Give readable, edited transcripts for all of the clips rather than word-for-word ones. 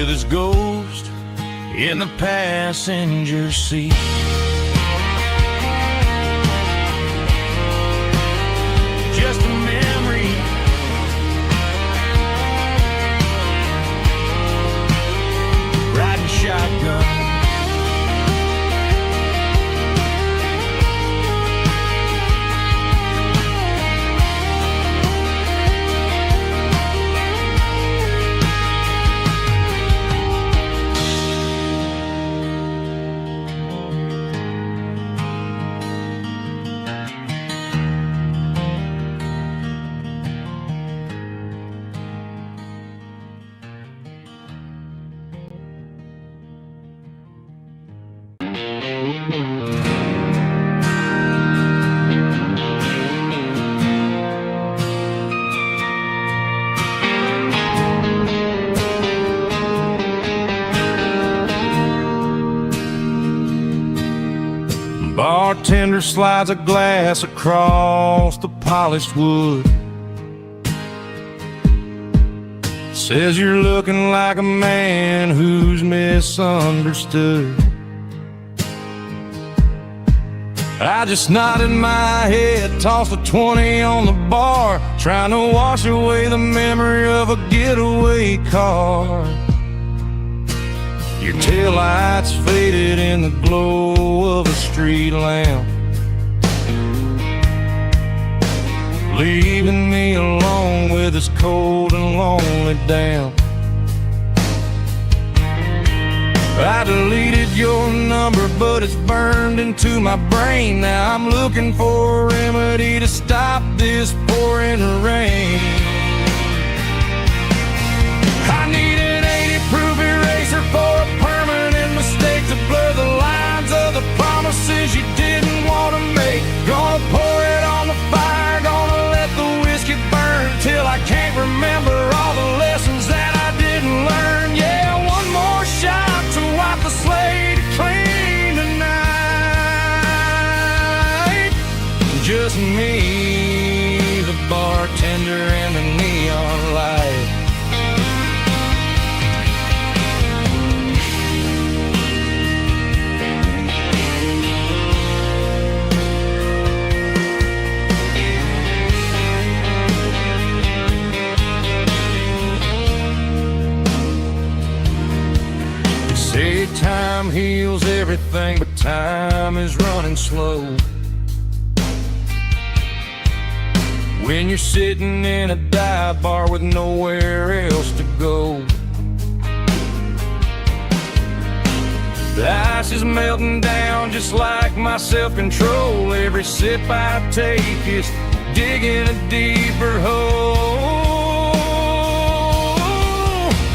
with his ghost in the passenger seat. Just a memory, riding shotgun. Bartender slides a glass across the polished wood. Says you're looking like a man who's misunderstood. I just nodded my head, tossed a 20 on the bar, trying to wash away the memory of a getaway car. Your taillights faded in the glow of a street lamp, leaving me alone with this cold and lonely damp. I deleted your number, but it's burned into my brain. Now I'm looking for a remedy to stop this pouring rain. I need an 80-proof eraser for a permanent mistake to blur the lines of the promises you didn't want to make. Gonna pour it on the fire, gonna let the whiskey burn till I can't remember all the lessons that I didn't learn. Yeah, one more shot to wipe the slate clean tonight. Just me, the bartender, and the neon light. Say time heals everything, but time is running slow. When you're sitting in a dive bar with nowhere else to go, the ice is melting down just like my self-control. Every sip I take is digging a deeper hole.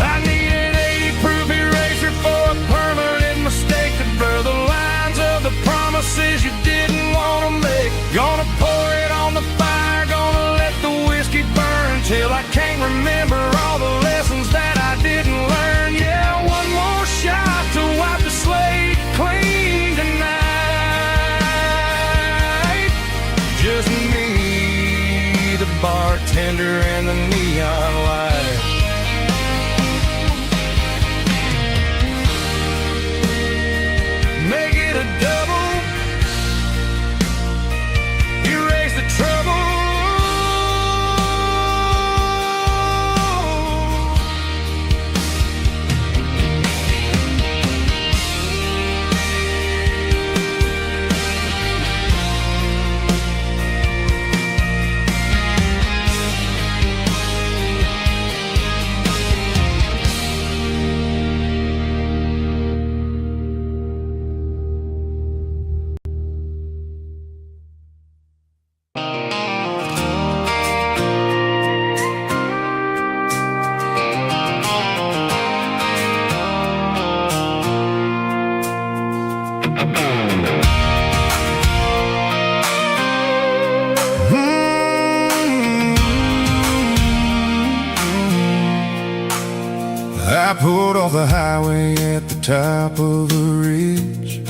I need an 80-proof eraser for a permanent mistake to blur the lines of the promises you didn't want to make. Gonna pour it on the fire, gonna let the whiskey burn till I can't remember all the lessons that I didn't learn. Yeah, one more shot to wipe the slate clean tonight. Just me, the bartender, and the neon light. Make it a double, erase the trouble. I pulled off the highway at the top of a ridge,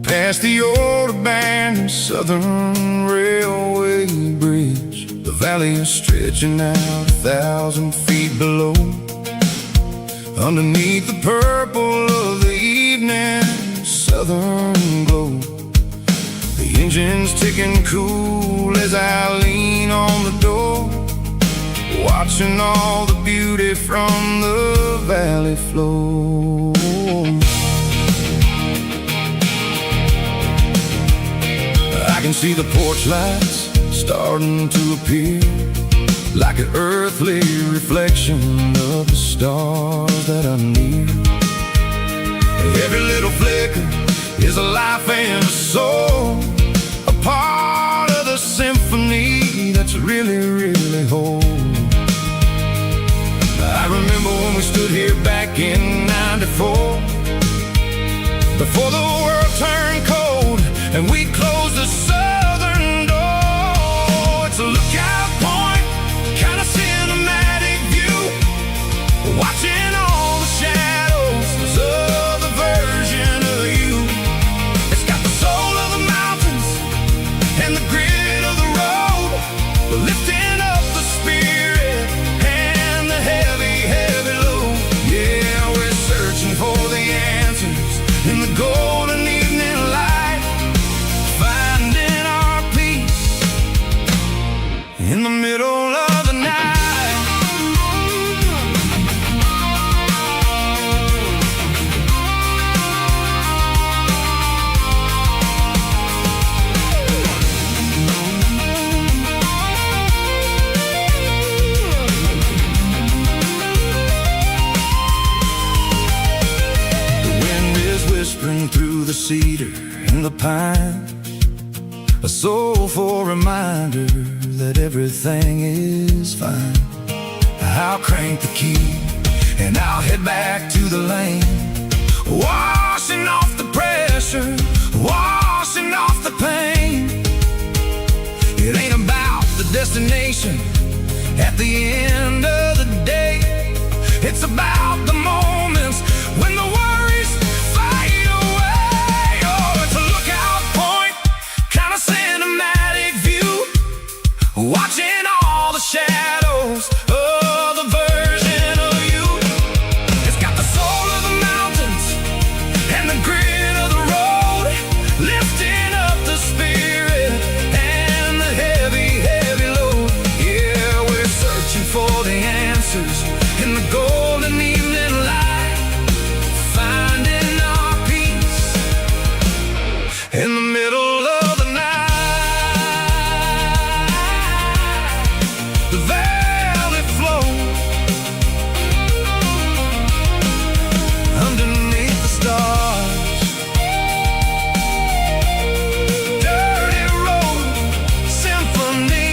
past the old abandoned Southern Railway bridge. The valley is stretching out 1,000 feet below. underneath the purple of the evening southern glow. The engine's ticking cool as I lean on the door, watching all the beauty from the valley flow. I can see the porch lights starting to appear, like an earthly reflection of the stars that are near. Every little flicker is a life and a soul, a part of the symphony that's really, really whole. I remember when we stood here back in '94, before the world turned cold and we closed the southern door. It's a lookout point, kind of cinematic view, watching all the shadows of the version of you. It's got the soul of the mountains and the grit of the road, lifting up the spirit and the heavy, heavy load. Yeah, we're searching for the answers in the golden evening light, finding our peace in the middle of the night. Whispering through the cedar and the pine, a soulful reminder that everything is fine. I'll crank the key and I'll head back to the lane, washing off the pressure, washing off the pain. It ain't about the destination at the end of the day, it's about the moments when the worries fade away. Oh, it's a lookout point, kind of cinematic view, watching all the shadows of the version of you. It's got the soul of the mountains and the grit of the road, lifting up the spirit and the heavy, heavy load. Yeah, we're searching for the answers in the golden evening light, finding our peace in the middle of the night. The valley flow underneath the stars. Dirty Road Symphony.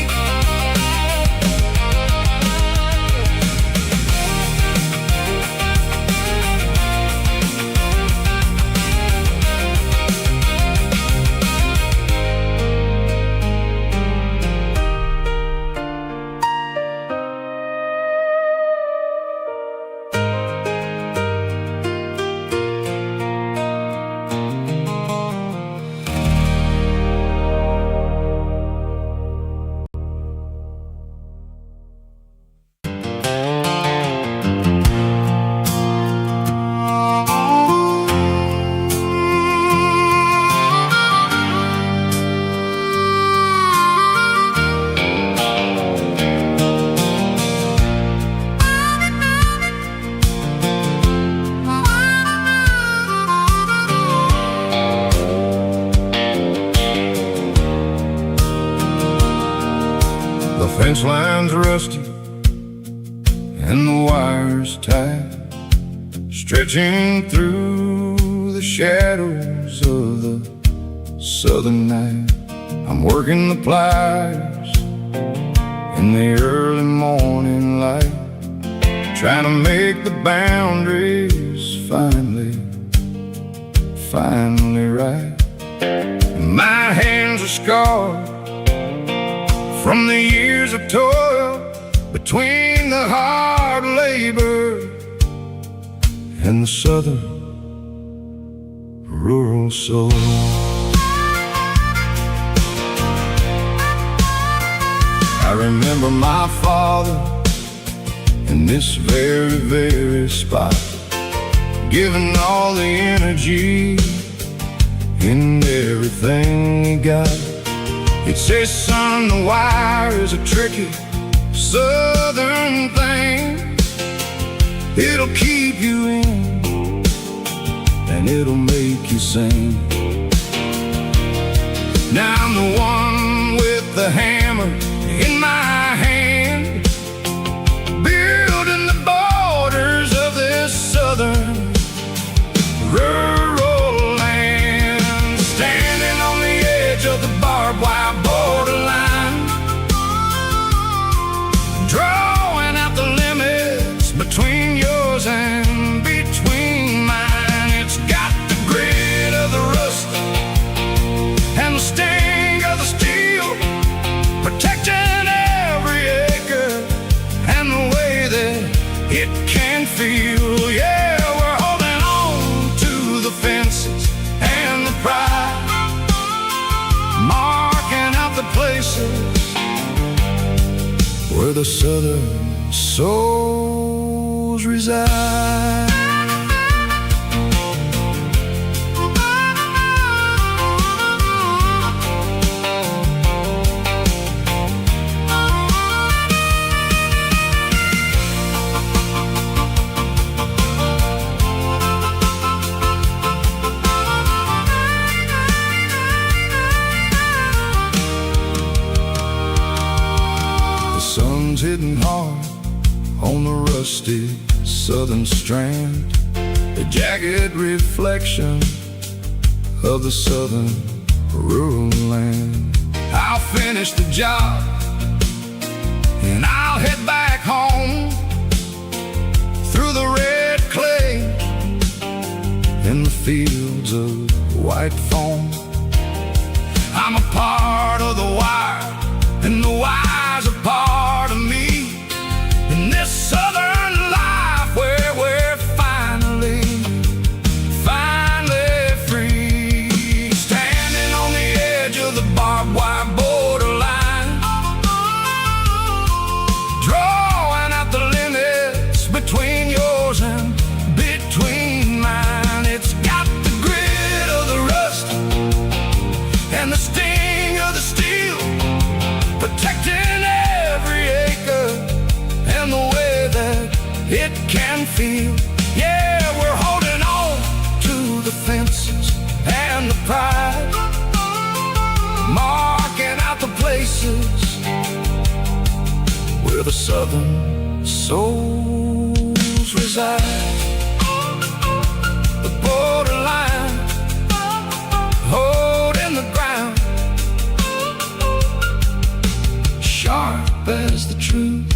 The fence line's rusty and the wires tight, stretching through the shadows of the southern night. I'm working the pliers in the early morning light, trying to make the boundaries finally right. My hands are scarred from the years of toil, between the hard labor and the southern rural soul. I remember my father in this very, very spot, giving all the energy in everything he got. He'd say, son, the wire is a tricky southern thing. It'll keep you in and it'll make you sing. Now I'm the one with the hammer in my hand, building the borders of this southern rural land, standing on the edge of the barbed wire borderline, drawing out the limits between yours and between mine. It's got the grit of the rust and the sting of the steel, protecting every acre and the way that it can feel. Yeah, we're holding on to the fences and the pride, marking out the places where the southern souls reside. Hitting hard on the rusty southern strand, the jagged reflection of the southern rural land. I'll finish the job and I'll head back home through the red clay in the fields of white foam. I'm a part of the wire and the wire's a part of me in this southern life where we're finally free, standing on the edge of the barbed wire borderline, drawing out the limits between yours and between mine. It's got the grit of the rust and the sting of the steel, protecting every acre and the way that it can feel. Yeah, we're holding on to the fences and the pride, marking out the places where the southern souls reside. The borderline, holding the ground, sharp as the truth.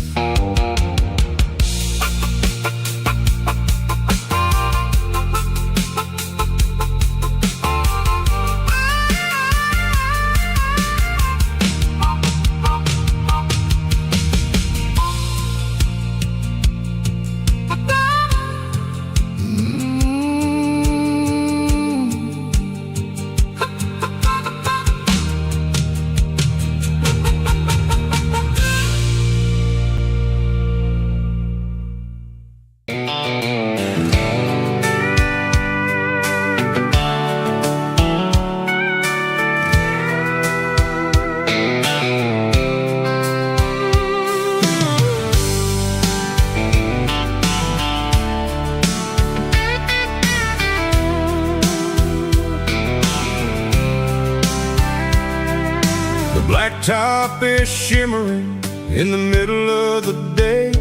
Blacktop is shimmering in the middle of the day.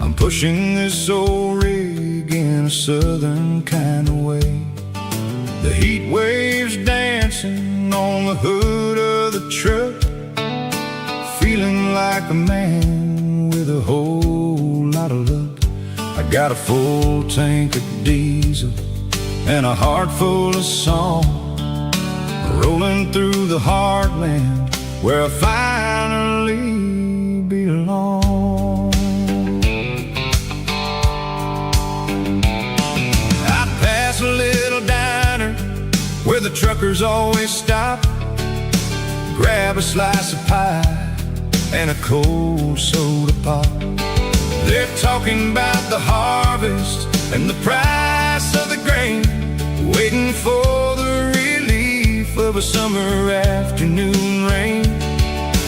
I'm pushing this old rig in a southern kind of way. The heat waves dancing on the hood of the truck, feeling like a man with a whole lot of luck. I got a full tank of diesel and a heart full of song, rolling through the heartland where I finally belong. I pass a little diner where the truckers always stop, grab a slice of pie and a cold soda pop. They're talking about the harvest and the price of the grain, waiting for the relief of a summer afternoon rain.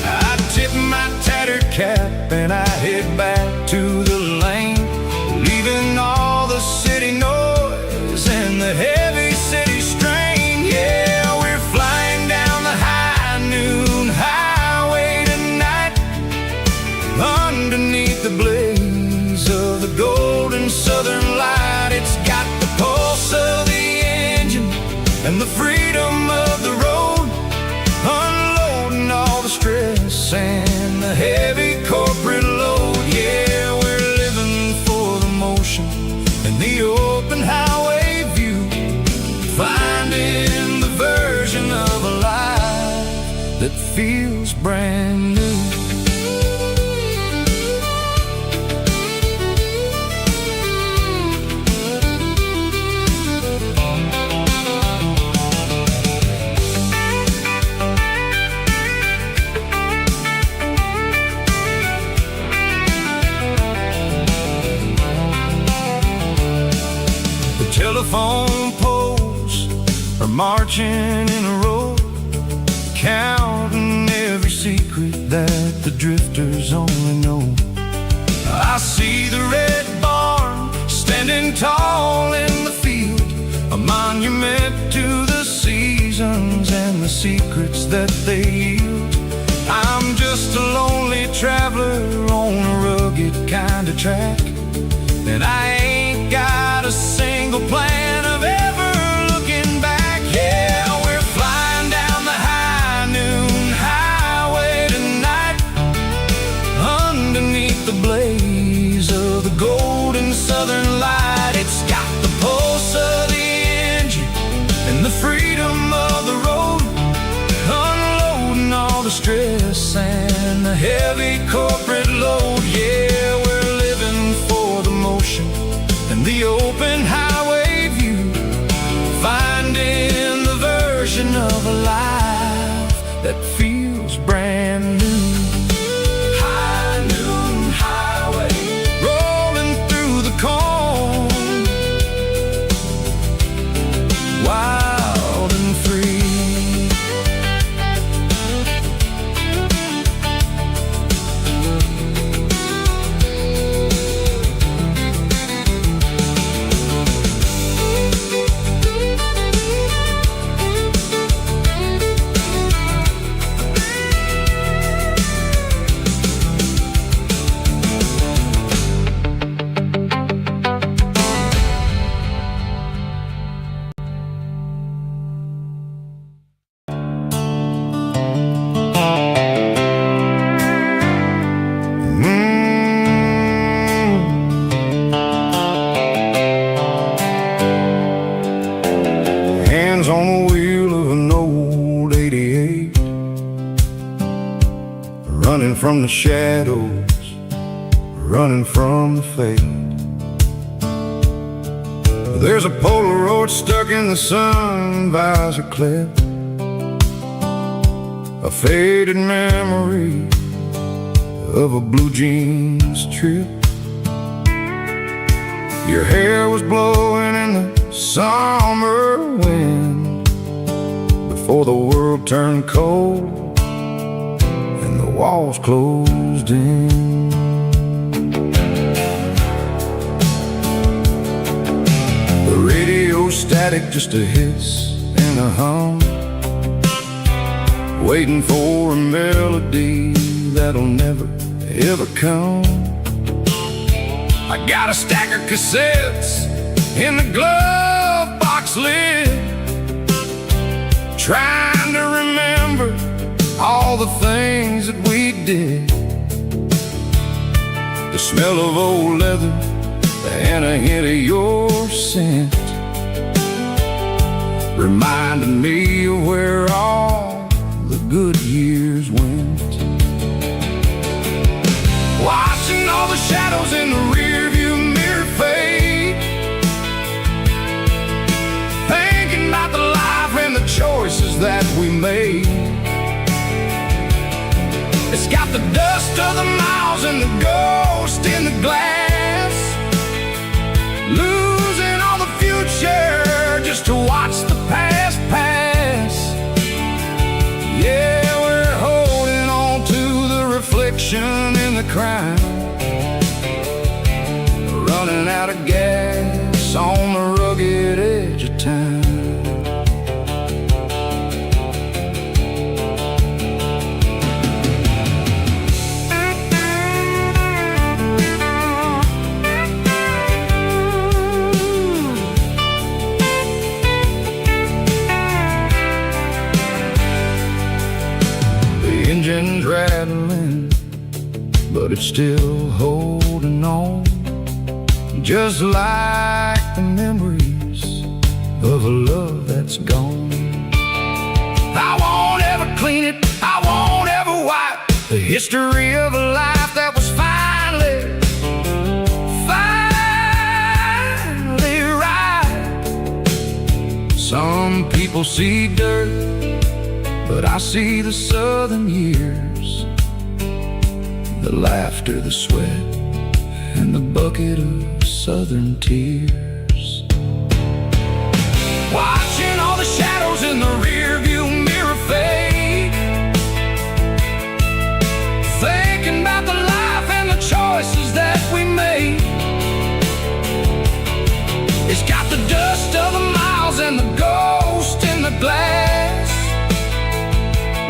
I tip my tattered cap and I head back to the lane, leaving all the city noise and the heavy city strain. Yeah, we're flying down the high noon highway tonight, underneath the blaze of the golden southern light. It's got the pulse of the engine and the freedom of the road, unloading all the stress and the heavy corporate load. Yeah, we're living for the motion and the open highway view, finding the version of a life that feels brand new. Telephone poles are marching in a row, counting every secret that the drifters only know. I see the red barn standing tall in the field, a monument to the seasons and the secrets that they yield. I'm just a lonely traveler on a rugged kind of track, and I ain't got a single plan of ever looking back. Yeah, we're flying down the high noon highway tonight, underneath the blaze of the golden southern light. It's got the pulse of the engine and the freedom of the road, unloading all the stress and the heavy corporate load. Yeah, we're living for the motion and the open highway view, finding the version of a life that feels brand new. High noon highway, rolling through the corn, wild and free. On the wheel of an old 88, running from the shadows, running from the fade. There's a Polaroid stuck in the sun visor clip, a faded memory of a blue jeans trip. Your hair was blowing in the summer wind before the world turned cold and the walls closed in. The radio static, just a hiss and a hum, waiting for a melody that'll never ever come. I got a stack of cassettes in the glove box lid, trying to remember all the things that we did. The smell of old leather and a hint of your scent reminded me of where all the good years went. Watching all the shadows in the rearview mirror fade, thinking about the life and the choices that we made. It's got the dust of the miles and the ghost in the glass, reflection in the crowd, running out of gas on the rugged edge of town. The engine's rattling, but it's still holding on, just like the memories of a love that's gone. I won't ever clean it, I won't ever wipe the history of a life that was finally right. Some people see dirt, but I see the southern years, the laughter, the sweat, and the bucket of southern tears. Watching all the shadows in the rearview mirror fade, thinking about the life and the choices that we made. It's got the dust of the miles and the ghost in the glass,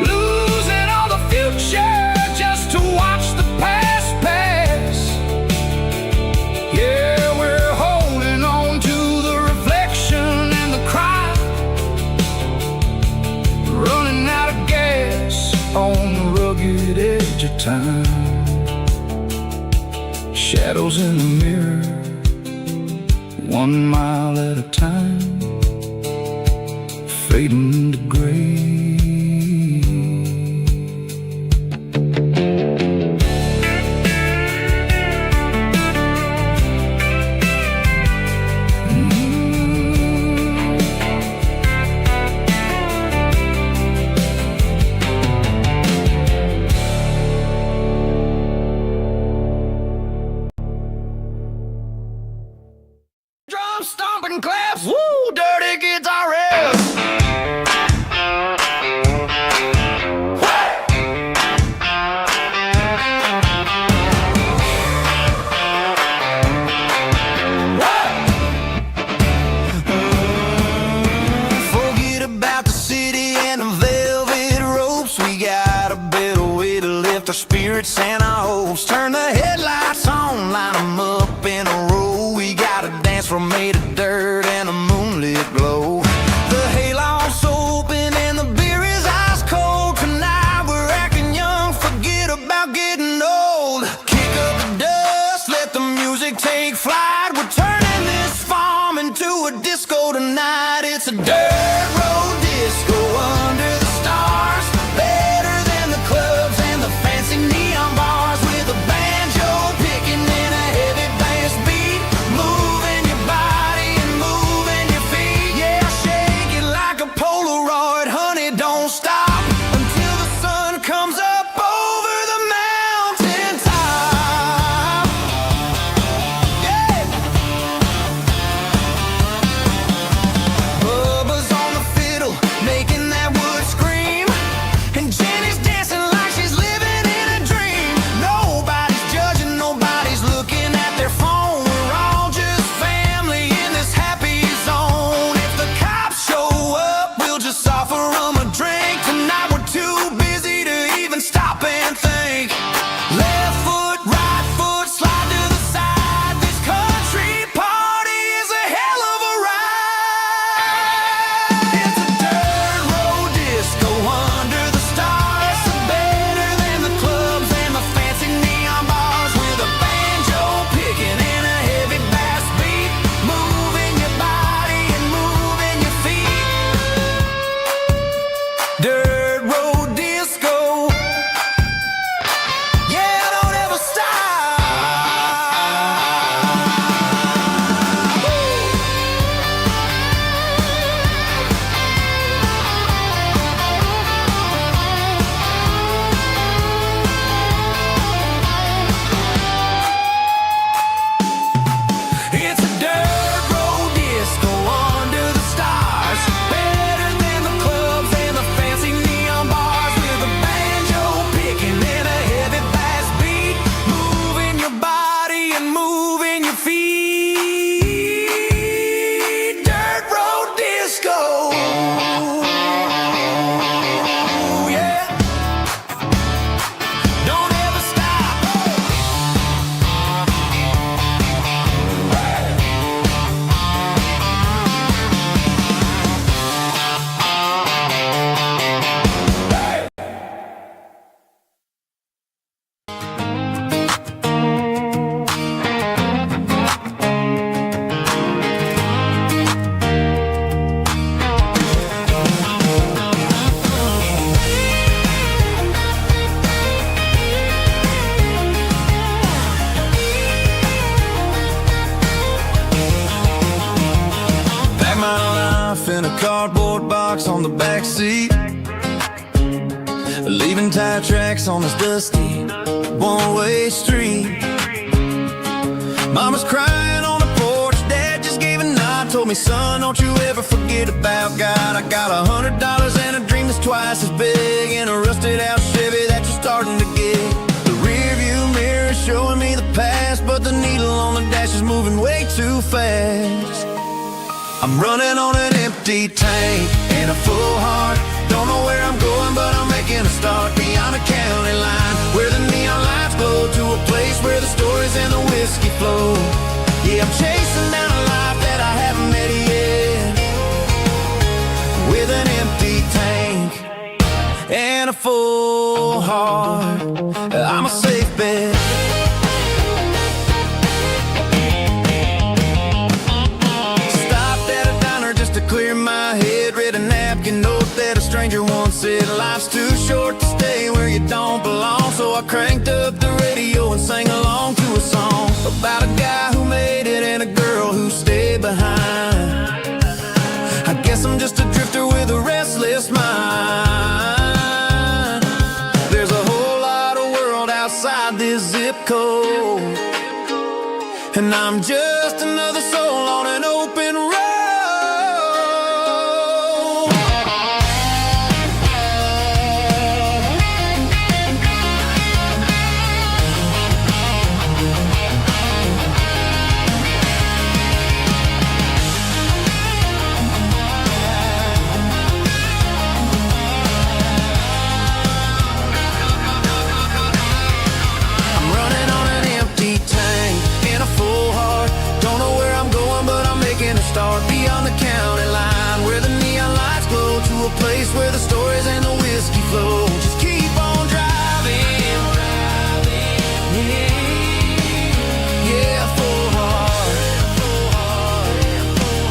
losing all the future just to watch the past pass. Yeah, we're holding on to the reflection and the crowd, running out of gas on the rugged edge of time. Shadows in the mirror, 1 mile at a time, fading to gray. Drum stomping claps, woo, dirty guitar riffs. Forget about the city and the velvet ropes. We got a better way to lift our spirits and our hopes. Turn the headlights on, line them up in a row. We got a dance floor made of dirt and a moonlit glow. The hayloft's open and the beer is ice cold. Tonight we're acting young, forget about getting old. Kick up the dust, let the music take flight. We're turning this farm into a disco tonight. It's a dirt road disco under the stars, better than the clubs and the fancy neon bars. With a banjo picking in a heavy bass beat, moving your body on the back seat, leaving tire tracks on this dusty one-way street. Mama's crying on the porch, Dad just gave a nod, told me, son, don't you ever forget about God. I got $100 and a dream that's twice as big, and a rusted out Chevy that you're starting to get. The rear view mirror is showing me the past, but the needle on the dash is moving way too fast. I'm running on an empty tank and a full heart. Don't know where I'm going, but I'm making a start beyond a county line, where the neon lights glow, to a place where the stories and the whiskey flow. Yeah, I'm chasing down a life that I haven't met yet, with an empty tank and a full heart. I'm a safe bet. Clear my head, read a napkin note that a stranger once said, life's too short to stay where you don't belong. So I cranked up the radio and sang along to a song about a guy who made it and a girl who stayed behind. I guess I'm just a drifter with a restless mind. There's a whole lot of world outside this zip code, and I'm just another soul on an open road. Start beyond the county line, where the neon lights glow, to a place where the stories and the whiskey flow. Just keep on driving, yeah, full heart, full heart, full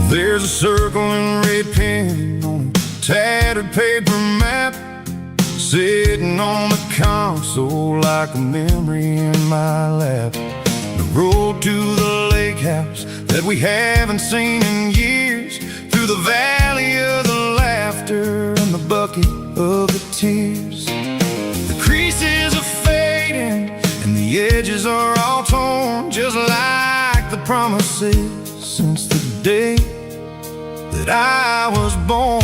There's a circle in red pen on a tattered paper map, sitting on the console like a memory in my lap. The road to the lake house that we haven't seen in years, through the valley of the laughter and the bucket of the tears. The creases are fading and the edges are all torn, just like the promises since the day that I was born.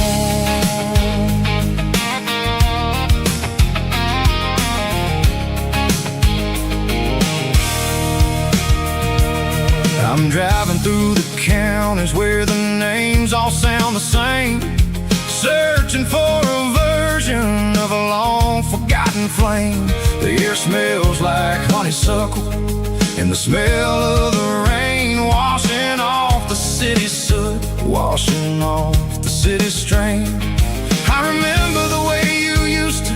I'm driving through the counties where the names all sound the same, searching for a version of a long forgotten flame. The air smells like honeysuckle, and the smell of the rain washing off the city's soot, washing off the city's strain. I remember the way you used to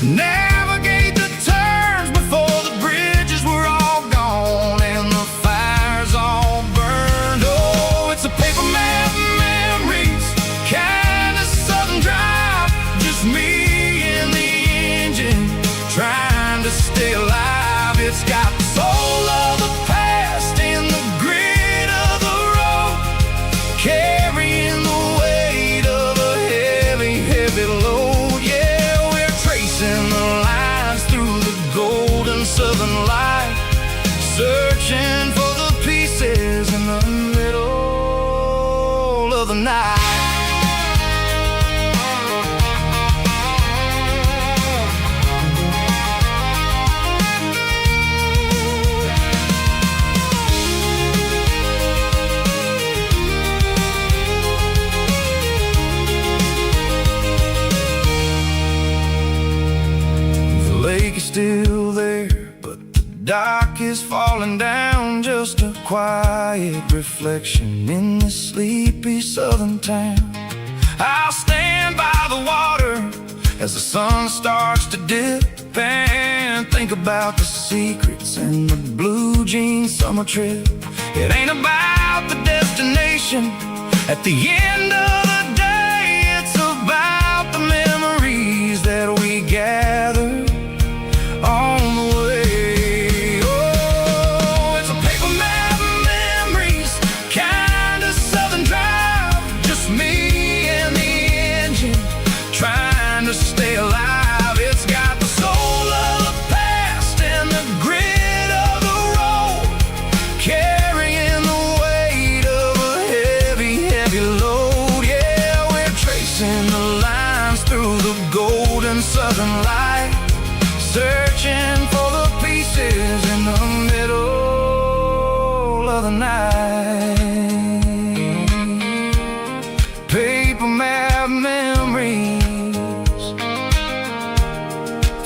navigate the turns before the bridges were all gone and the fires all burned. Oh, it's a paper map memories, kind of southern drive, just me and the engine trying to stay alive. It's got the soul of the past in the grit of the road, carrying the weight of a heavy, heavy load. Yeah, we're tracing the lines through the golden southern light, searching for the pieces in the middle of the night. The lake is still there, but the dock is falling down, just a quiet reflection in this sleepy southern town. I'll stand by the water as the sun starts to dip, and think about the secrets and the blue jean summer trip. It ain't about the destination at the end of the day. It's about the memories that we gather on the way. Oh, it's a paper map of memories, kind of southern drive. Just me and the engine trying to stay alive. It's got the soul of the past and the grit of the road, carrying the weight of a heavy, heavy load. Yeah, we're tracing the lines through the golden southern light, searching for the pieces in the middle of the night. Paper map memories,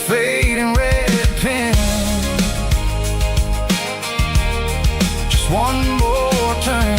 fading red pen, just one more turn.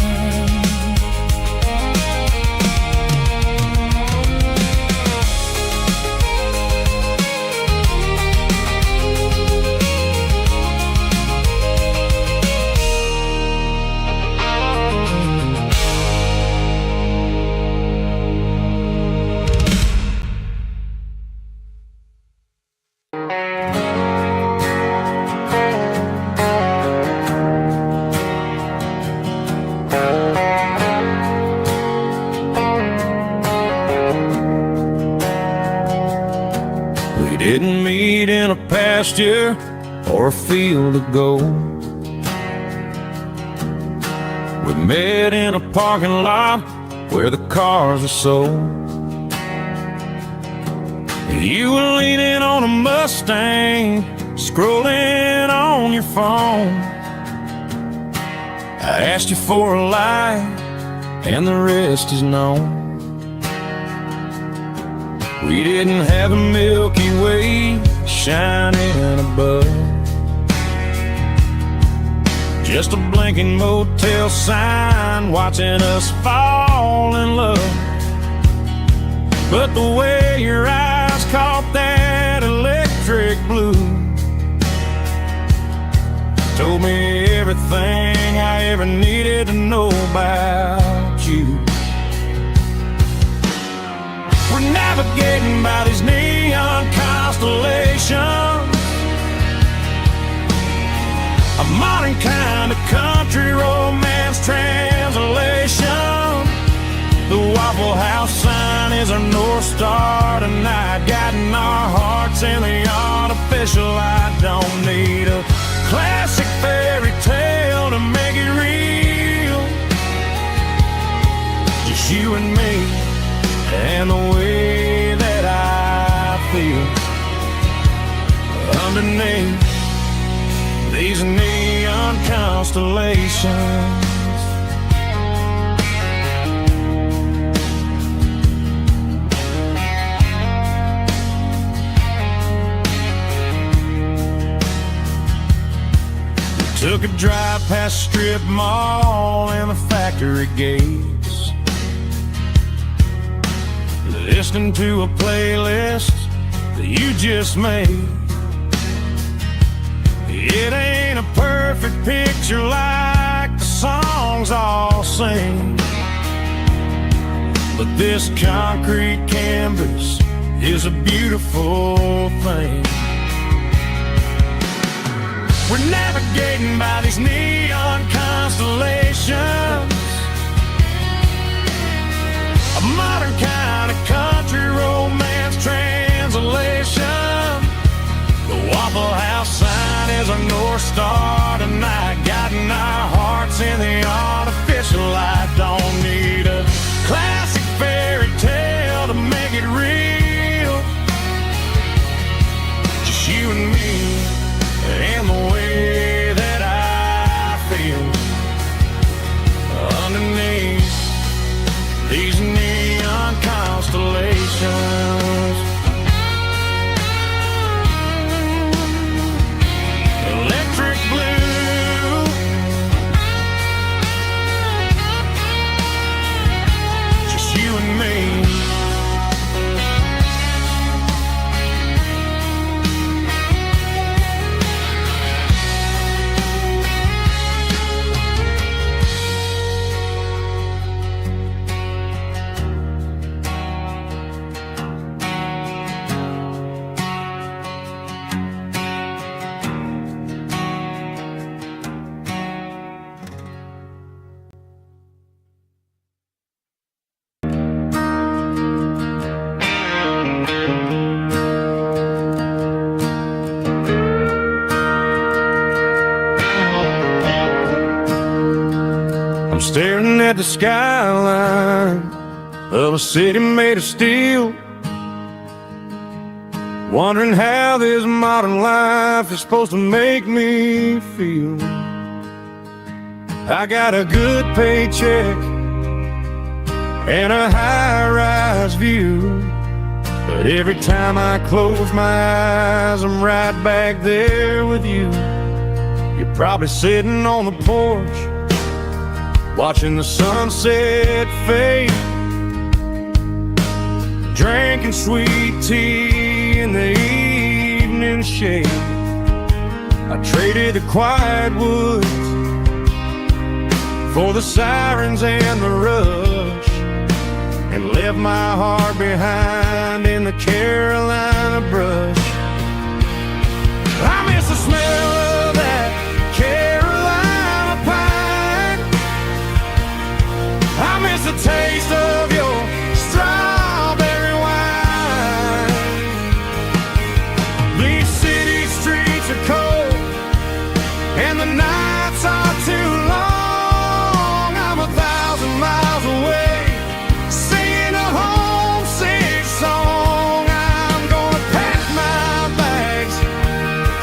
We didn't meet in a pasture or a field of gold. We met in a parking lot where the cars are sold. You were leaning on a Mustang, scrolling on your phone. I asked you for a light, and the rest is known. We didn't have a Milky Way shining above, just a blinking motel sign watching us fall in love. But the way your eyes caught that electric blue told me everything I ever needed to know about you. We're navigating by these neon constellations, a modern kind of country romance translation. The Waffle House sign is our North Star tonight, guiding our hearts in the artificial. I don't need a classic fairy tale to make it real, just you and me and the way that I feel underneath these neon constellations. We took a drive past Strip Mall and the factory gates, listening to a playlist that you just made. It ain't a perfect picture like the songs all sing, but this concrete canvas is a beautiful thing. We're navigating by these neon constellations, a modern kind of country romance translation. The Waffle House sign is our North Star tonight, guiding our hearts in the artificial light. Don't need a classic fairy tale to make it real, just you and me and the way that I feel underneath these neon constellations. Electric blue, the skyline of a city made of steel, wondering how this modern life is supposed to make me feel. I got a good paycheck and a high-rise view, but every time I close my eyes, I'm right back there with you. You're probably sitting on the porch, watching the sunset fade, drinking sweet tea in the evening shade. I traded the quiet woods for the sirens and the rush, and left my heart behind in the Carolina brush. I miss the smell of that Carolina pine. I miss the taste of your strawberry wine. These city streets are cold and the nights are too long. I'm 1,000 miles away, singing a homesick song. I'm gonna pack my bags,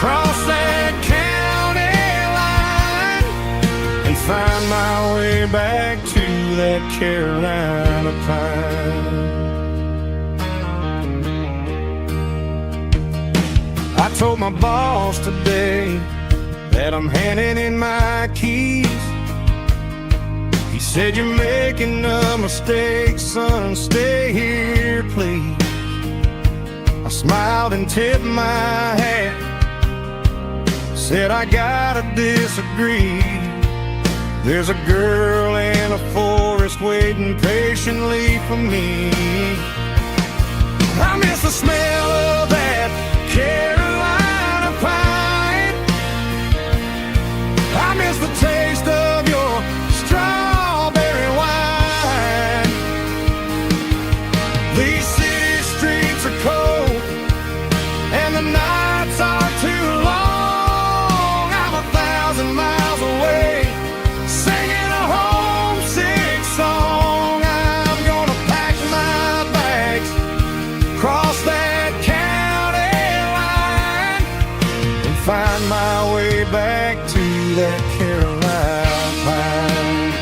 cross that county line, and find my way back to that Carolina pine. I told my boss today that I'm handing in my keys. He said, "You're making a mistake, son, stay here, please." I smiled and tipped my hat, said, "I gotta disagree. There's a girl in a forest waiting patiently for me." I miss the smell of that Carolina pine. I miss the taste of your strawberry wine. These city streets are cold and the nights are too long. I'm 1,000 miles away, singing a homesick song. I'm gonna pack my bags, cross that county line, and find my way back to that Carolina pine.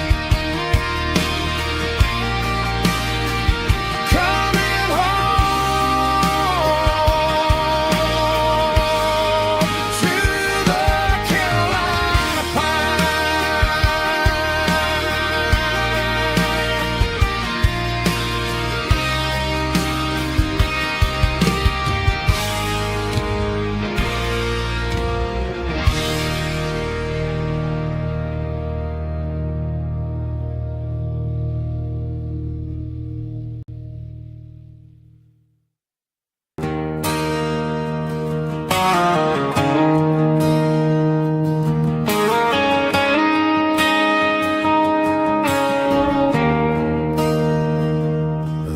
Coming home to the Carolina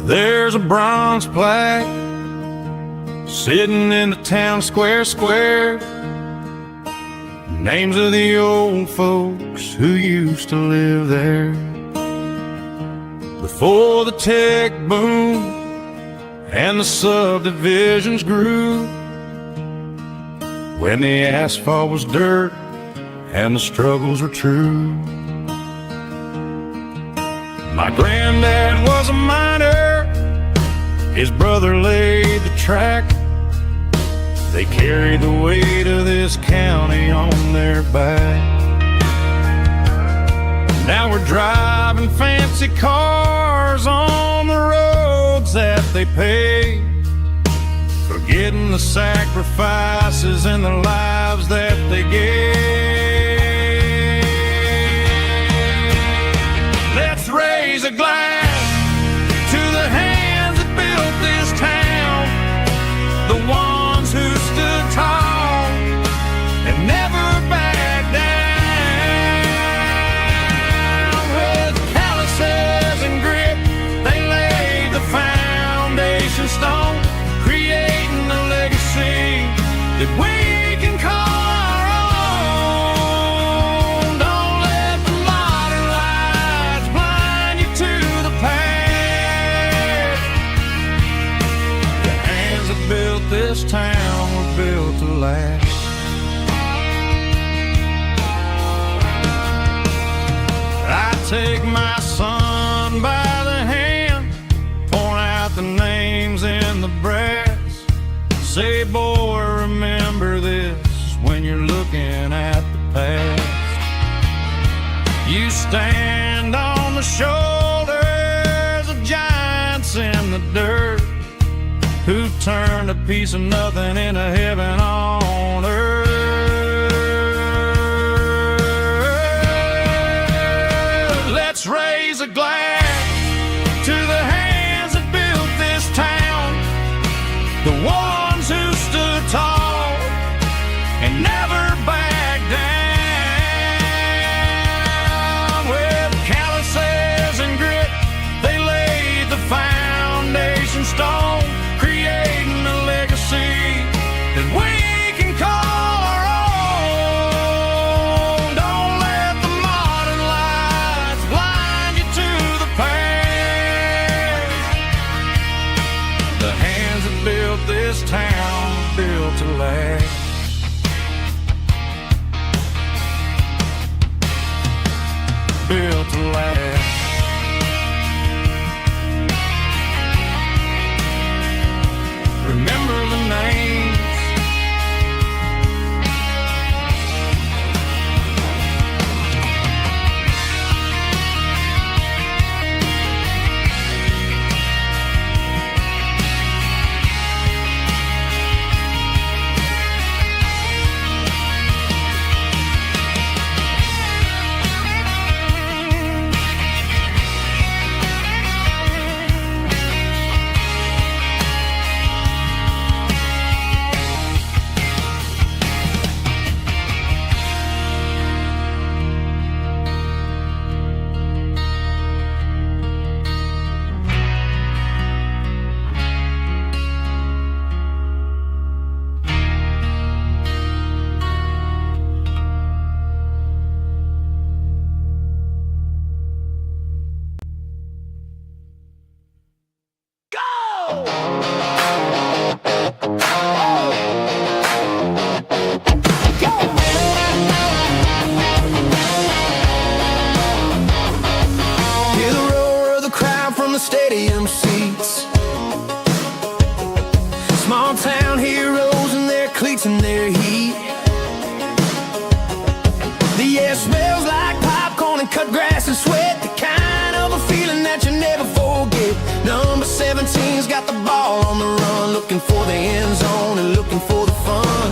There's a bronze plaque sitting in the town square. Names of the old folks who used to live there before the tech boom and the subdivisions grew, when the asphalt was dirt and the struggles were true. My granddad was a miner, his brother laid the track. They carried the weight of this county on their back. Now we're driving fancy cars on the roads that they paved, forgetting the sacrifices and the lives that they gave. Let's raise a glass to the hands that built this town, the ones who stood tall and never backed down. With calluses and grit, they laid the foundation stone, creating a legacy that we can call our own. Don't let the modern lights blind take my son by the hand, point out the names in the brass, say, boy, remember this when you're looking at the past. You stand on the shoulders of giants in the dirt, who turned a piece of nothing into heaven on earth. Let's raise a glass to the hands that built this town, the ones who stood tall and never backed down. With calluses and grit, they laid the foundation stone, creating a legacy that we can call our own. Don't let the modern lights blind you to the past. The hands that built this town built to last. Built to last. Remember the names. Hear the roar of the crowd from the stadium seats. Small town heroes in their cleats and their heat. The air smells like popcorn and cut grass and sweat, the kind of a feeling that you never forget. Number 17's got the ball on the run, looking for the end zone and looking for the fun.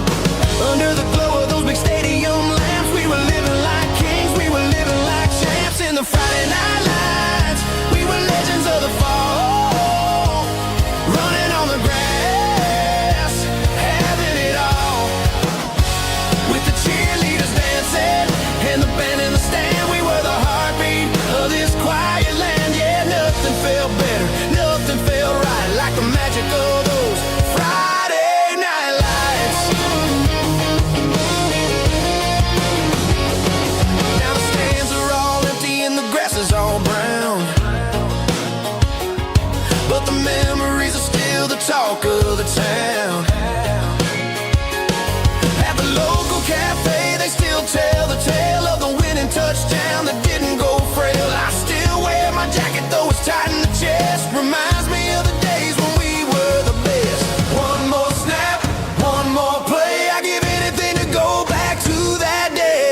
Under the glow of those big stadium lamps, we were living like kings, we were living like champs in the Friday night lights. We were legends of the fall, running on the grass, having it all. With the cheerleaders dancing and the band in the stand, we were the heartbeat of this quiet land. Yeah, nothing felt better, nothing felt right like the magic of those Friday night lights. Now the stands are all empty and the grass is all brown, but the memories are still the talk of the town. At the local cafe, they still tell the tale of the winning touchdown that didn't go frail. I still wear my jacket though it's tight in the chest, reminds me of the days when we were the best. One more snap, one more play, I give anything to go back to that day.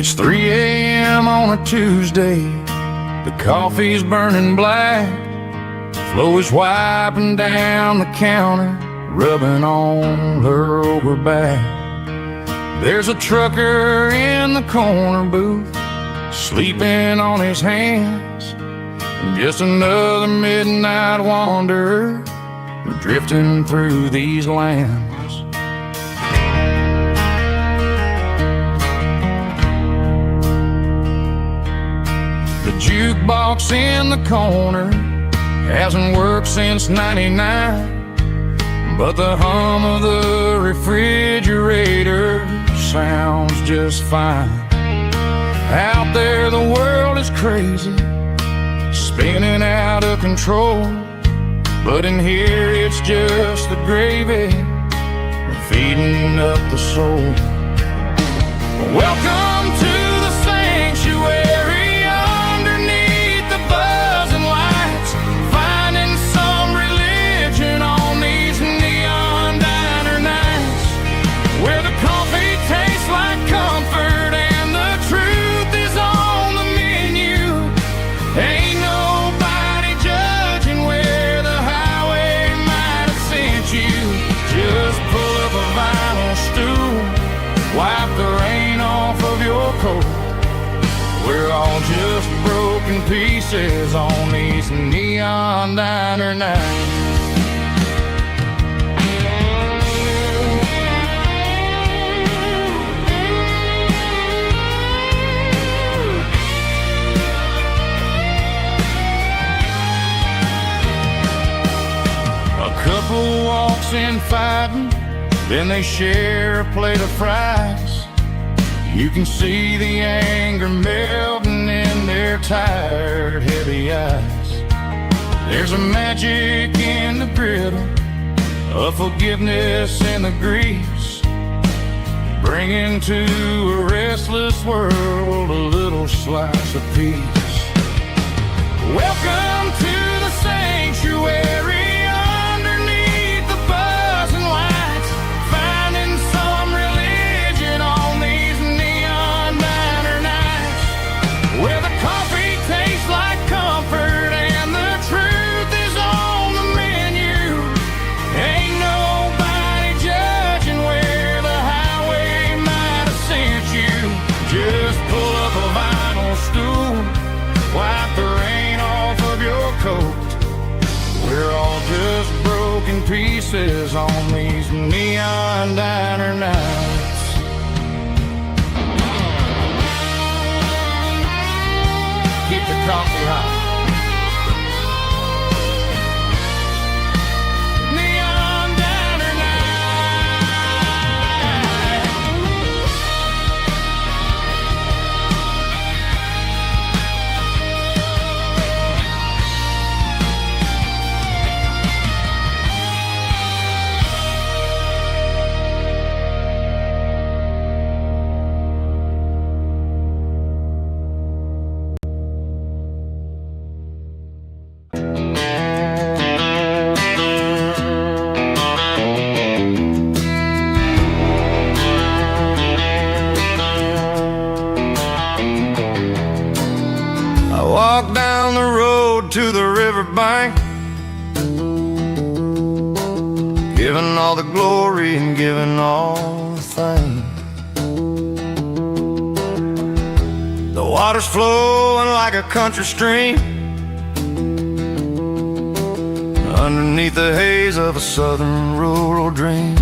It's 3 a.m. on a Tuesday. The coffee's burning black. Flo is wiping down the counter, rubbing on her over back. There's a trucker in the corner booth, sleeping on his hands. Just another midnight wanderer, drifting through these lands. The jukebox in the corner hasn't worked since '99, but the hum of the refrigerator sounds just fine. Out there the world is crazy, spinning out of control, but in here it's just the gravy feeding up the soul. Welcome to the sanctuary underneath the buzzing lights, finding some religion on these neon diner nights, where the coffee tastes like comfort and the truth is on the menu. Ain't nobody judging where the highway might have sent you. Just pull up a vinyl stool, wipe the rain off of your coat. We're all just broken pieces on these neon diner nights. A couple walks in fighting, then they share a plate of fries. You can see the anger melting in their tired, heavy eyes. There's a magic in the griddle, a forgiveness in the grease, bringing to a restless world a little slice of peace. Welcome to the sanctuary. We're all just broken pieces on these neon diner nights. Keep the coffee hot. Neon diner Walk down the road to the riverbank, giving all the glory and giving all the thanks. The water's flowing like a country stream underneath the haze of a southern rural dream.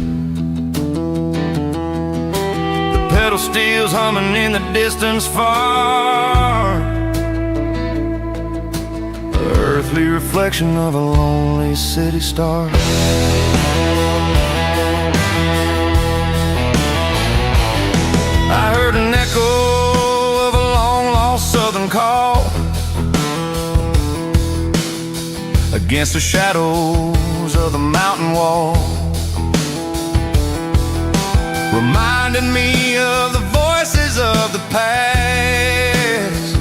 The pedal steel's humming in the distance far, earthly reflection of a lonely city star. I heard an echo of a long-lost southern call against the shadows of the mountain wall, reminding me of the voices of the past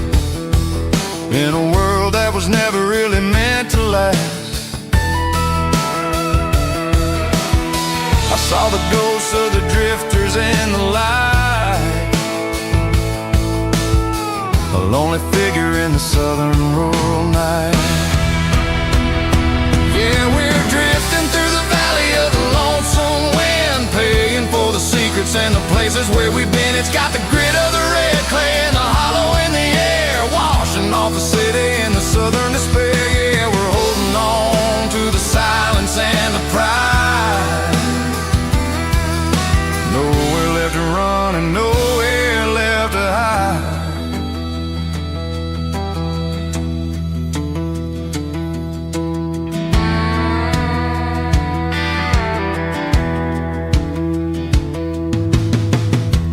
in a world that was never really meant to last. I saw the ghosts of the drifters in the light, lonely figure in the southern rural night. Yeah, we're drifting through the valley of the lonesome wind, paying for the secrets and the places where we've been. It's got the grit of the red clay and the hollow in the air, washing off the city and the southern despair. Yeah, we're holding on to the silence and the pride. Nowhere left to run and nowhere left to hide.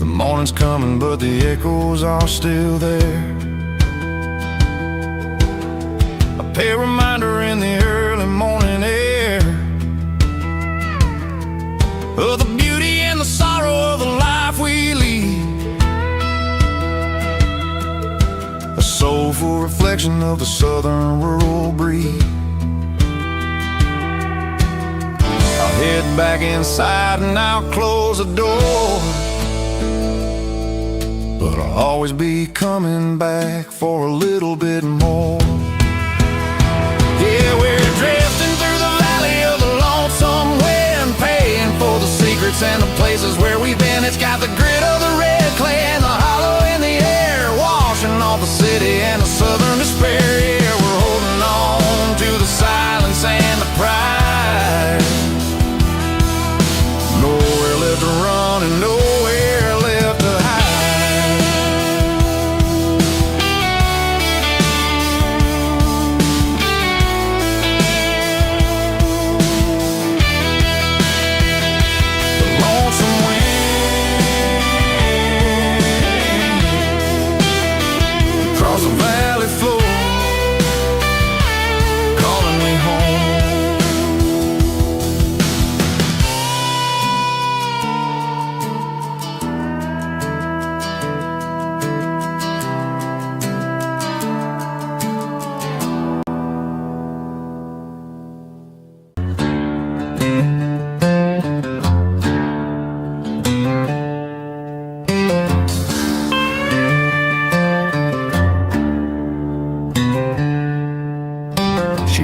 Morning's coming, but the echoes are still there. A pale reminder in the early morning air of the beauty and the sorrow of the life we lead. A soulful reflection of the southern rural breed. I'll head back inside and I'll close the door, but I'll always be coming back for a little bit more. Yeah, we're drifting through the valley of the lonesome wind, paying for the secrets and the places where we've been. It's got the grit of the red clay and the hollow in the air, washing off the city and the southern despair. Yeah, we're holding on to the silence and the pride. Nowhere left to run and nowhere left to hide.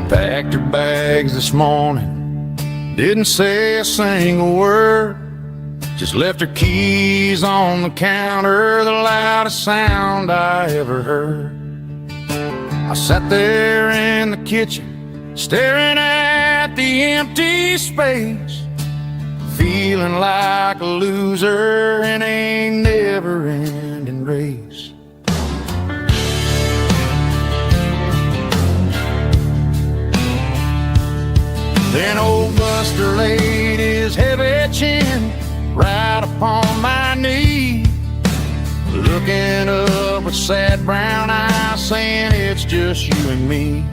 Packed her bags this morning, didn't say a single word, just left her keys on the counter, the loudest sound I ever heard. I sat there in the kitchen, staring at the empty space, feeling like a loser in a never-ending race. Then old Buster laid his heavy chin right upon my knee, looking up with sad brown eyes, saying it's just you and me.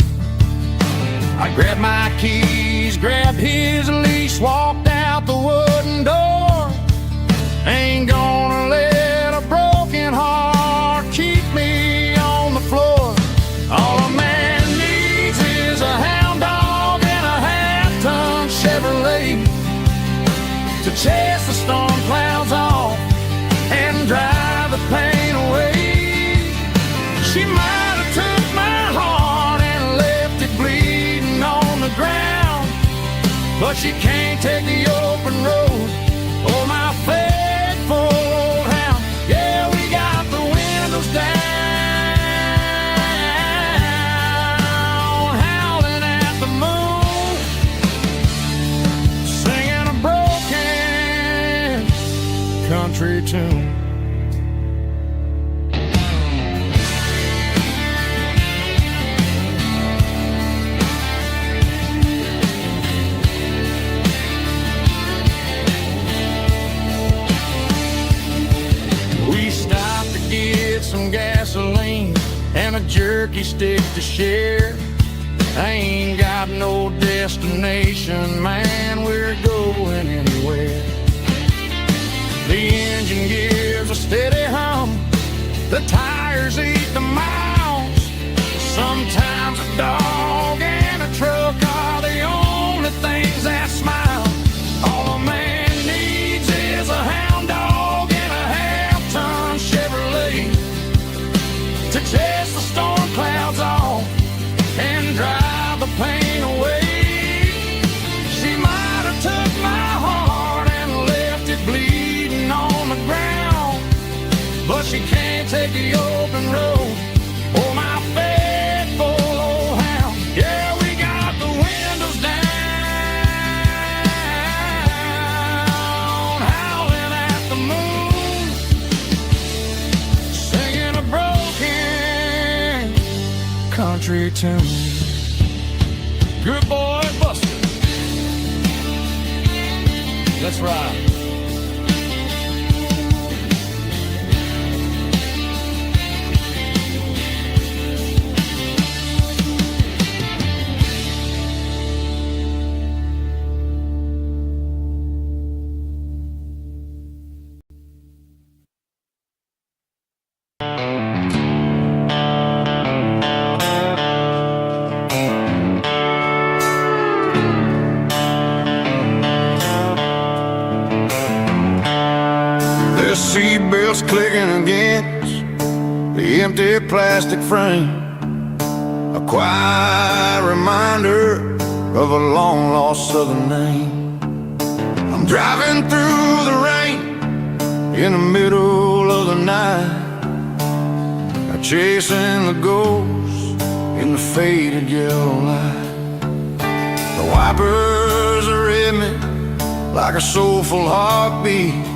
I grabbed my keys, grabbed his leash, walked out the wooden door. Ain't gonna let a broken heart keep me on the floor. All a man needs is a hound dog and a half-ton Chevrolet to chase the storm clouds off and drive the pain away. She might have took my heart and left it bleeding on the ground, but she can't take the open road or my faithful old hound. Yeah, we got the windows down, howling at the moon, singing a broken country tune. We stopped to get some gasoline and a jerky stick to share. I ain't got no destination, man, we're going anywhere. The engine gives a steady hum, the tires eat the miles. Sometimes a dog and a truck are the only things that smile. All a man needs is a hound dog and a half-ton Chevrolet to tell take the open road. Oh, my faithful old hound. Yeah, we got the windows down, howling at the moon, singing a broken country tune. Good boy, Buster. Let's ride. Seatbelts clicking against the empty plastic frame, a quiet reminder of a long-lost southern name. I'm driving through the rain in the middle of the night, chasing the ghosts in the faded yellow light. The wipers are in me like a soulful heartbeat,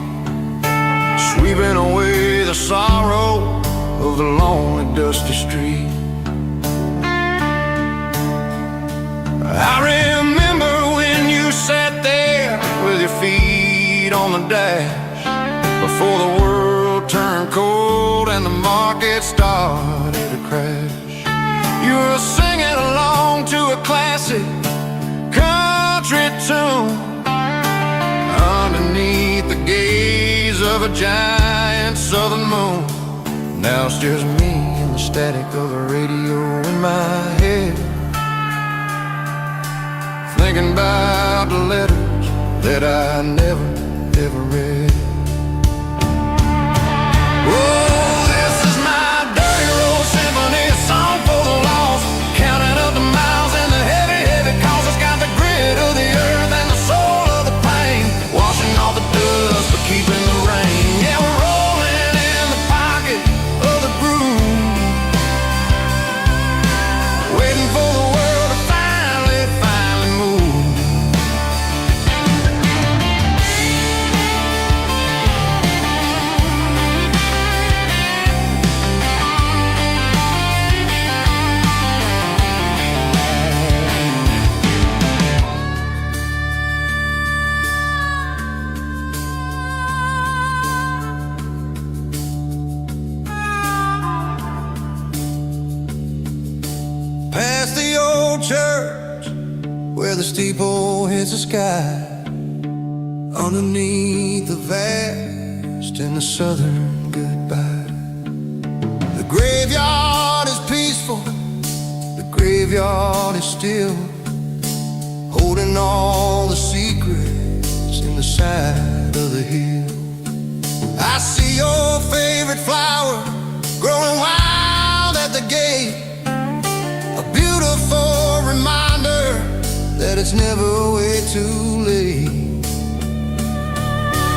sweeping away the sorrow of the lonely, dusty street. I remember when you sat there with your feet on the dash, before the world turned cold and the market started to crash. You were singing along to a classic country tune underneath the gaze of a giant southern moon. Now it's just me and the static of the radio in my head, thinking about the letters that I never, ever read. Oh, this is my dirty road symphony, a song for the lost, counting up the miles and the heavy, heavy calls. It's got the grit of the earth and the soul of the pain, washing off the dust but keeping the rain. Yeah, we're rolling in the pocket of the groove, waiting for the world to finally move. Past the old church where the steeple hits the sky, underneath the vast and the southern goodbye. The graveyard is peaceful, the graveyard is still, holding all the secrets in the side of the hill. I see your favorite flower growing wild at the gate, a beautiful reminder that it's never way too late.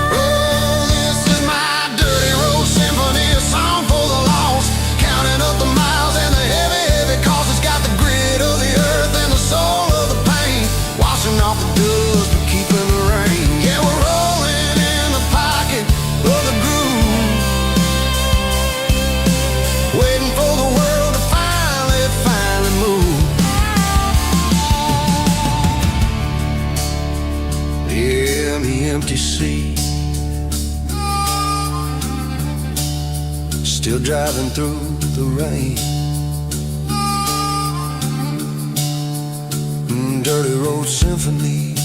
Oh, this is my dirty road symphony, a song for the lost, counting up the miles and the heavy, heavy calls. It's got the grit of the earth and the soul of the pain, washing off the dust but keeping the rain. Yeah, we're rolling in the pocket of the groove, waiting for the world to finally move. Yeah, the empty sea, still driving through the rain. Dirty road symphony.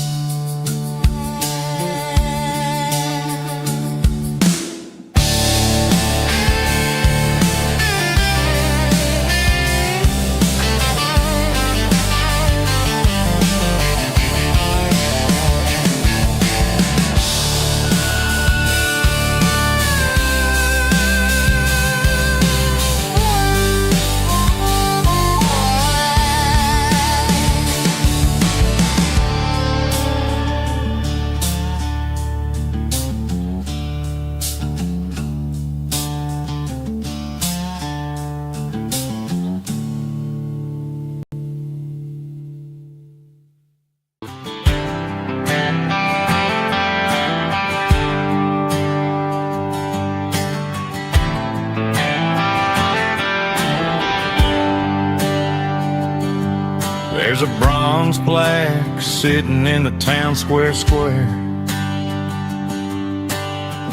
There's a bronze plaque sitting in the town square.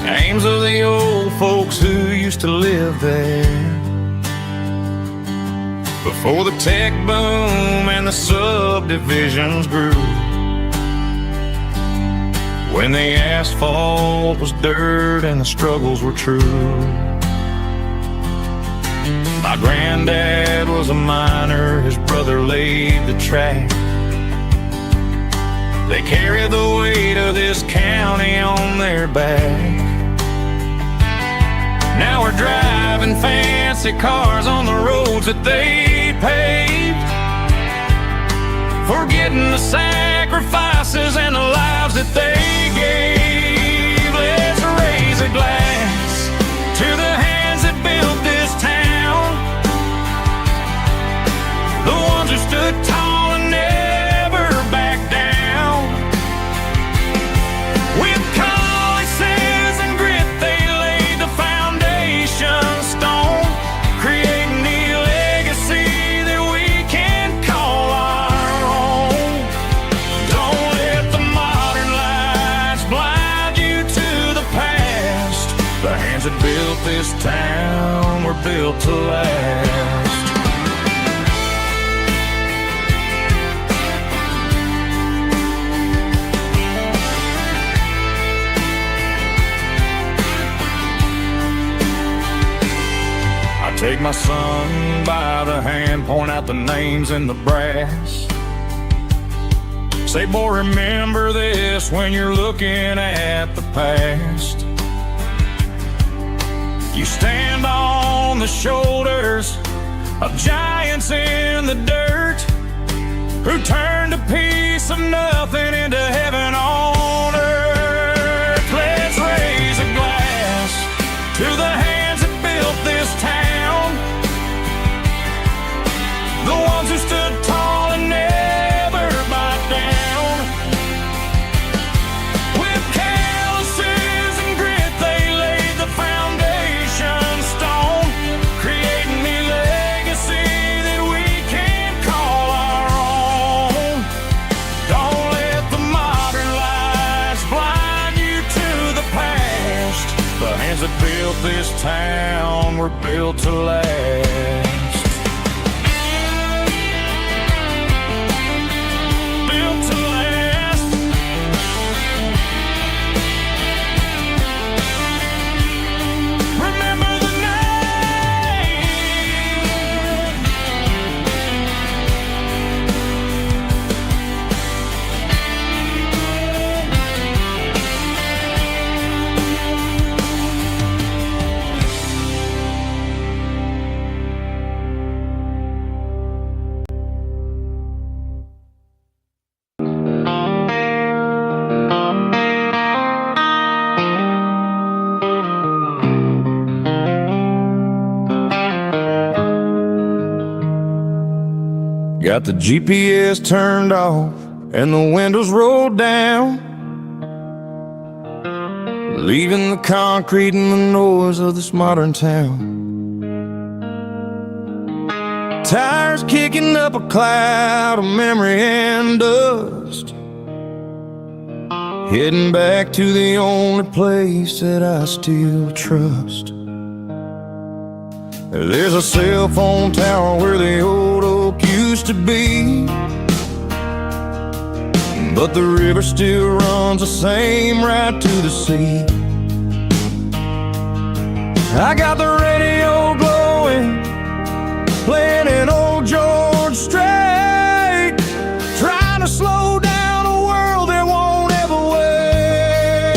Names of the old folks who used to live there before the tech boom and the subdivisions grew, when the asphalt was dirt and the struggles were true. My granddad was a miner, his brother laid the track. They carried the weight of this county on their back. Now we're driving fancy cars on the roads that they paved, forgetting the sacrifices and the lives that they gave. Let's raise a glass to the hands that built this town, the ones who stood tall and never backed down. With calluses and grit they laid the foundation stone, creating the legacy that we can call our own. Don't let the modern lights blind you to the past. The hands that built this town were built to last. Take my son by the hand, point out the names in the brass. Say, boy, remember this when you're looking at the past. You stand on the shoulders of giants in the dirt, who turned a piece of nothing into heaven on earth. Let's raise a glass to the hands that built this town, the ones who stood tall and never backed down. With calluses and grit they laid the foundation stone, creating the legacy that we can call our own. Don't let the modern lights blind you to the past. The hands that built this town were built to last. Got the GPS turned off and the windows rolled down, leaving the concrete and the noise of this modern town. Tires kicking up a cloud of memory and dust, heading back to the only place that I still trust. There's a cell phone tower where the old oak used to be, but the river still runs the same right to the sea. I got the radio glowing, playing an old George Strait, trying to slow down a world that won't ever wait.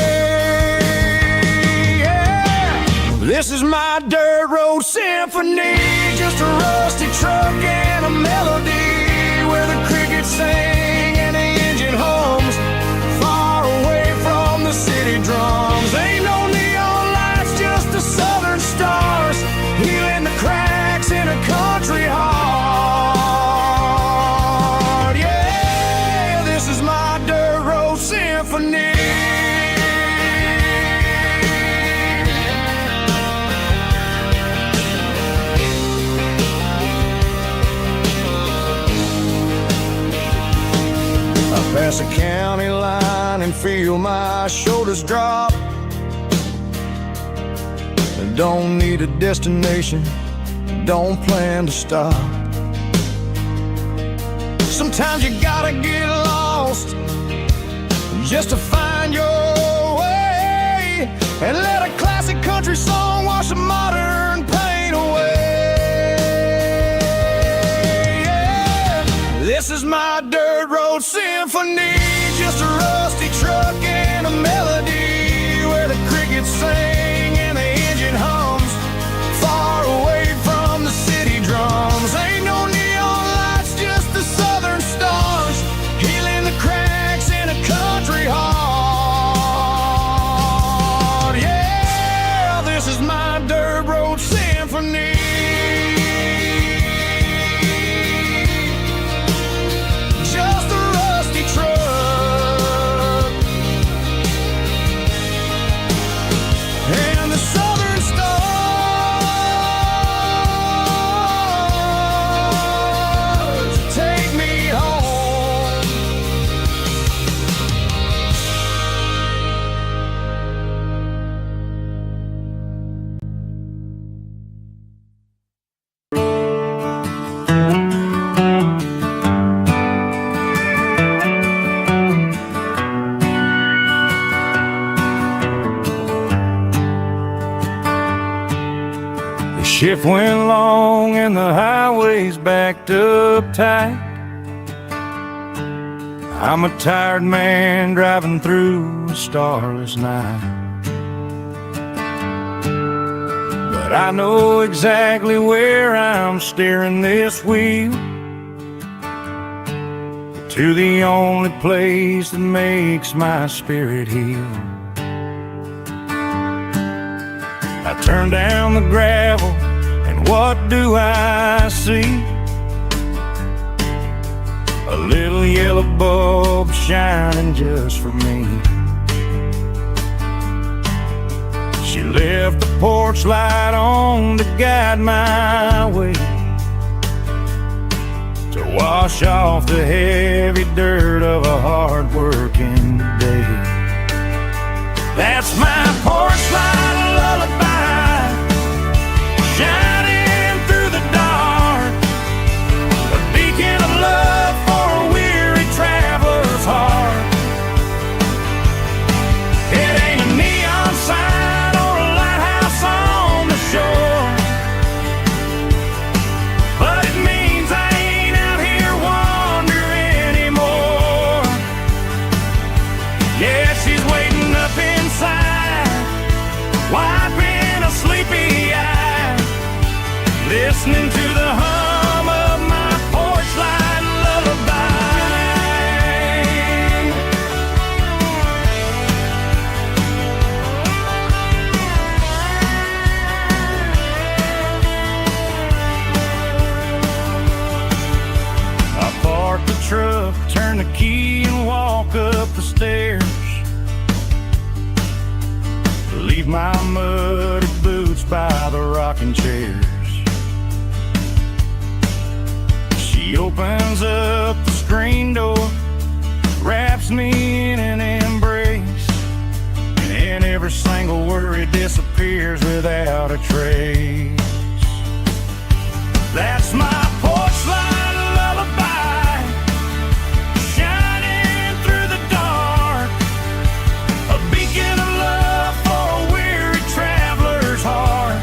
Yeah. This is my dirt road symphony, just a rusty truck and a melody, where the crickets sing and the engine hums, far away from the city drums. Ain't no neon lights, just the southern stars, healing the cracks in a country heart. Yeah, this is my dirt road symphony. Cross the county line and feel my shoulders drop. Don't need a destination, don't plan to stop. Sometimes you gotta get lost just to find your way, and let a classic country song wash the modern pain away. Yeah. This is my dirt road symphony, just a rusty truck and a melody where the crickets sing and the engine hums far away from the city drums. Ain't no neon lights, just the southern stars healing the cracks in a country heart. Yeah, this is my dirt road symphony. Just a rusty truck and the southern stars take me home. The shift went long and the highway's backed up tight. I'm a tired man driving through a starless night, but I know exactly where I'm steering this wheel, to the only place that makes my spirit heal. I turn down the gravel, and what do I see? A little yellow bulb shining just for me. She left the porch light on to guide my way, to wash off the heavy dirt of a hard-working day. That's my porch light lullaby, shining through the dark, a beacon of love for a weary traveler's heart. It ain't a neon sign or a lighthouse on the shore, but it means I ain't out here wandering anymore. Yeah, she's waiting up inside, wiping a sleepy eye, listening to the hum of my porch light lullaby. I park the truck, turn the key and walk up the stairs, leave my muddy boots by the rocking chairs. She opens up the screen door, wraps me in an embrace, and every single worry disappears without a trace. That's my porch light lullaby, shining through the dark, a beacon of love for a weary traveler's heart.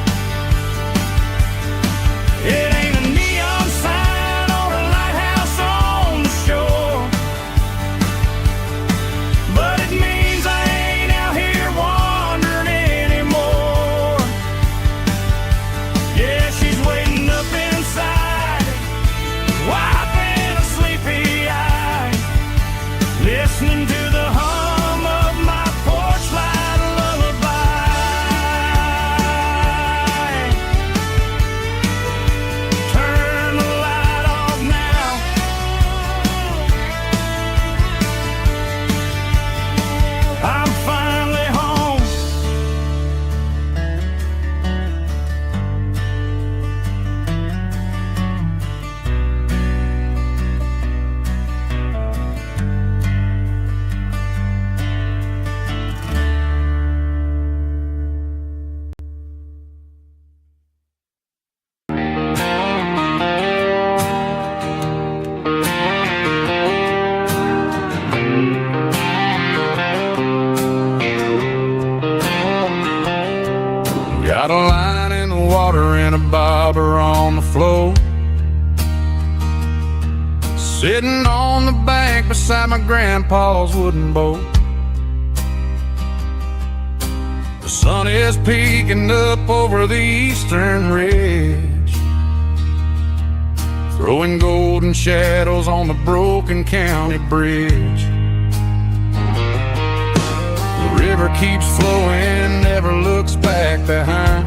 It ain't a neon sign or a lighthouse on the shore, but it means I ain't out here wandering anymore. Yeah, she's waiting up inside, Got a line in the water and a bobber on the floor. Sitting on the bank beside my grandpa's wooden boat. The sun is peeking up over the eastern ridge, throwing golden shadows on the broken county bridge. The river keeps flowing, never looks back behind,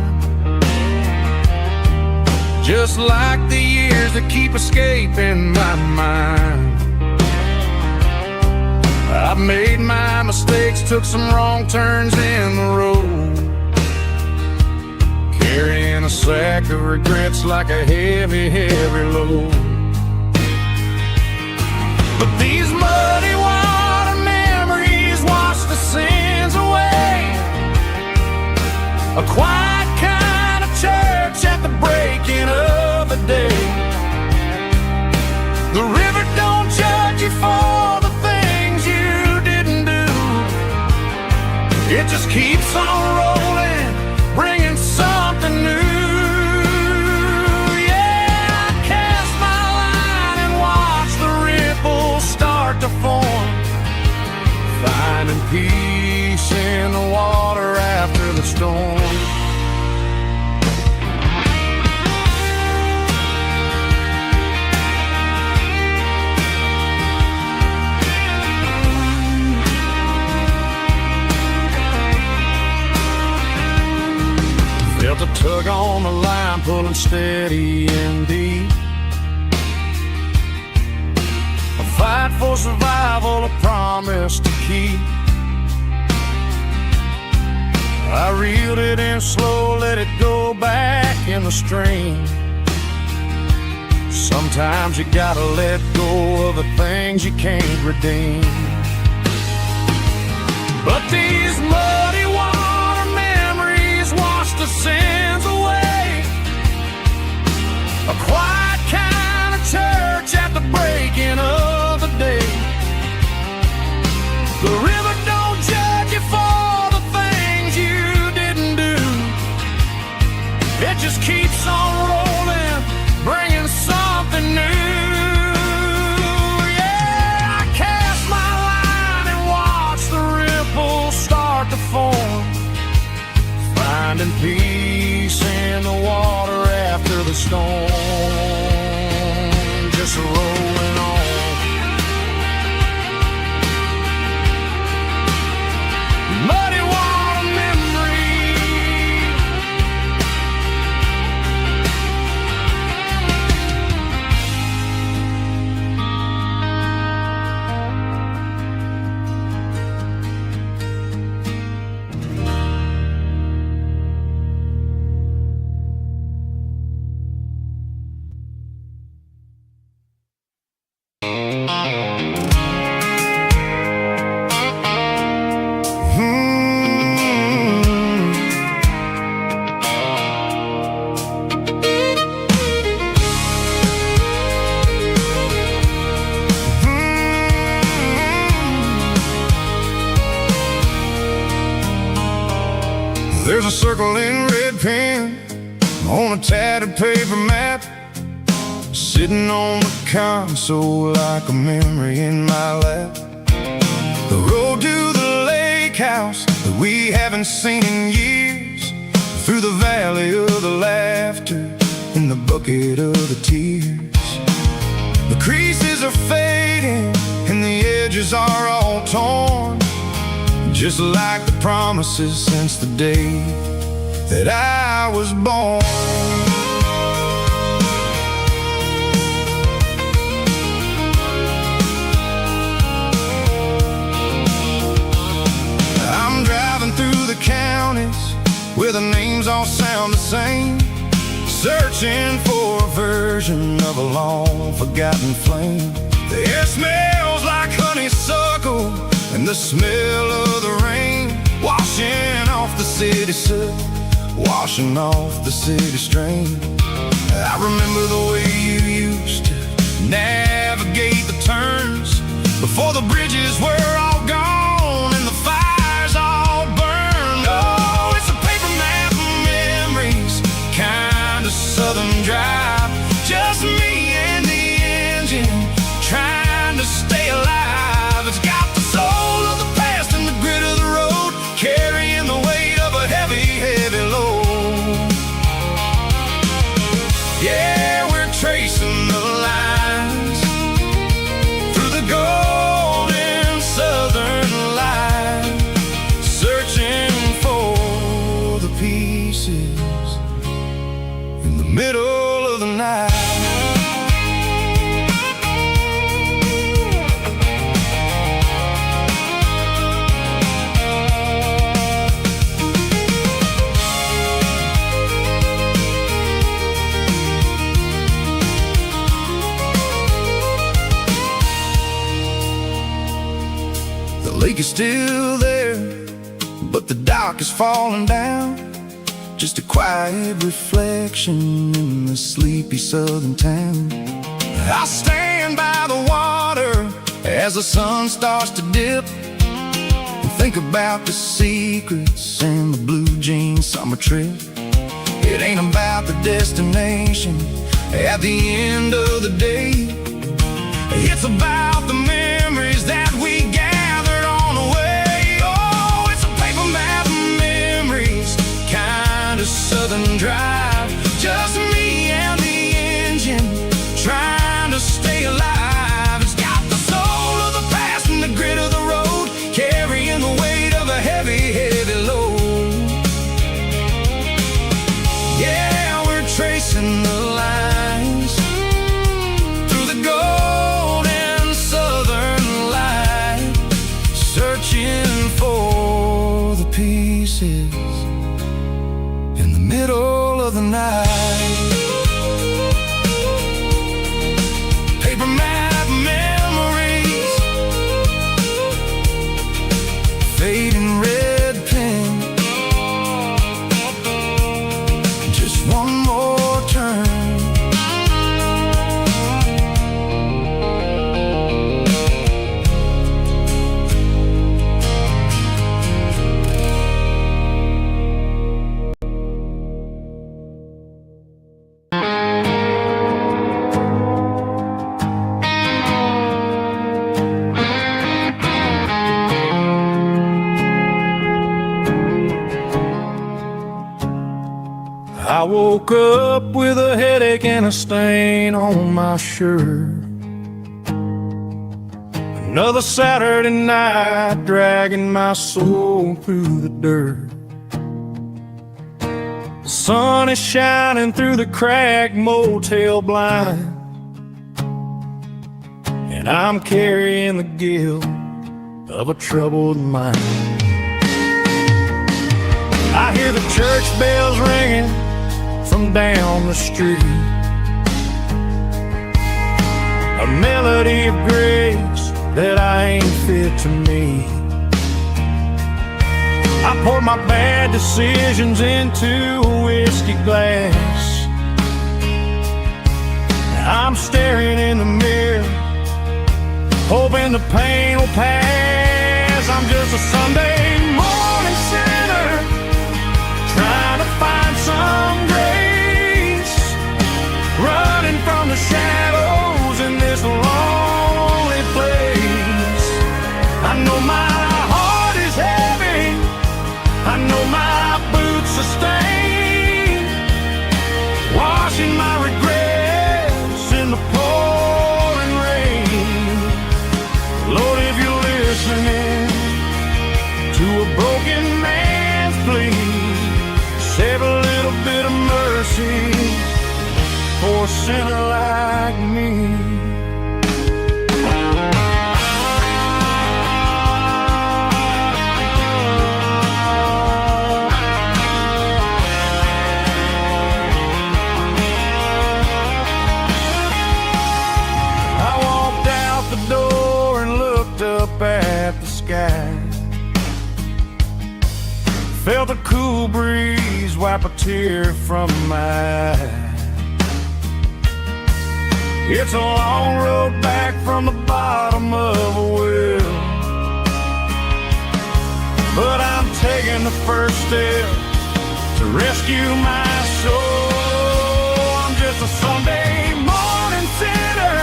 just like the years that keep escaping my mind. I've made my mistakes, took some wrong turns in the road, carrying a sack of regrets like a heavy, heavy load. But these muddy water memories wash the sins away. A quiet kind of church at the breaking of the day. The river don't judge you for the things you didn't do. It just keeps on rolling, bringing something new. Yeah, I cast my line and watch the ripples start to form, finding peace in the water after the storm. Felt a tug on the line, pulling steady and deep. A fight for survival, a promise to keep. I reeled it in slow, let it go back in the stream. Sometimes you gotta let go of the things you can't redeem. But these muddy water memories wash the sins away. A quiet kind of church at the breaking of the day. The river don't judge you for the things you didn't do. It just keeps on rolling, bringing something new. Yeah, I cast my line and watch the ripples start to form, finding peace in the water after the storm. Just rolling on. Muddy water memory. There's a circle in red pen on a tattered paper map, sitting on the console like a memory in my lap. The road to the lake house that we haven't seen in years, through the valley of the laughter and the bucket of the tears. The creases are fading and the edges are all torn, just like the promises since the day that I was born. I'm driving through the counties where the names all sound the same, searching for a version of a long forgotten flame. The air smells like honeysuckle and the smell of the rain, washing off the city soot, washing off the city strain. I remember the way you used to navigate the turns before the bridges were all gone and the fires all burned. Oh, it's a paper map peak is still there, but the dock is falling down. Just a quiet reflection in the sleepy southern town. I stand by the water as the sun starts to dip, and think about the secrets and the blue jean summer trip. It ain't about the destination at the end of the day. It's about the memories that we gathered on the way. Oh, it's a paper map of memories, kind of southern drive. Just me and the engine, trying to stay alive. It's got the soul of the past and the grit of the road, carrying the weight of a heavy, heavy load. Yeah, we're tracing the lines through the golden southern light, searching for the pieces in the middle of the night. Paper map memories, fading red pen, just one more turn. I woke up with a headache and a stain on my shirt. Another Saturday night, dragging my soul through the dirt. The sun is shining through the cracked motel blind, and I'm carrying the guilt of a troubled mind. I hear the church bells ringing from down the street, a melody of grace that I ain't fit to meet. I poured my bad decisions into a whiskey glass. I'm staring in the mirror, hoping the pain will pass. I'm just a Sunday morning sinner, trying to find some grace, running from the shadows in this lonely place. I know my heart is heavy, I know my boots are stained, washing my regrets in the pouring rain. Lord, if you're listening to a broken man's plea, save a little bit of mercy for a sinner like me. I walked out the door and looked up at the sky, felt a cool breeze wipe a tear from my eye. It's a long road back from the bottom of a well, but I'm taking the first step to rescue my soul. I'm just a Sunday morning sinner,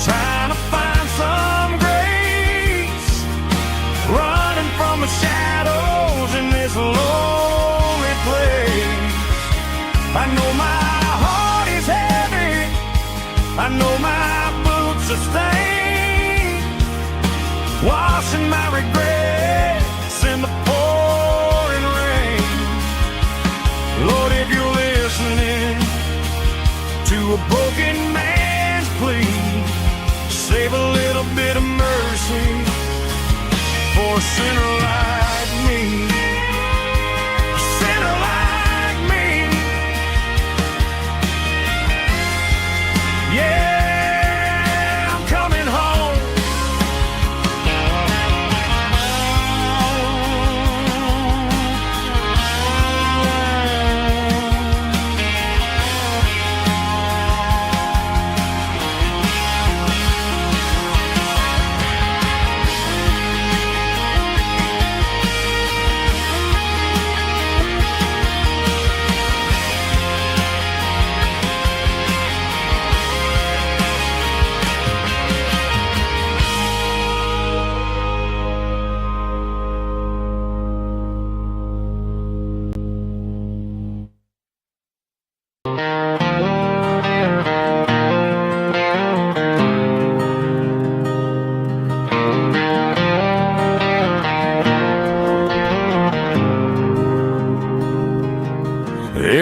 trying to find some grace, running from the shadows in this lonely place. I know my heart is heavy, I know my boots are stained, washing my regrets in the pouring rain. Lord, if you're listening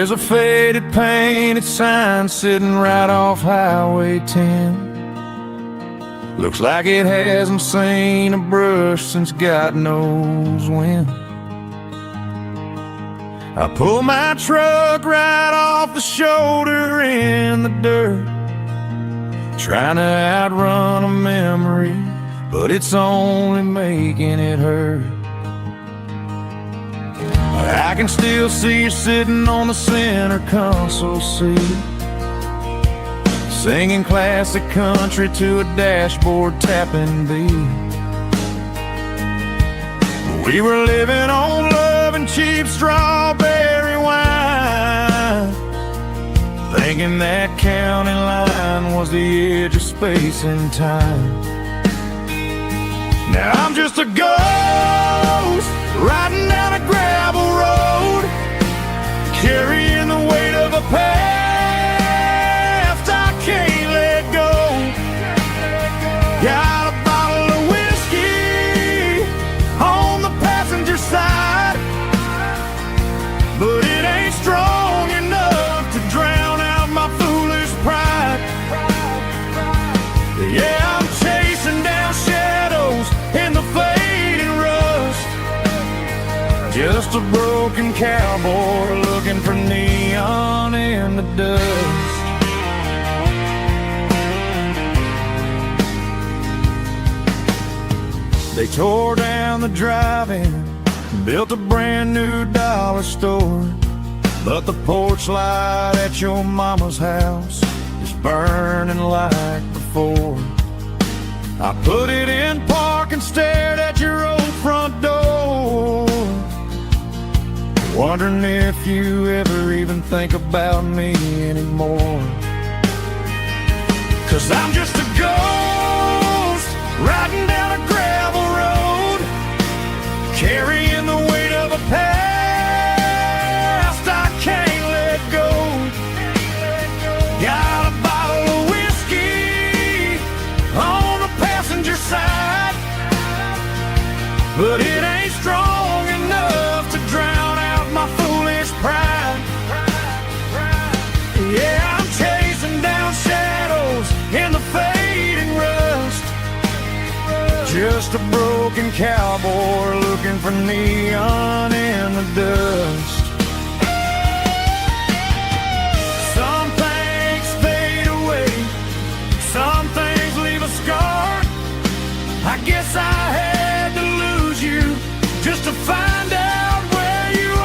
There's a faded painted sign sitting right off Highway 10. Looks like it hasn't seen a brush since God knows when. I pull my truck right off the shoulder in the dirt, trying to outrun a memory, but it's only making it hurt. I can still see you sitting on the center console seat, singing classic country to a dashboard tapping beat. We were living on love and cheap strawberry wine, thinking that county line was the edge of space and time. Now I'm just a ghost riding down a gravel road, carrying the weight of a past I can't let go. Got a bottle of whiskey on the passenger side, but it ain't strong enough to drown out my foolish pride. Yeah, I'm chasing down shadows in the fading rust, just a broken cowboy looking for neon in the dust. They tore down the drive-in, built a brand new dollar store, but the porch light at your mama's house is burning like before. I put it in park and stared at your old front door, wondering if you ever even think about me anymore. 'Cause I'm just a ghost riding down a gravel road, carrying the weight of a past I can't let go. Got a bottle of whiskey on the passenger side, but it ain't strong enough to drown out my foolish pride. Yeah, I'm chasing down shadows in the fading rust, just a broken cowboy looking for neon in the dust. Some things fade away, some things leave a scar. I guess I had to lose you just to find out where you are.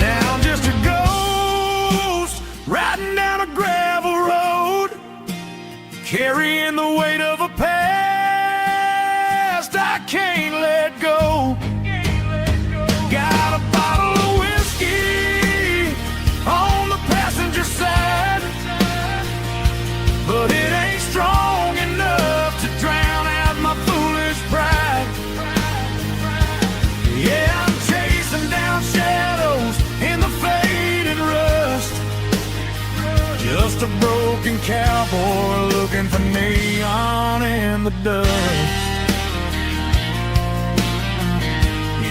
Now I'm just a ghost riding down a gravel road, carrying the weight of a past I can't let go. Got a bottle of whiskey on the passenger side, but it ain't strong enough to drown out my foolish pride. Yeah, I'm chasing down shadows in the faded rust, just a broken cowboy looking for neon in the dust.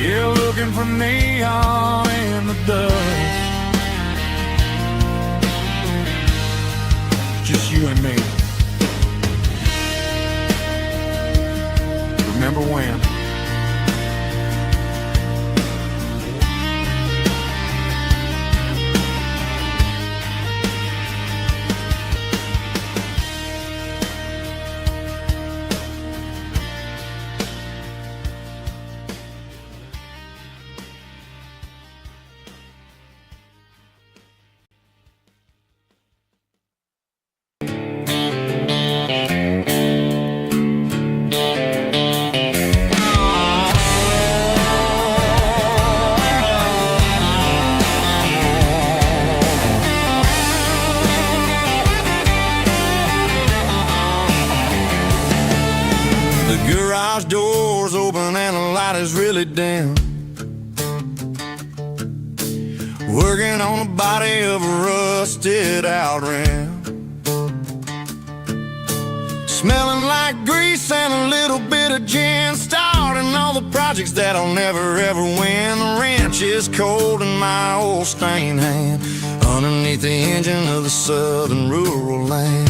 Yeah, looking for neon in the dust. Just you and me. Remember when? Garage doors open and the light is really dim. working on the body of a rusted out ram. Smelling like grease and a little bit of gin, starting all the projects that I'll never ever win. The wrench is cold in my old stained hand, underneath the engine of the southern rural land.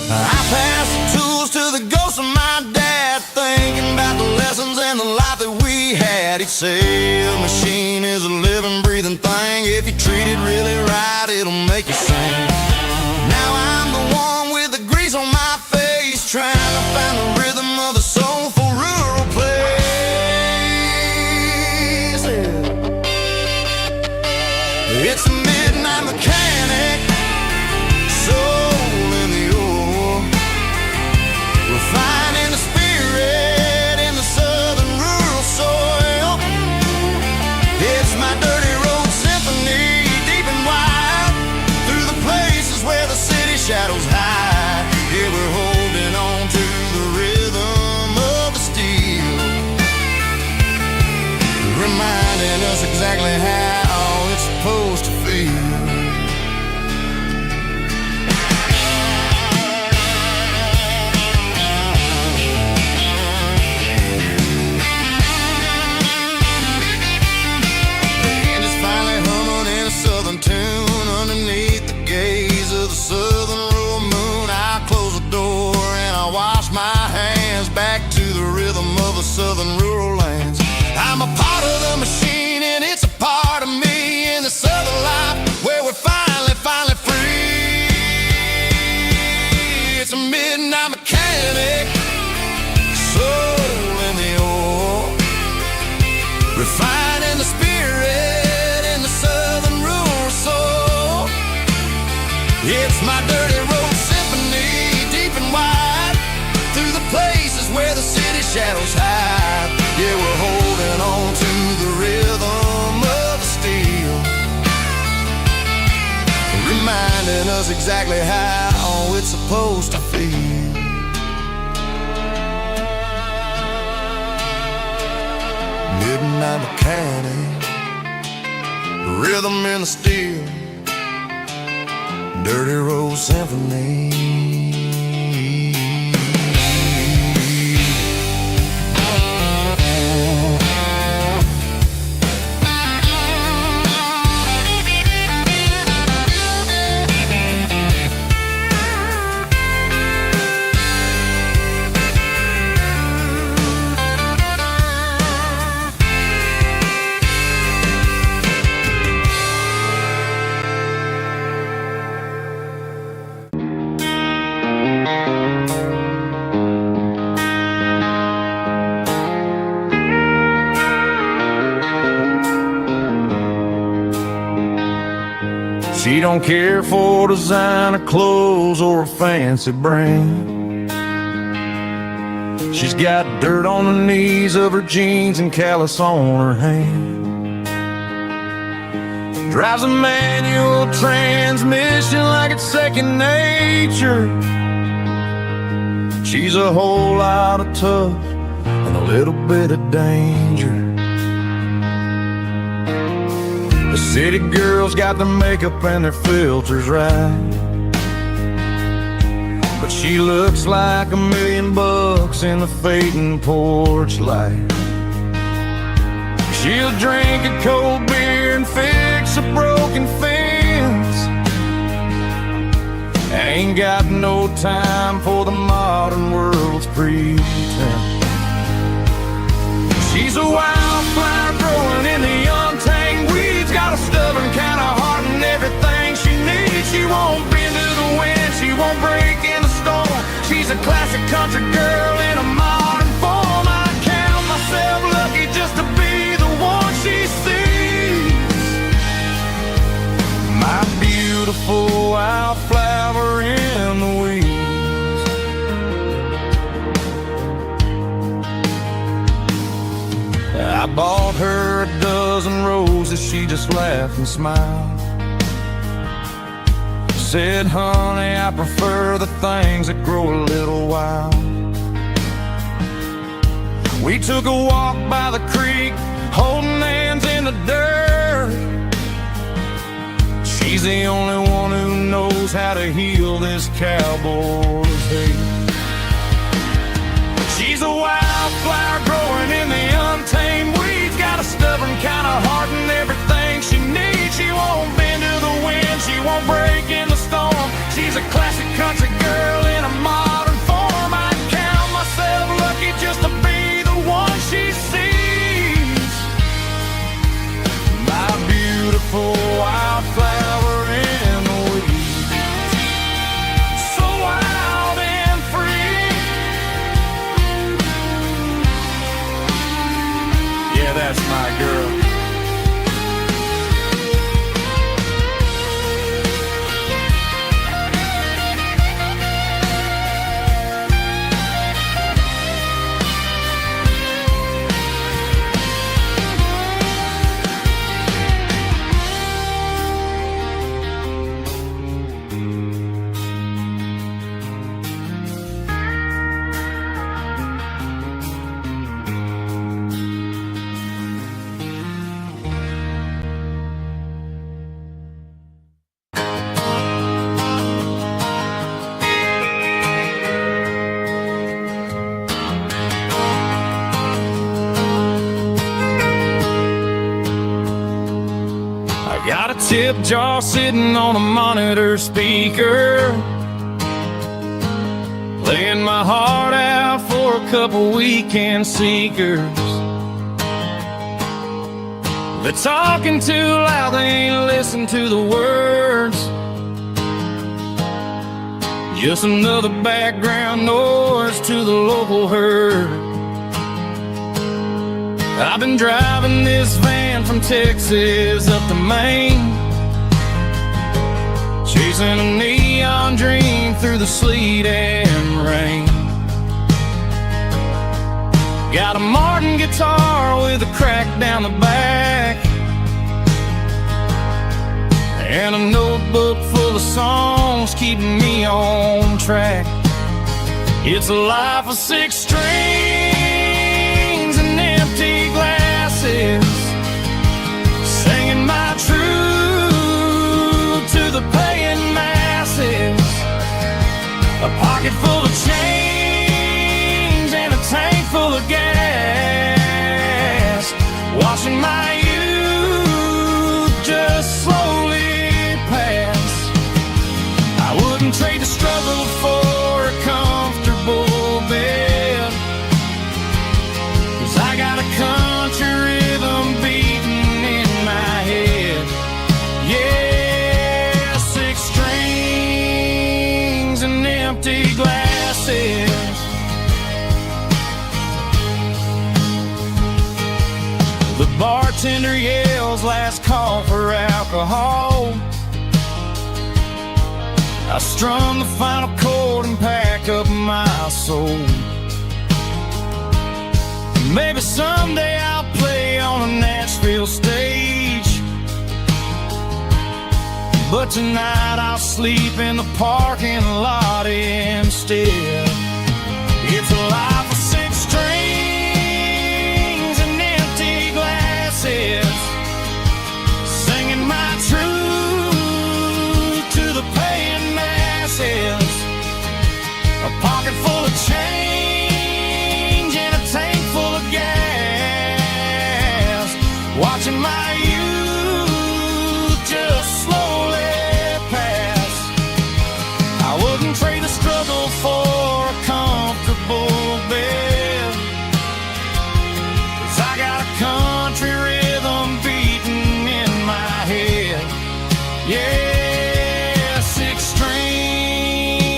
I pass the tools to the ghost of my dad, thinking about the lessons and the life that we had. He'd say a machine is a living, breathing thing. If you treat it really right, it'll make you sing. Now I'm the one with the grease on my face, trying to find the rhythm of the soulful rural place. It's a midnight mechanic, soul in the ore, refining the spirit in the southern rural soil. It's my dirty road symphony, deep and wide, through the places where the city shadows hide. Yeah, we're holding on to the rhythm of the steel, reminding us exactly how it's supposed to feel. Southern tune underneath the gaze of the southern rural moon. I close the door and I wash my hands, back to the rhythm of the southern rural lands. I'm a part of the machine and it's a part of me, in the southern life where we're finally free. It's a midnight mechanic, soul in the ore, refining the spirit in the southern rural soul. It's my dirty road symphony, deep and wide, through the places where the city shadows hide. Yeah, we're holding on to the rhythm of the steel, reminding us exactly how it's supposed to feel. Midnight mechanic, rhythm in the steel, dirty road symphony. She don't care for designer clothes or a fancy brand. She's got dirt on the knees of her jeans and callus on her hand. Drives a manual transmission like it's second nature. She's a whole lot of tough and a little bit of danger. The city girls got their makeup and their filters right, but she looks like $1 million in the fading porch light. She'll drink a cold beer and fix a broken fence. Ain't got no time for the modern world's pretense. She's a wildflower growing in the untamed weeds, got a stubborn kind of heart and everything she needs. She won't bend to the wind, she won't break in the storm. She's a classic country girl in a modern form. I count myself lucky just to be the one she sees. My beautiful wildflower in the weeds. I bought her a dozen roses, she just laughed and smiled. Said, honey, I prefer the things that grow a little wild. We took a walk by the creek, holding hands in She's the only one who knows how to heal this cowboy's hate. She's a wildflower growing in the untamed weeds. Got a stubborn kind of heart and everything she needs. She won't bend to the wind, she won't break in the storm. She's a classic country girl in a modern form. I count myself lucky just to be the one she sees. My beautiful wildflower in the weeds. So wild and free. Yeah, that's my girl. Got a tip jar sitting on a monitor speaker, playing my heart out for a couple weekend seekers. They're talking too loud, they ain't listen to the words. Just another background noise to the local herd. I've been driving this van from Texas up to Maine, chasing a neon dream through the sleet and rain. Got a Martin guitar with a crack down the back, and a notebook full of songs keeping me on track. It's a life of 6 strings and empty glasses, singing my truth to the paying masses. A pocket full of change and a tank full of gas, watching my youth just slowly pass. I wouldn't trade the struggle for a comfortable bed, 'cause I got a country rhythm beating in my head. Yeah, 6 strings and empty glasses. The bartender yells last call for alcohol. I strum the final chord and pack up my soul. Maybe someday I'll play on a Nashville stage, but tonight I'll sleep in the parking lot instead. It's a life of 6 strings and empty glasses, singing my truth to the paying masses. A pocket full of change and a tank full of gas, watching my youth just slowly pass. I wouldn't trade the struggle for a comfortable bed, 'cause I got a country rhythm beating in my head. Yeah, 6 strings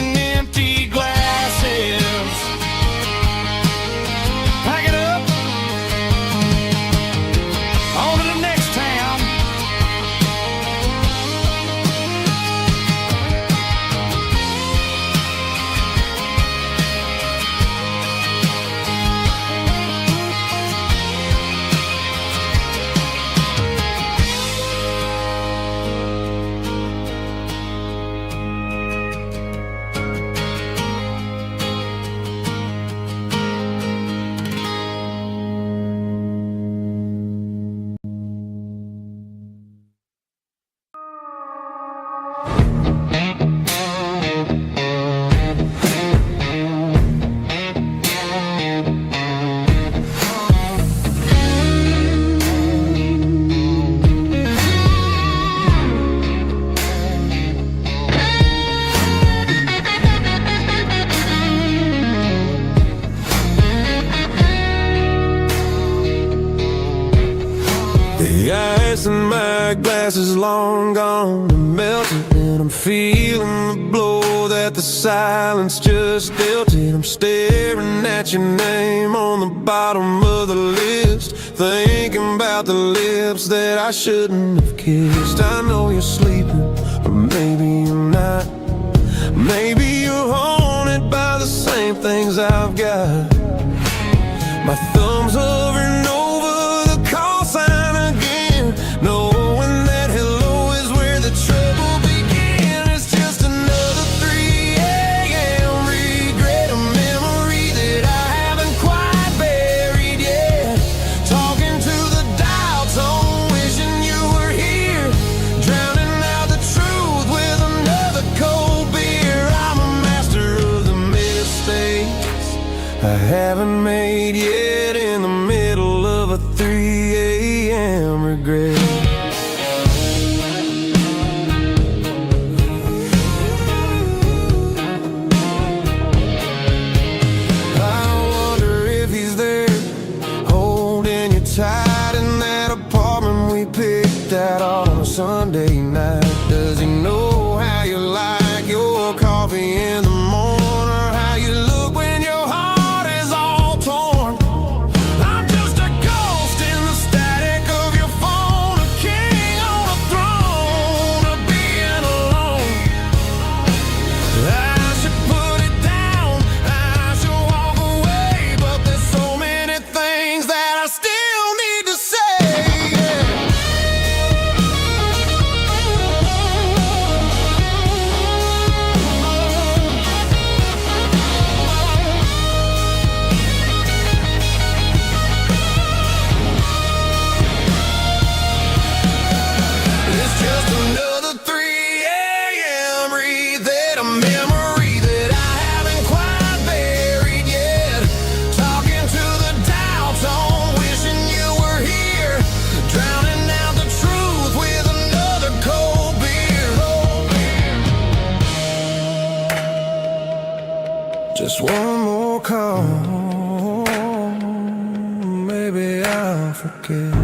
and empty glasses. Pack it up on the The ice in my glass is long gone and melted, and I'm feeling the blow that the silence just dealt it. I'm staring at your name on the bottom of the list, thinking about the lips that I shouldn't have kissed. I know you're sleeping, but maybe you're not. Maybe you're haunted by the same things I've got. My thumb's hovering over the call sign again, knowing that hello is where the trouble began. It's just another 3 a.m. regret, a memory that I haven't quite buried yet. Talking to the dial tone, wishing you were here, drowning out the truth with another cold beer. I'm a master of the mistakes I haven't made yet, in the middle of a 3 a.m. regret. I wonder if he's there, holding you tight in that apartment we picked out on a Sunday night. Does he know how you like your coffee in the morning, or how you look when your heart is all torn? I'm just a ghost in the static of your phone, a king on a throne of being alone. I should put it down, I should walk away, but there's so many things that I still need to say. It's just another 3 a.m. read, a memory that I haven't quite buried yet. Talking to the dial tone, wishing you were here, drowning out the truth with another cold beer. Just one more call, maybe I'll forget.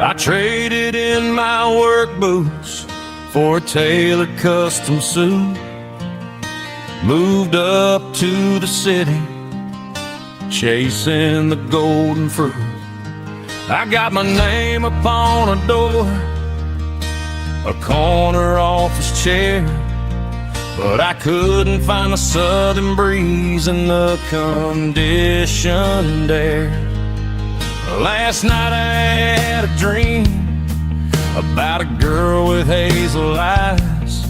I traded in my work boots for a tailored custom suit, moved up to the city, chasing the golden fruit. I got my name upon a door, a corner office chair, but I couldn't find the southern breeze in the conditioned air. Last night I had a dream about a girl with hazel eyes.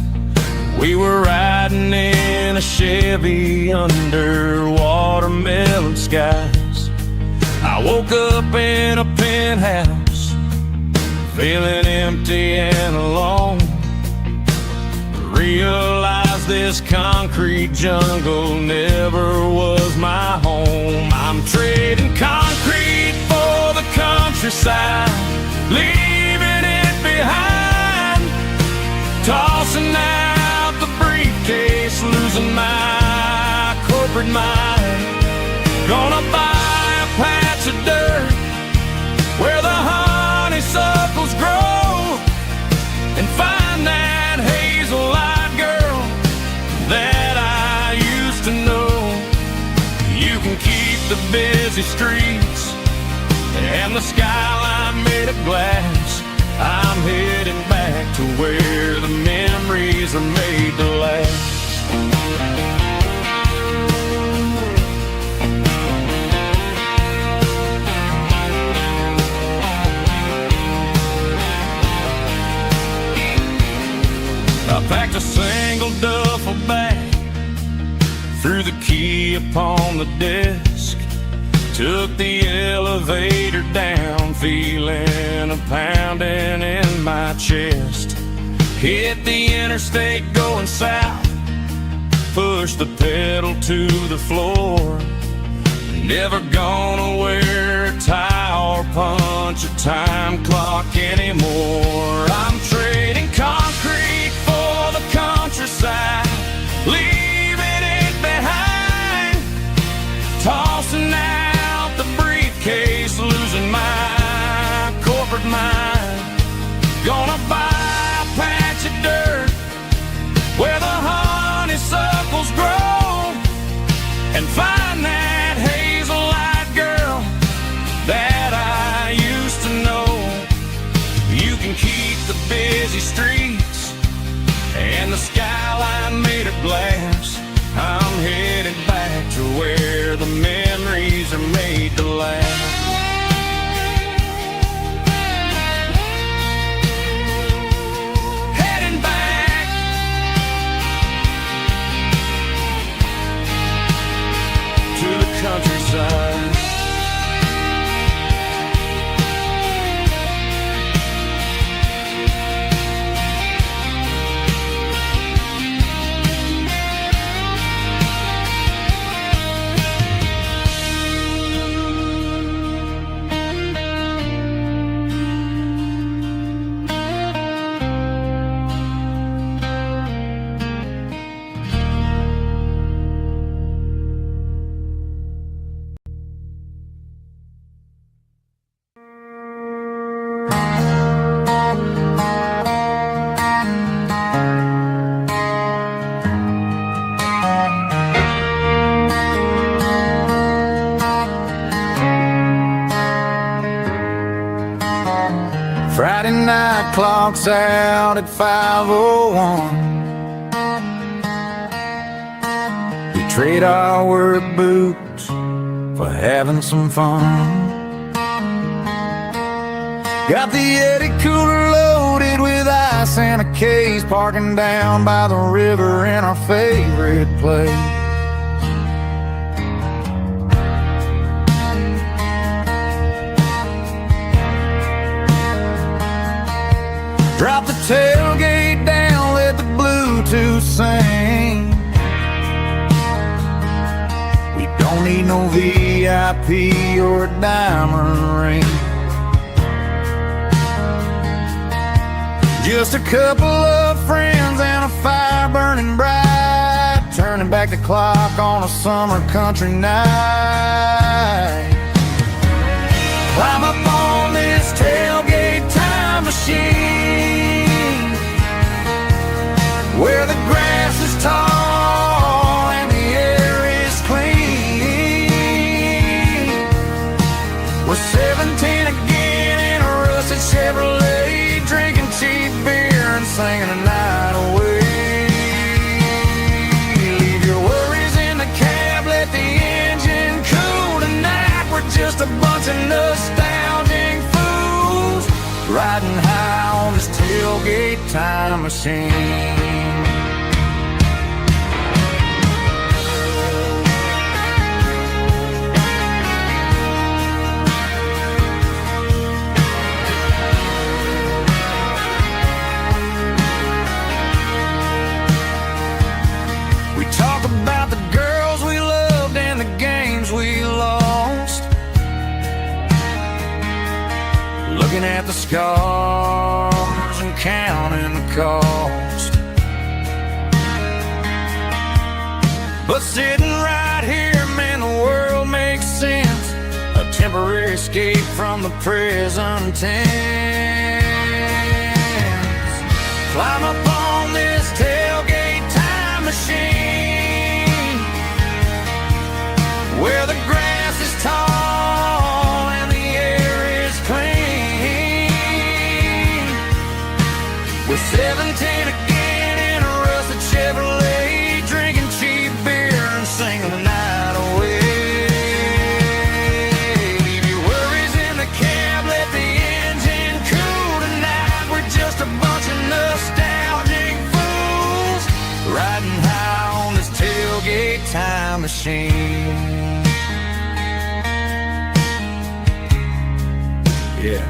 We were riding in a Chevy under watermelon skies. I woke up in a penthouse, feeling empty and alone. Realized this concrete jungle never was my home. I'm trading concrete for the countryside, leaving it behind, tossing out the briefcase, losing my corporate mind. Gonna buy a patch of dirt where the honeysuckles grow, and find that hazel-eyed girl that I used to know. You can keep the busy streets and the skyline made of glass. I'm heading back to where the memories are made to last. key upon the desk, took the elevator down, feeling a pounding in my chest. Hit the interstate going south, pushed the pedal to the floor. Never gonna wear a tie or punch a time clock anymore. I'm trading concrete for the countryside, leaving it behind, tossing out the briefcase, losing my corporate mind. Gonna buy a patch of dirt where the honeysuckles grow and find that hazel-eyed girl that I used to know. You can keep the busy streets and the skyline made of glass. I'm headed back to where the memories are made to last. Heading back to the countryside. Friday night clock's out at 5:01. We trade our work boots for having some fun. Got the Eddie cooler loaded with ice and a case, parking down by the river in our favorite place. Drop the tailgate down, let the Bluetooth sing. We don't need no VIP or a diamond ring. Just a couple of friends and a fire burning bright, turning back the clock on a summer country night. Climb up on this tailgate time machine, where the grass is tall and the air is clean. We're 17 again in a rusted Chevrolet, drinking cheap beer and singing the night away. Leave your worries in the cab, let the engine cool tonight. We're just a bunch of nostalgic fools riding high on this tailgate time machine. We talk about the girls we loved and the games we lost, looking at the scars and counting the cost. But sitting right here, man, the world makes sense. A temporary escape from the present tense. Climb up on this tailgate time machine, where the grass is tall and the air is clean. We're 17 again in a rusted Chevrolet, drinking cheap beer and singing the night away. Leave your worries in the cab, let the engine cool tonight. We're just a bunch of nostalgic fools machine. Yeah,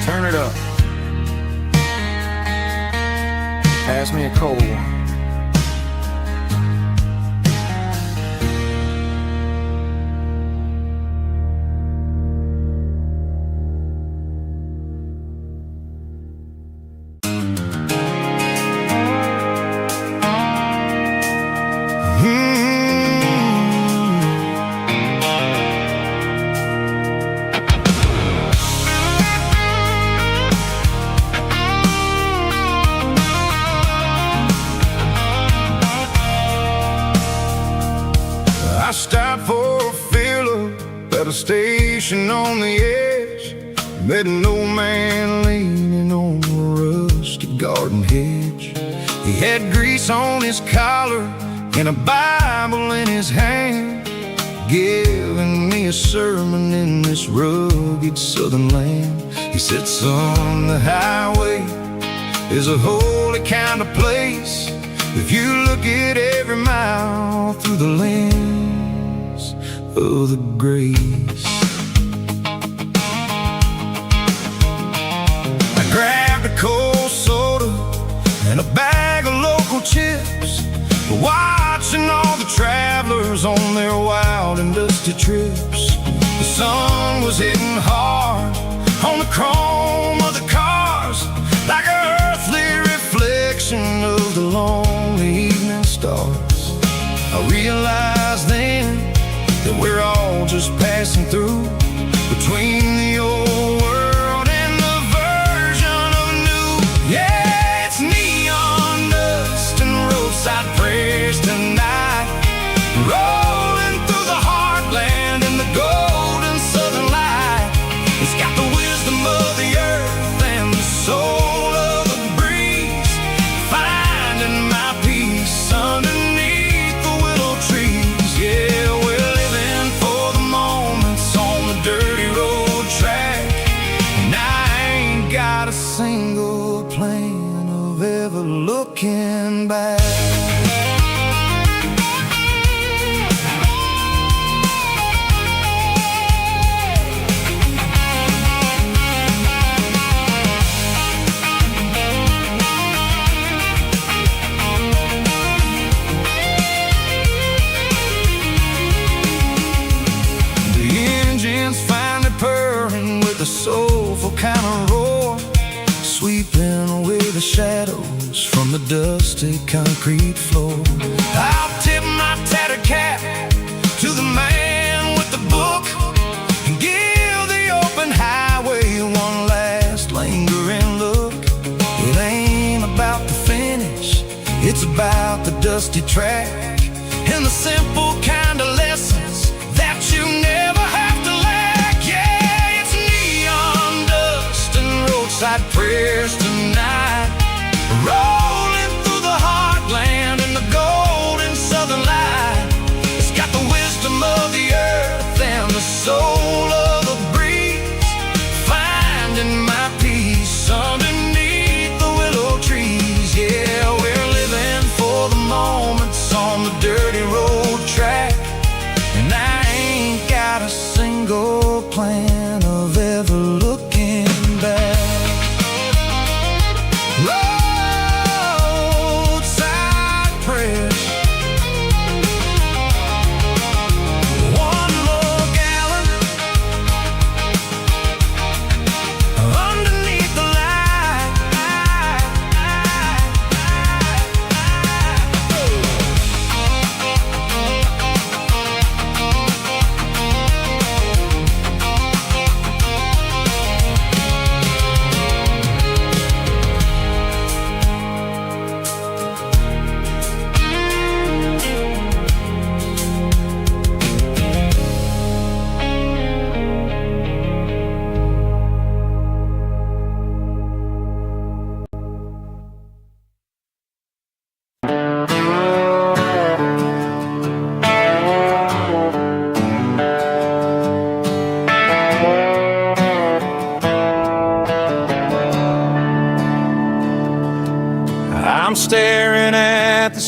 turn it up. Pass me a cold one. I stopped for a fill-up at a station on the edge. Met an old man leaning on a rusty garden hedge. He had grease on his collar and a Bible in his hand, giving me a sermon in this rugged southern land. He said, son, the highway is a holy kind of place if you look at every mile through the lens of the grace. I grabbed a cold soda and a bag of local chips, watching all the travelers on their wild and dusty trips. The sun was hitting hard on the chrome of the cars, like an earthly reflection of the lonely evening stars. I realized then that we're all just passing through, between the old world and the version of new. Yeah, it's neon dust and roadside prayers tonight, rolling through the heartland in the golden southern light. It's got the wisdom of the earth and the soul of the breeze, finding my peace underneath the willow trees. Yeah, we're living for the moments on the dirty road track, and I ain't got a single plan of ever looking back. Finally purring with a soulful kind of roar, sweeping away the shadows from the dusty concrete floor. I'll tip my tattered cap to the man with the book and give the open highway one last lingering look. It ain't about the finish, it's about the dusty track and the simple kind of lessons that you never have to lack. Yeah, it's neon dust and roadside prayers tonight, rolling through the heartland in the golden southern light. It's got the wisdom of the earth and the soul of the breeze, finding my peace underneath the willow trees. Yeah, we're living for the moments on the dirty road track,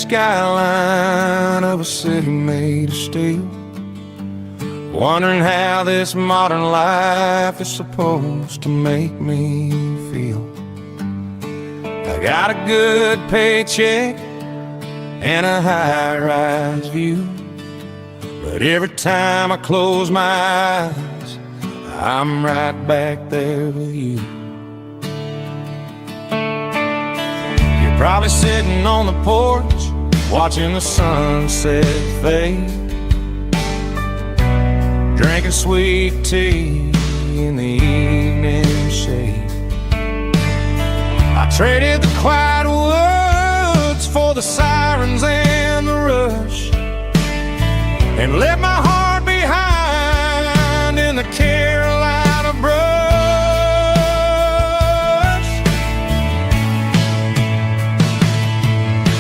skyline of a city made of steel, wondering how this modern life is supposed to make me feel. I got a good paycheck and a high-rise view, but every time I close my eyes, I'm right back there with you. You're probably sitting on the porch, watching the sunset fade, drinking sweet tea in the evening shade. I traded the quiet woods for the sirens and the rush, and left my heart behind in the Carolina brush.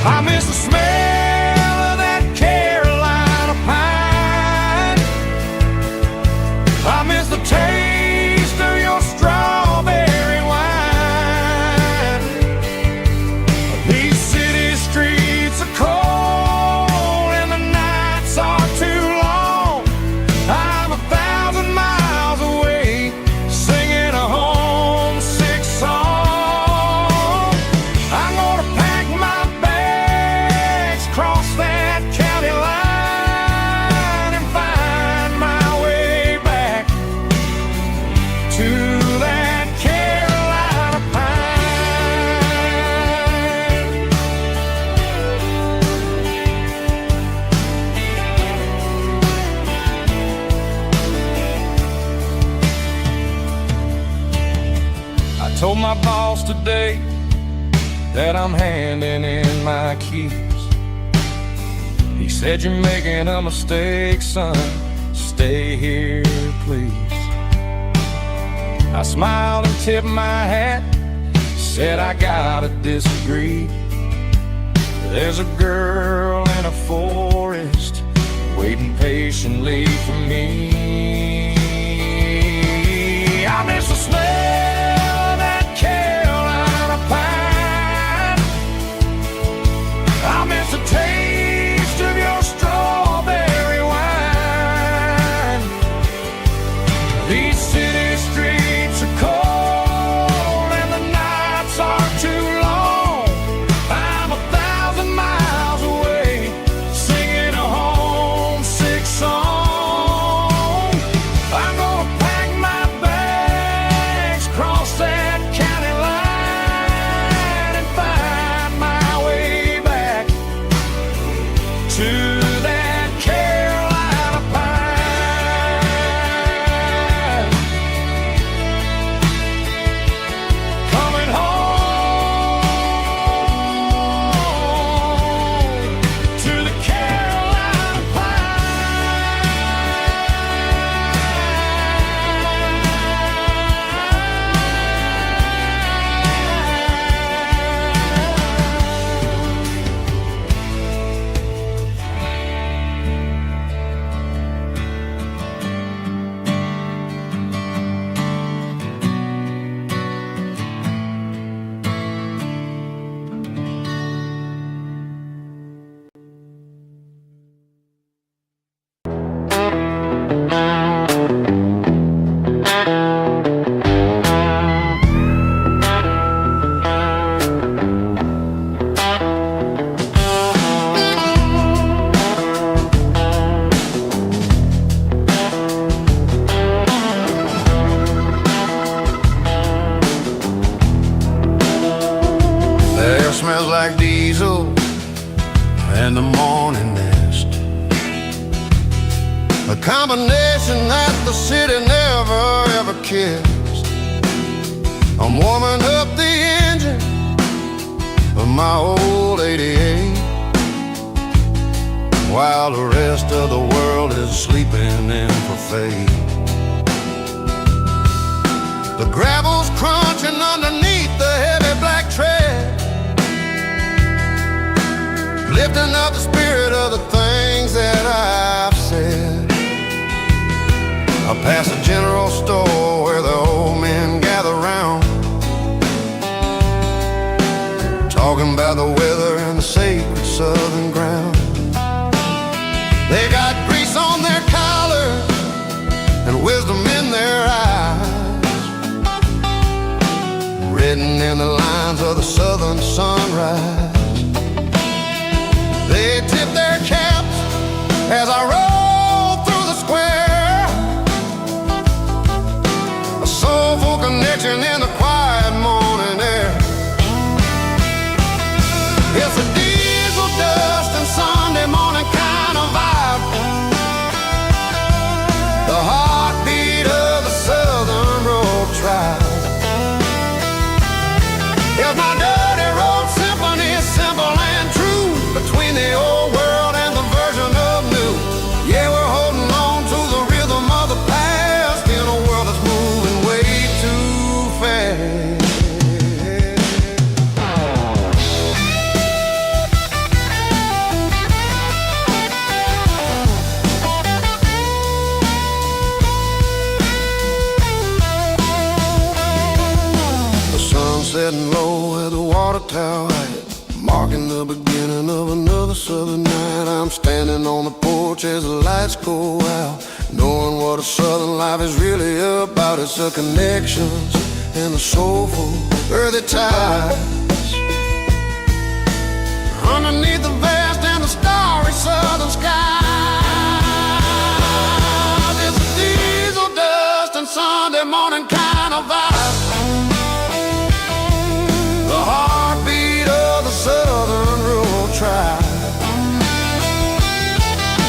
I miss the smell of that Carolina pine. I miss the taste of your strawberry wine. These city streets are cold and the nights are too long. I'm 1,000 miles away, singing a homesick song. I'm gonna pack my bags, cross that county line, and find my way back to that Carolina pine. I told my boss today that I'm handing in my keys. He said, "You're making a mistake, son. Stay here, please." I smiled and tipped my hat, said I gotta disagree. There's a girl in a forest waiting patiently for me. I miss the smell of that Carolina pine. I miss the taste of your strawberry wine. These city streets are cold and the nights are too long. I'm 1,000 miles away, singing a homesick song. I'm gonna pack my bags, cross that county line, and find my way back to that Carolina pine. Coming home to the Carolina The air smells like diesel and the morning mist, a combination that the city never ever kissed. I'm warming up the engine of my old 88, while the rest of the world is sleeping in for fate. The gravel's crunching underneath the heavy black tread, lifting up the spirit of the things that I've said. I pass a general store where the old men gather round, talking about the weather and the sacred southern and the lines of the southern sunrise. They tip their caps as I roll through the square. A soulful connection in the quiet morning air. It's a diesel dust and Sunday morning kind of vibe. The heartbeat of the Southern Road Tribe. It's my dirty road symphony, simple and true, between the old world and the version of new. Yeah, we're holding on to the rhythm of the past in a world that's moving way too fast. Setting low at the water tower height, marking the beginning of another southern night. I'm standing on the porch as the lights go out, knowing what a southern life is really about. It's the connections and the soulful earthy ties underneath the vast and the starry southern sky. It's a diesel dust and Sunday morning kind of vibe. The heartbeat of the Southern Road Tribe.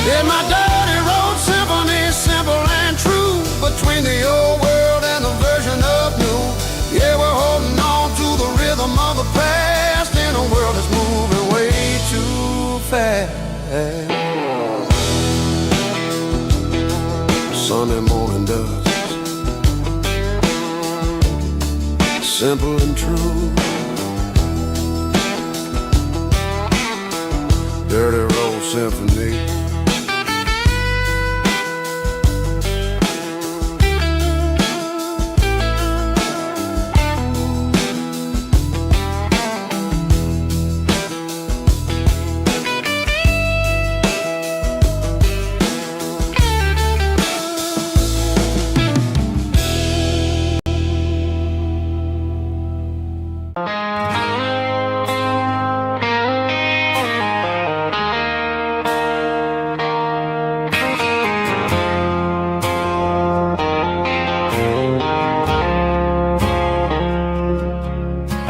Yeah, my dirty road symphony, simple and true, between the old world and the version of new. Yeah, we're holding on to the rhythm of the past in a world that's moving way too fast. Sunday morning dust, simple and true. Dirty Road Symphony.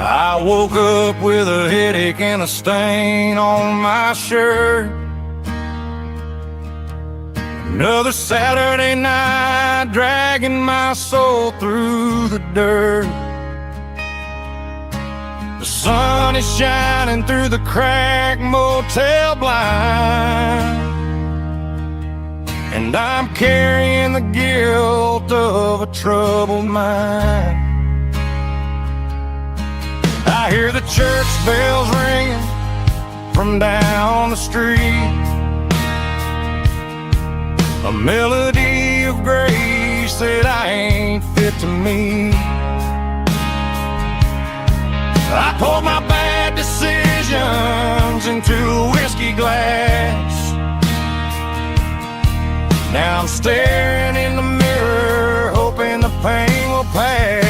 I woke up with a headache and a stain on my shirt. Another Saturday night dragging my soul through the dirt. The sun is shining through the cracked motel blind, and I'm carrying the guilt of a troubled mind. I hear the church bells ringing from down the street, a melody of grace that I ain't fit to meet. I poured my bad decisions into a whiskey glass. Now I'm staring in the mirror, hoping the pain will pass.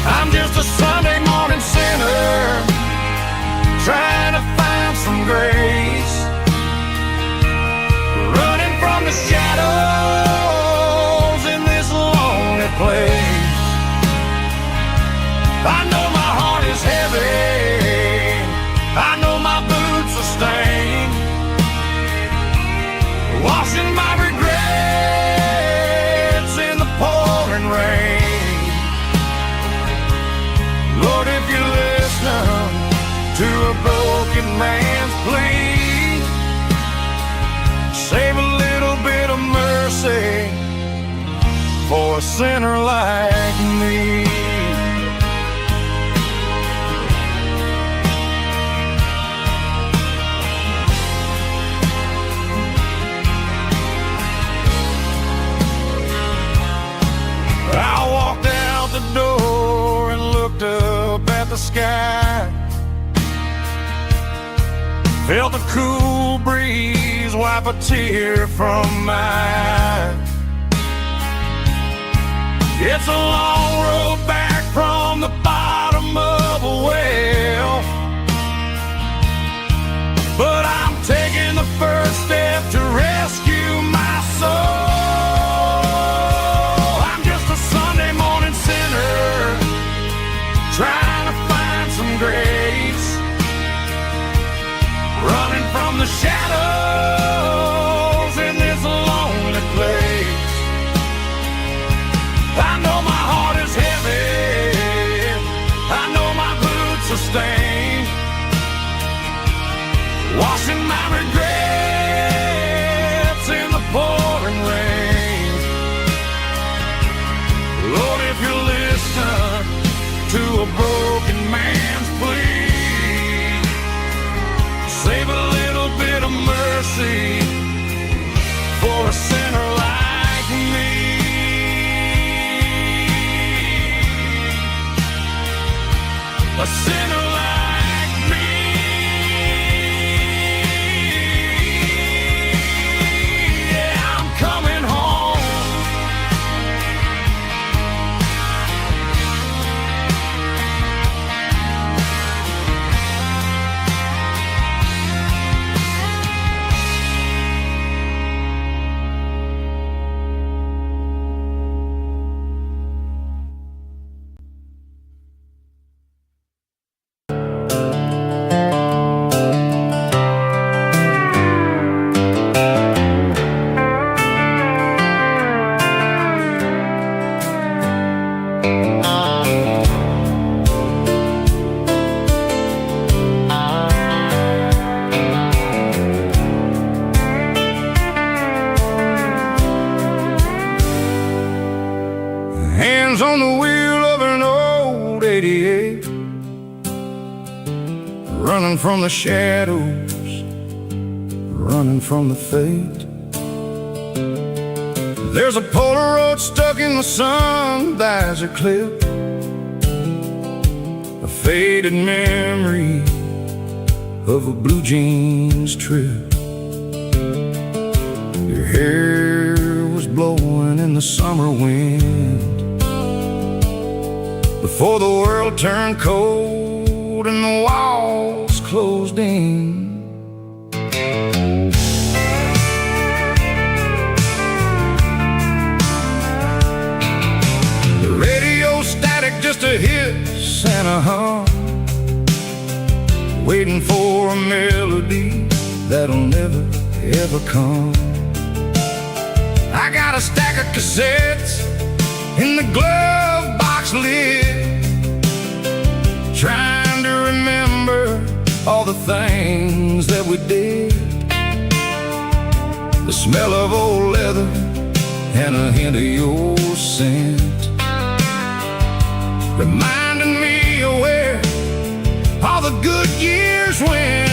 I'm just a Sunday morning sinner, trying to find some grace, running from the shadows in this lonely place. I know my heart is heavy, I know my boots are stained, washing my regrets in the pouring rain. Lord, if you listen to a broken man's plea, save a little bit of mercy for a sinner like me. I walked out the door and looked up at the sky, felt a cool breeze wipe a tear from my eye. It's a long road back from on the bottom of a well. But I'm taking the first step to rescue my soul. I'm just a Sunday morning sinner trying to find some grace, running from the shadows in this lonely place. I know my heart is heavy, I know my boots are stained, washing my regrets in the pouring rain. Lord, if you listen to a broken man's plea, save a little bit of mercy for a sinner like me. A sinner like me. Yeah, I'm coming home. Hands on the wheel of an old 88, running from the shadows, running from the fate. There's a Polaroid stuck in the sun, there's a clip, a faded memory of a blue jeans trip. Your hair was blowing in the summer wind before the world turned cold and the walls closed in. The radio static, just a hiss and a hum, waiting for a melody that'll never ever come. I got a stack of cassettes in the glove box lid, trying to remember all the things that we did. The smell of old leather and a hint of your scent, reminding me of where all the good years went.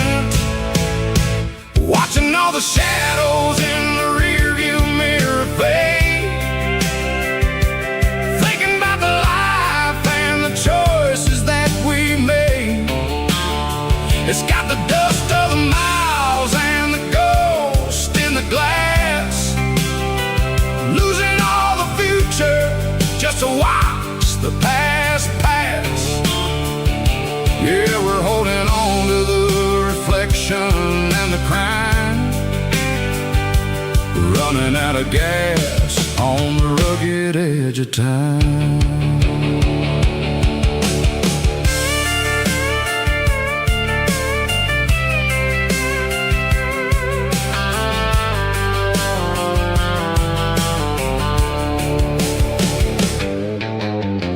Watching all the shadows in the rearview mirror fade, thinking about the life and the choices that we made. It's got the dust of the miles and the ghost in the glass, losing all the future just to watch the past pass. Yeah, we're holding on to the reflection and the crime, running out of gas on the rugged edge of time.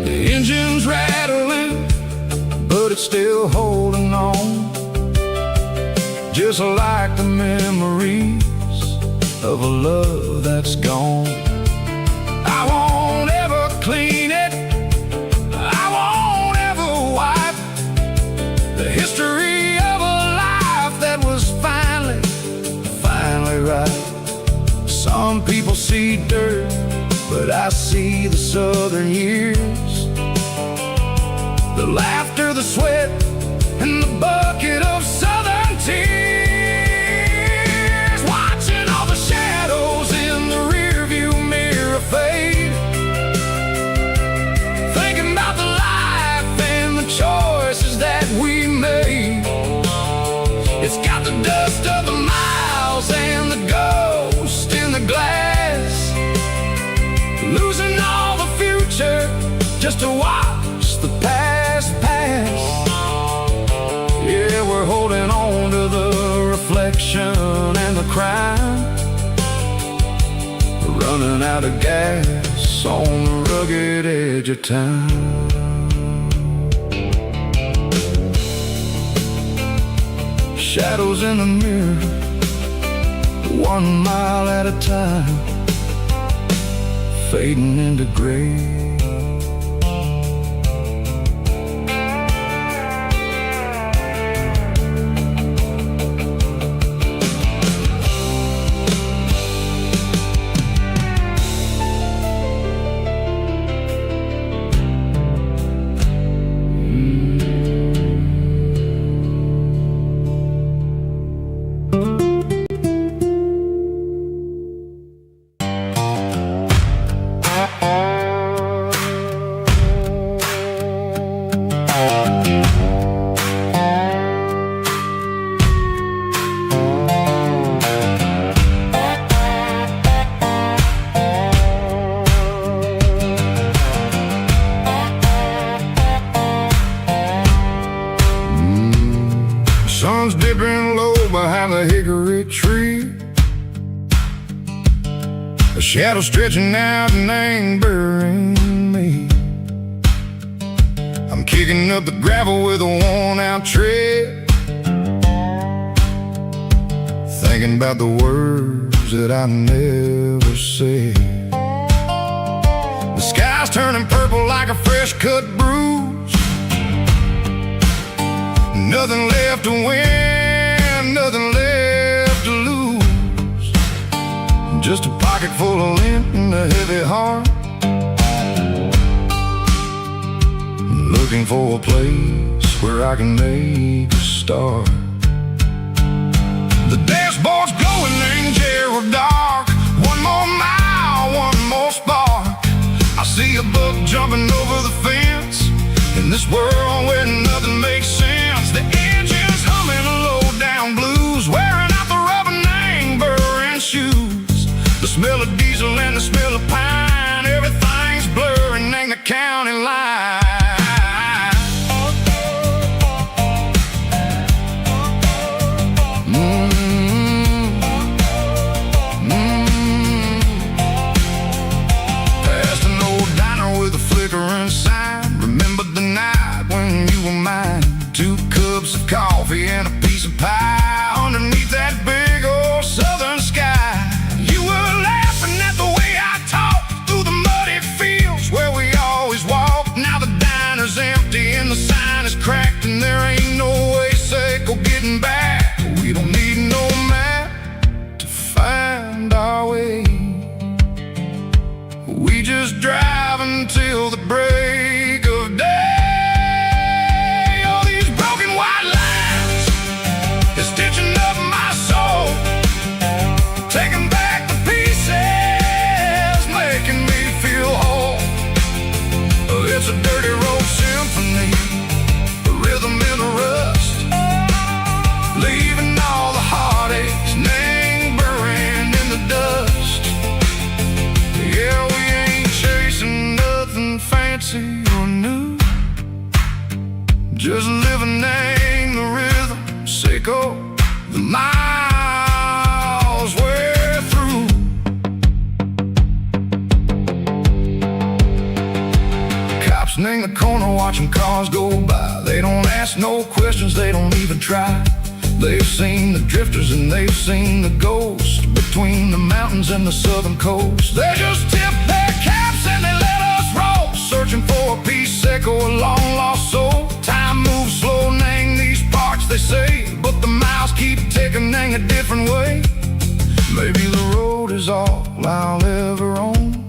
The engine's rattling, but it's still holding on, just like the memories of a love that's gone. I won't ever clean it, I won't ever wipe the history of a life that was finally right. Some people see dirt, but I see the southern years, the laughter, the sweat, and the bucket of southern tears. Watching all the shadows in the rearview mirror fade, thinking about the life running out of gas on the rugged edge of town. Shadows in the mirror, 1 mile at a time, fading into gray. Sun's dipping low behind the hickory tree, a shadow stretching out and ain't burying me. I'm kicking up the gravel with a worn-out tread, thinking about the words that I never said. The sky's turning purple like a fresh-cut bruise. Nothing left to win, nothing left to lose. Just a pocket full of lint and a heavy heart, looking for a place where I can make a start. The dashboard's glowing angel dark. 1 more mile, 1 more spark. I see a buck jumping over the fence in this world where nothing makes sense. The engine's humming low-down blues, wearing out the rubber name burring shoes. The smell of diesel and the smell of pine, everything's blurring, ain't the county line. Past an old diner with a flickering sign. Remember the night when you were mine. 2 cups of coffee and a piece of pie underneath that big old southern sky. You were laughing at the way I talked through the muddy fields where we always walked. Now the diner's empty and the sign is cracked, and there ain't no way safe or getting back. We don't need no map to find our way. We just drive until the break of day. It's a dirty road symphony, a rhythm in the rust, leaving all the heartaches, name burning in the dust. Yeah, we ain't chasing nothing fancy or new, just living in the rhythm, sicko, the miles we're through. In the corner watching cars go by. They don't ask no questions, they don't even try. They've seen the drifters and they've seen the ghosts between the mountains and the southern coast. They just tip their caps and they let us roll, searching for a piece or a long lost soul. Time moves slow, nang these parts they say, but the miles keep ticking, nang a different way. Maybe the road is all I'll ever own,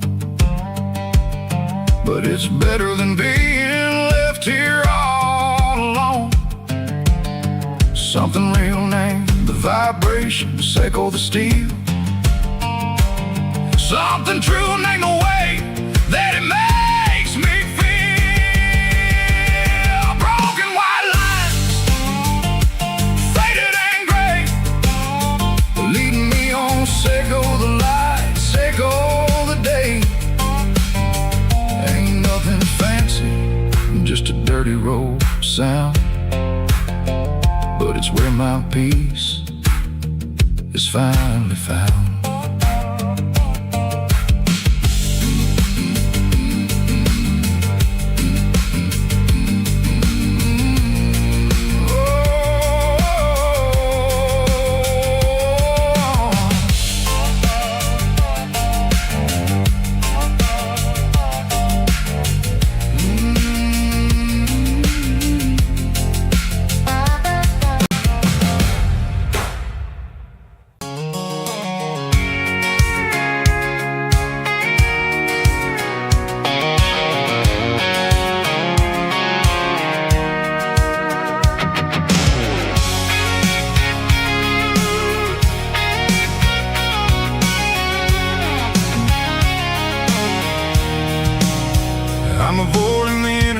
but it's better than being left here all alone. Something real named the vibration, echo the steel. Something true named the way that it makes me feel. Broken white lines, faded and gray, leading me on, echo the light, echo the day. Just a dirty road sound, but it's where my peace is finally found.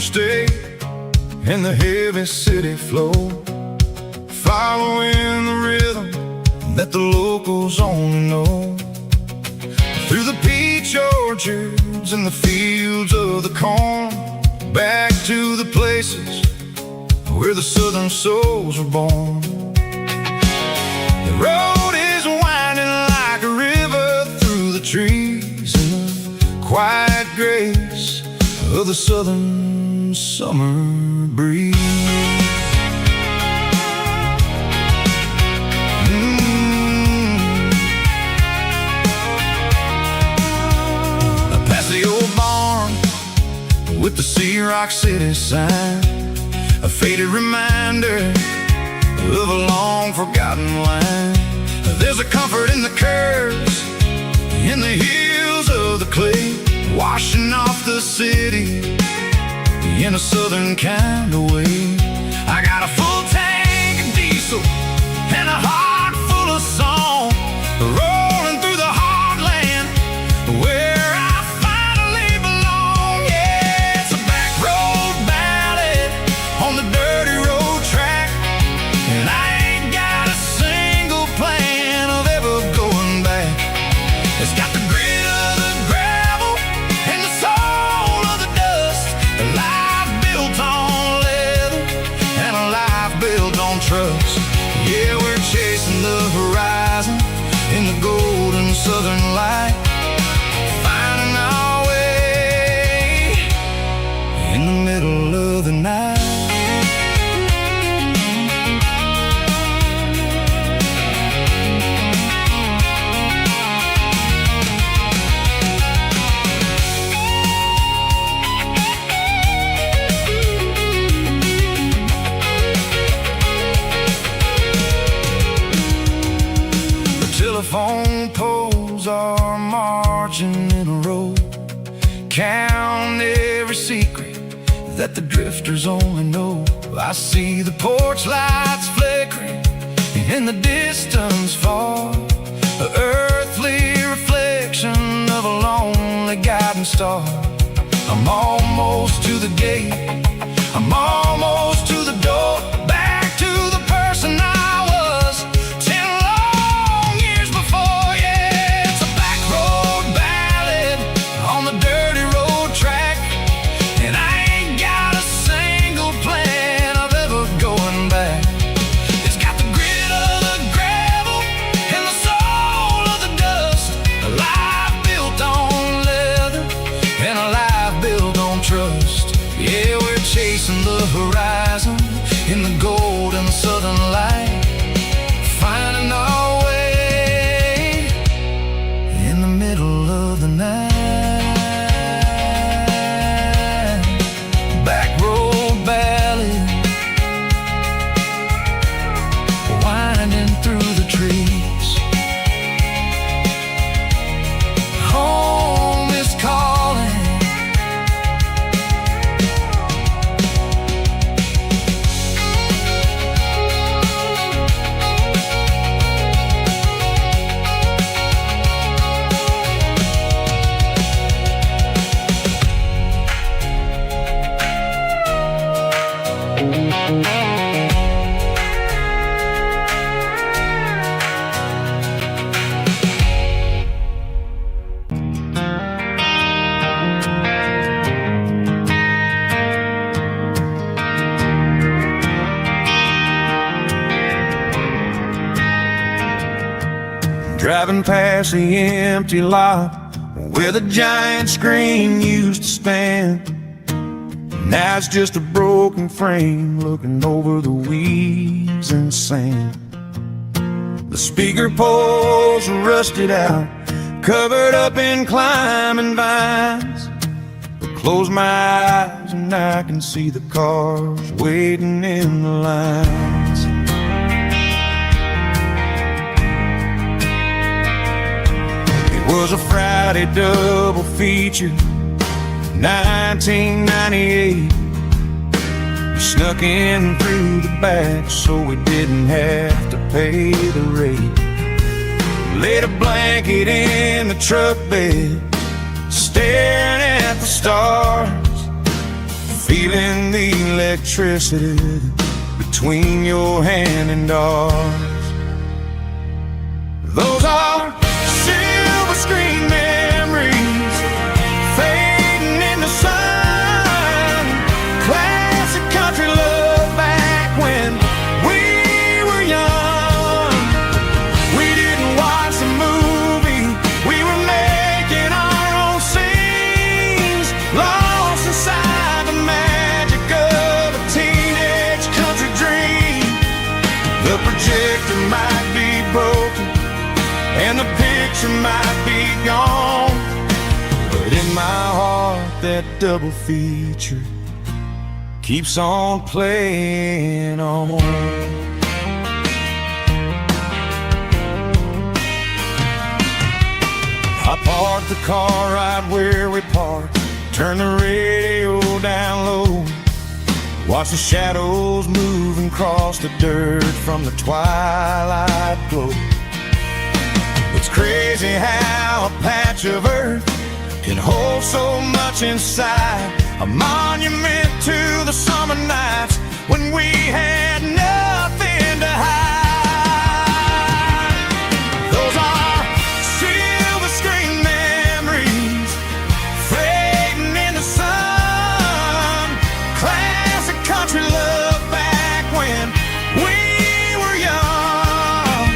interstate and the heavy city flow, following the rhythm that the locals only know. Through the peach orchards and the fields of the corn, back to the places where the southern souls were born. The road is winding like a river through the trees in the quiet grace of the southern summer breeze. Past the old barn with the Sea Rock City sign, a faded reminder of a long forgotten line. There's a comfort in the curves, in the hills of the clay, washing off the city in a southern kind of way. I got a full tank of diesel and a heart full of song, rolling through the heartland where I finally belong. Yeah, it's a back road ballad on the dirty road track, and I ain't got a single plan of ever going back. It's got the grit of the gravel and the soul of the dust, a life built on leather and a life built on trust. Yeah, we're chasing the horizon in the golden southern light, finding our way in the middle of the night. Telephone poles are marching in a row, count every secret that the drifters only know. I see the porch lights flickering in the distance far, an earthly reflection of a lonely guiding star. I'm almost to the gate, I'm almost to the door, back to the person I was 10 long years before. Yeah, it's a back road ballad on the dirty road track, and I ain't got a single plan of ever going back. It's got the grit of the gravel and the soul of the dust, a life built on leather and a life built on trust. Yeah, we're chasing the horizon in the golden southern light, finding our way in the middle of the night. Back road ballad, winding through the trees. Home is calling. Driving past the empty lot where the giant screen used to stand. Now it's just a broken frame looking over the weeds and sand. The speaker poles are rusted out, covered up in climbing vines. But close my eyes and I can see the cars waiting in the lines. It was a Friday double feature, 1998. We snuck in through the back so we didn't have to pay the rate. Laid a blanket in the truck bed, staring at the stars. feeling the electricity between your hand and ours. Those are silver screen memories fading in the sun. Classic country love back when we were young. We didn't watch the movie, we were making our own scenes, lost inside the magic of a teenage country dream. The projector might be broken and the picture might be gone, but in my heart that double feature keeps on playing on. I parked the car right where we parked, turn the radio down low, watch the shadows move and cross the dirt from the twilight glow. It's crazy how a patch of earth can hold so much inside, a monument to the summer nights when we had nothing to hide. Those are silver screen memories fading in the sun. Classic country love back when we were young.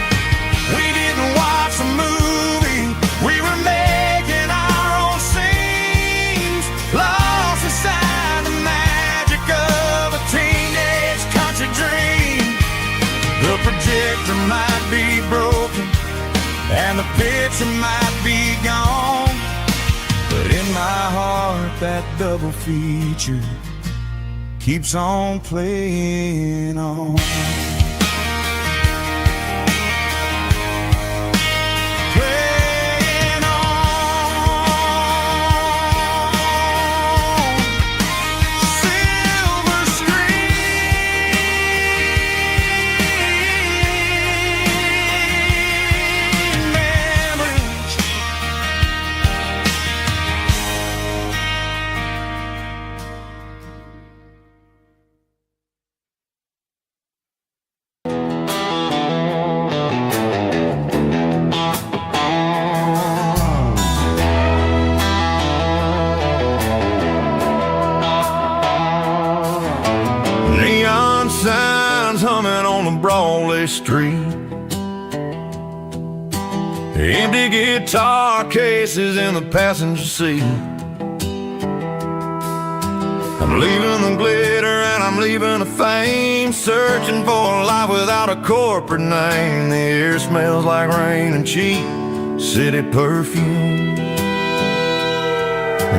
We didn't watch the movie, we were making our own scenes, lost inside the magic of a teenage country dream. The projector might be broken and the picture might be gone, but in my heart that double feature keeps on playing on. Playing on. Silver screen memories. Neon signs humming on the Broadway street, empty guitar cases in the passenger seat. I'm leaving the glitter and I'm leaving the fame, searching for a life without a corporate name. The air smells like rain and cheap city perfume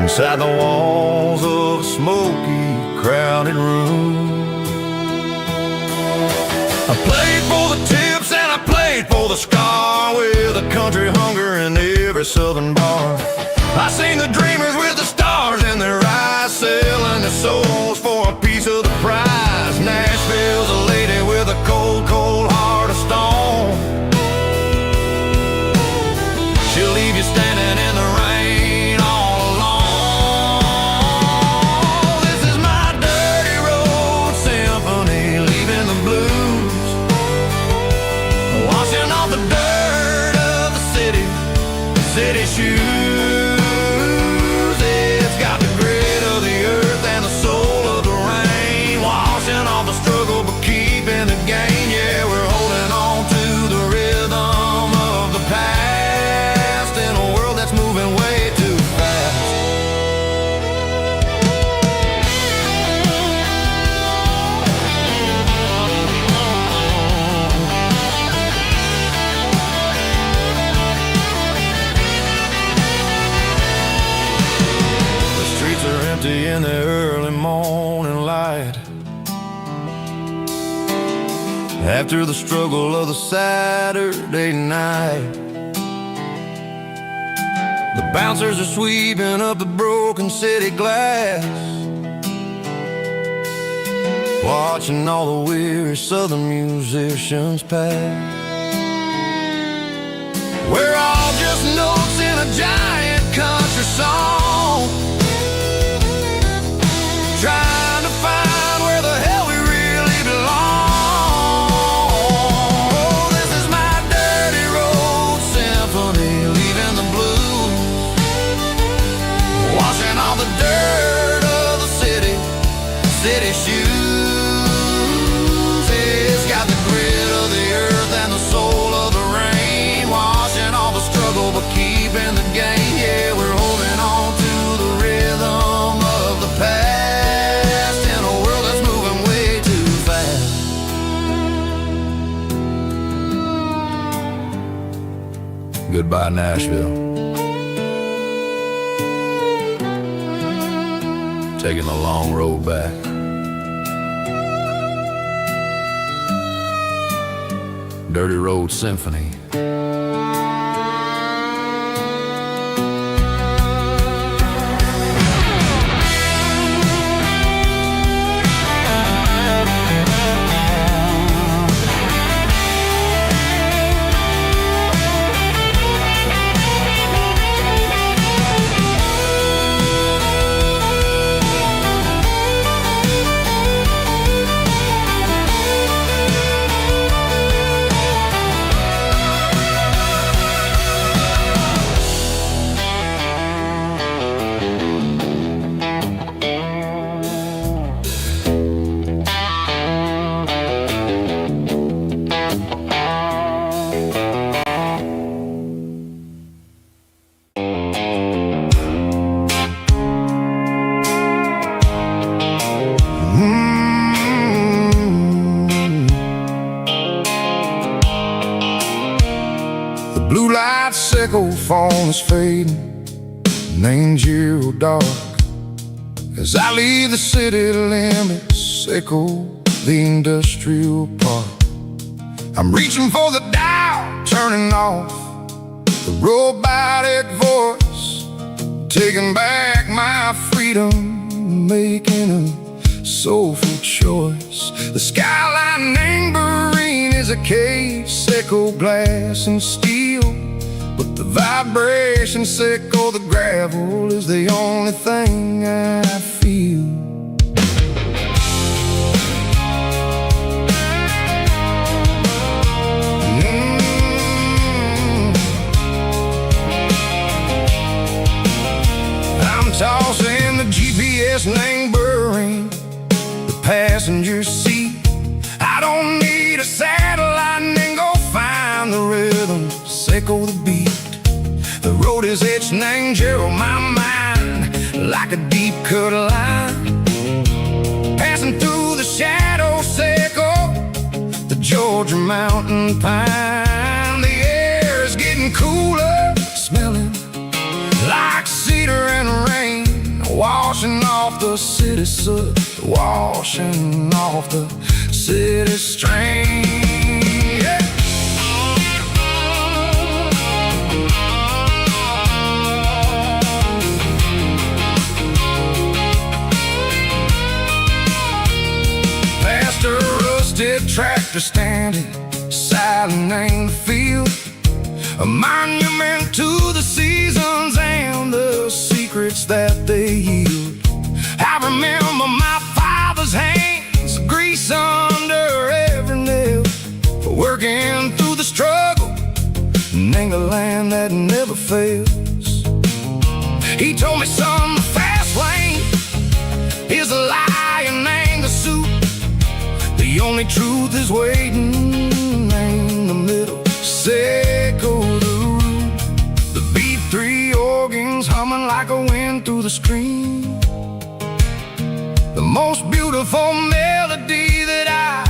inside the walls of a smoky, crowded room. I played for the tips and I played for the scar, with a country hunger in every southern bar. I seen the dreamers with the stars in their eyes, selling their souls for a piece of the prize. Nashville's a lady with a cold, cold heart of stone. She'll leave you standing in the rain all alone. This is my dirty road symphony, leaving the blues, washing off the dirt of the city shoes. It's got the grit of the earth and the soul of the rain, washing off the struggle but keeping the gain. Yeah, we're holding on to the rhythm of the past in a world that's moving way too fast. In the early morning light, after the struggle of the Saturday night, the bouncers are sweeping up the broken city glass, watching all the weary southern musicians pass. We're all just notes in a giant country song, trying to by Nashville, taking the long road back. Dirty Road Symphony. Blue light sickle phone is fading, named you dark. As I leave the city limits, sickle the industrial park. I'm reaching for the dial, turning off the robotic voice, taking back my freedom, making a soulful choice. The skyline neighboring is a cave, sickle glass and steel, but the vibration sickle the gravel is the only thing I feel. I'm tossing the GPS neighboring the passenger seat. I don't need a satellite and go find the rhythm, sickle the beat. The road is etched and angel on my mind like a deep cut line, passing through the shadow sickle, the Georgia mountain pine. The air is getting cooler, smelling like cedar and rain, washing off the city soot, washing off the city strain. Yeah. Past a rusted tractor standing silent in the field, a monument to the seasons and the secrets that they yield. I remember my father's hands, grease under every nail, for working through the struggle and the land that never fails. He told me, son, the fast lane is a lie and ain't the suit. The only truth is waiting in the middle, sickle the root. The B3 organs humming like a wind through the screen, the most beautiful melody that I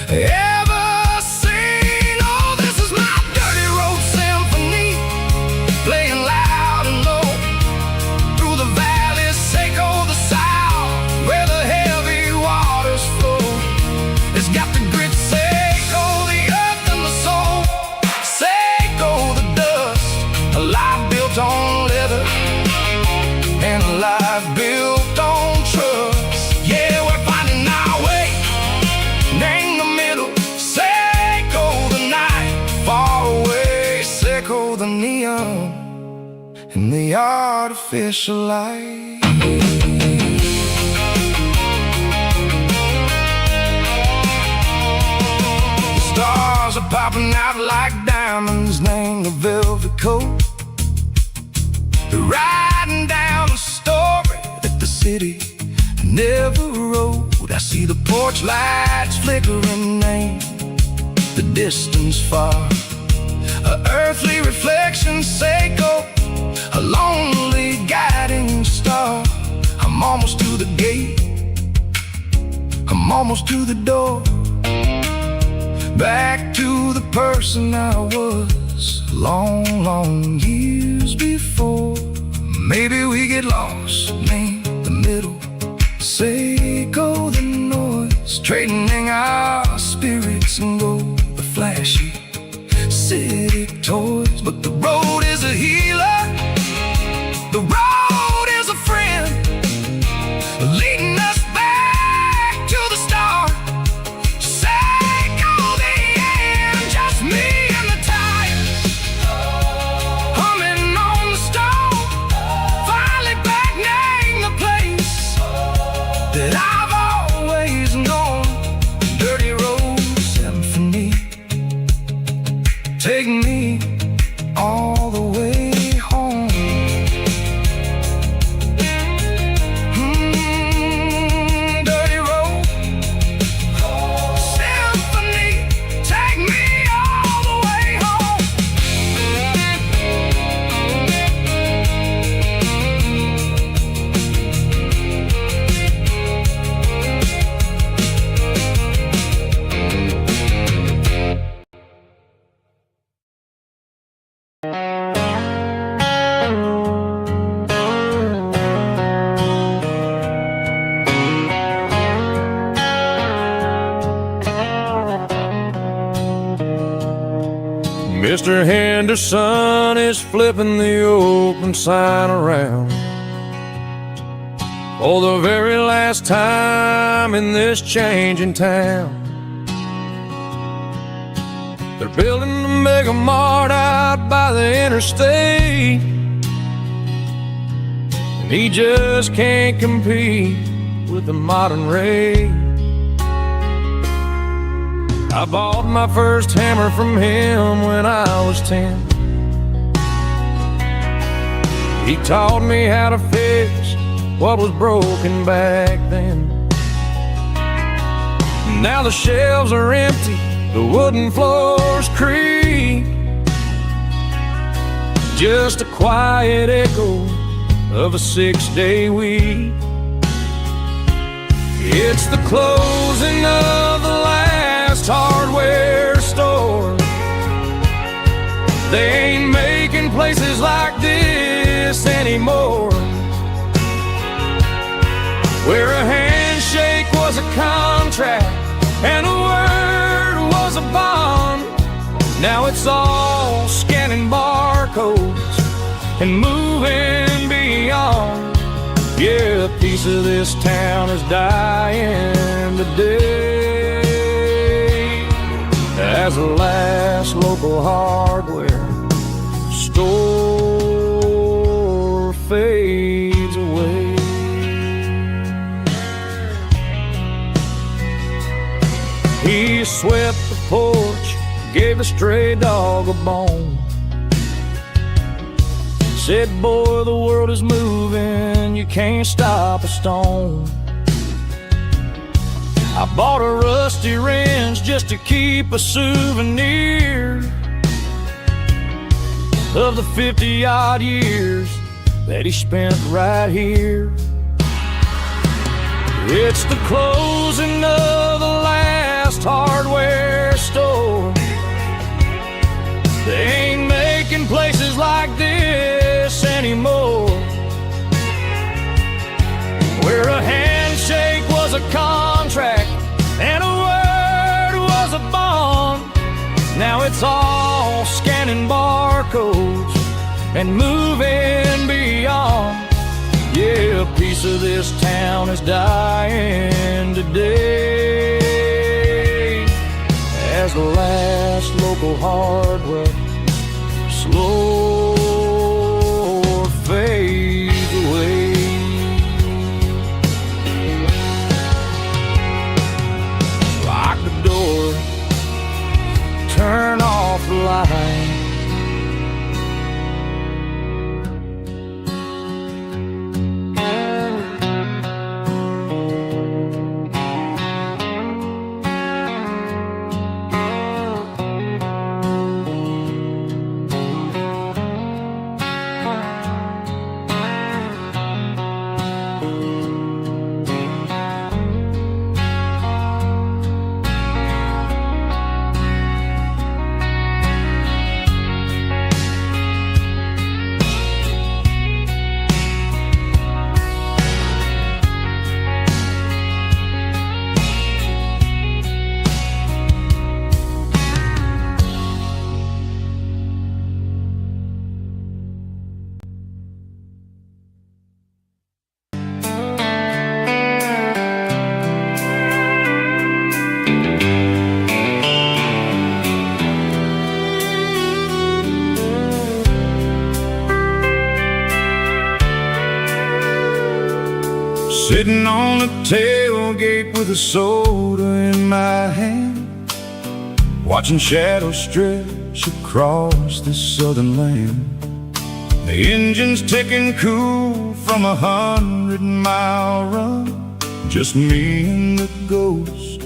ever seen. Oh, this is my dirty road symphony, playing loud and low through the valleys, sickle the south, where the heavy waters flow. It's got the grit, sickle the earth and the soul, sickle the dust, a life built on leather and a life built on trust. Yeah, we're finding our way in the middle, sickle the night far away, sickle the neon and the artificial light. The stars are popping out like diamonds, named the velvet coat. They're riding down a story that the city never wrote. I see the porch lights flickering, name the distance far, a earthly reflection, sickle, a lonely guiding star. I'm almost to the gate, I'm almost to the door, back to the person I was long, long years before. Maybe we get lost in the middle, say go the noise, trading our spirits and go the flashy city toys. But the road is a healer, the road is a friend, leading us back to the start. Say go the end, just me and the tires, humming on the stove, finally back name the place that I've always known. Dirty Road Symphony, take me all the way home. Dirty Road Symphony, take me all the way home. Mr. Henderson is flipping the open sign around for the very last time in this changing town. They're building the mega mart out by the interstate, and he just can't compete with the modern rate. I bought my first hammer from him when I was 10. He taught me how to fix what was broken back then. Now the shelves are empty, the wooden floors creak, just a quiet echo of a 6-day week. It's the closing of the last hardware store. They ain't making places like this anymore, where a handshake was a contract and a word was a bond. Now it's all scanning barcodes and moving beyond. Yeah, a piece of this town is dying today as the last local hardware store fades away. He swept the porch, gave the stray dog a bone, said, boy, the world is moving, you can't stop a stone. I bought a rusty wrench just to keep a souvenir of the 50-odd years that he spent right here. It's the closing of the last hardware store. They ain't making places like this anymore, where a handshake was a contract and a word was a bond. Now it's all scanning barcodes and moving beyond. Yeah, a piece of this town is dying today as the last local hardware slow fades away. Lock the door, turn off the light. Sitting on the tailgate with a soda in my hand, watching shadows stretch across this southern land. The engine's ticking cool from 100-mile run, just me and the ghost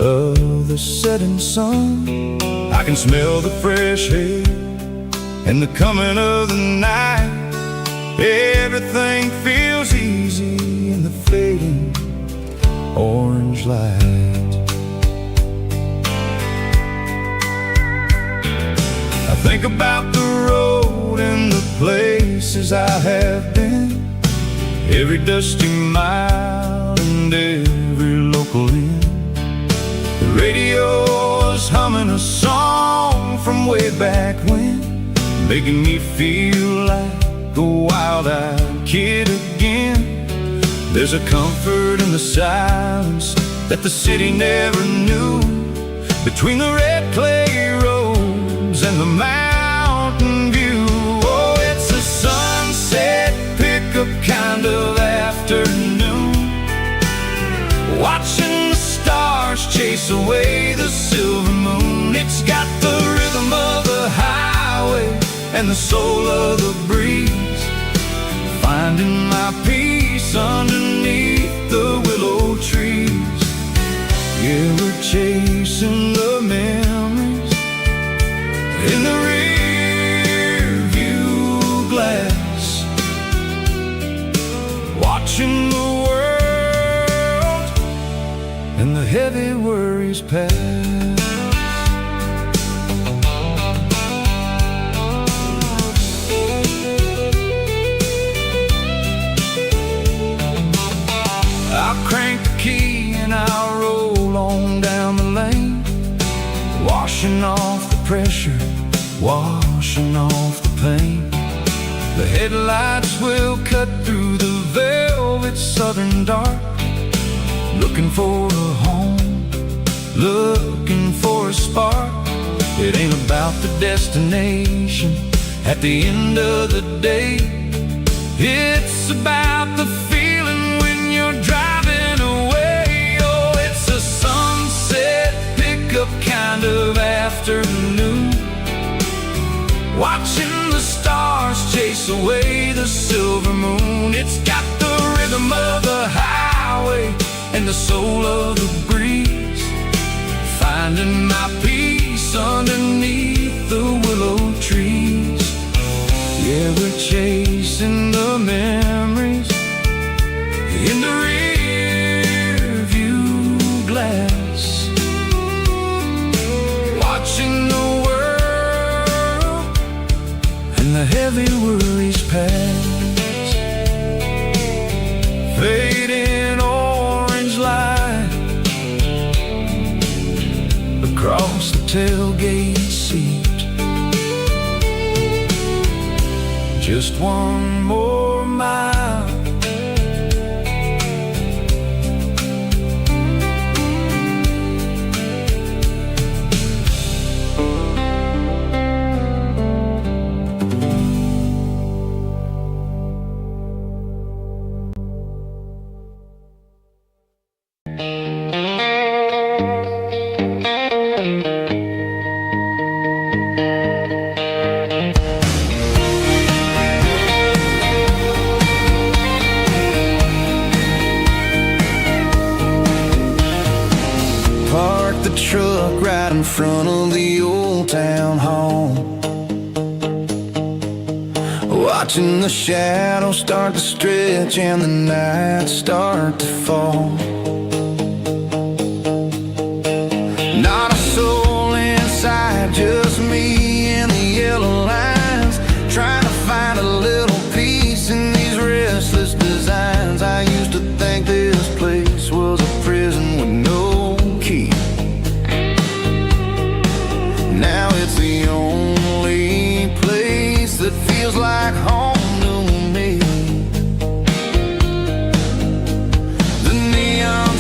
of the setting sun. I can smell the fresh air and the coming of the night. Everything feels easy in the fading orange light. I think about the road and the places I have been, every dusty mile and every local inn. The radio is humming a song from way back when, making me feel like a wild-eyed kid again. There's a comfort in the silence that the city never knew, between the red clay roads and the mountain view. Oh, it's a sunset pickup kind of afternoon, watching the stars chase away the silver moon. It's got the rhythm of the highway and the soul of the breeze, finding my peace underneath the willow trees. Yeah, we're chasing the memories in the rear view glass, watching the world and the heavy worries pass. I'll crank the key and I'll roll on down the lane, washing off the pressure, washing off the pain. The headlights will cut through the velvet southern dark, looking for a home, looking for a spark. It ain't about the destination at the end of the day, it's about the feeling when you're driving away. Oh, it's a sunset pickup kind of afternoon, watching the stars chase away the silver moon. It's got the rhythm of the highway and the soul of the breeze, finding my peace underneath the willow trees. Yeah, we're chasing the memories in the rear view glass, watching the world and the heavy worries pass. Fading orange light across the tailgate seat, just one more mile. The truck right in front of the old town hall, watching the shadows start to stretch and the nights start to fall. Not a soul inside, just me and the yellow lines, trying to find a little peace in these restless designs. I used to think this place was a prison with no key. Now it's the only place that feels like home to me. The neon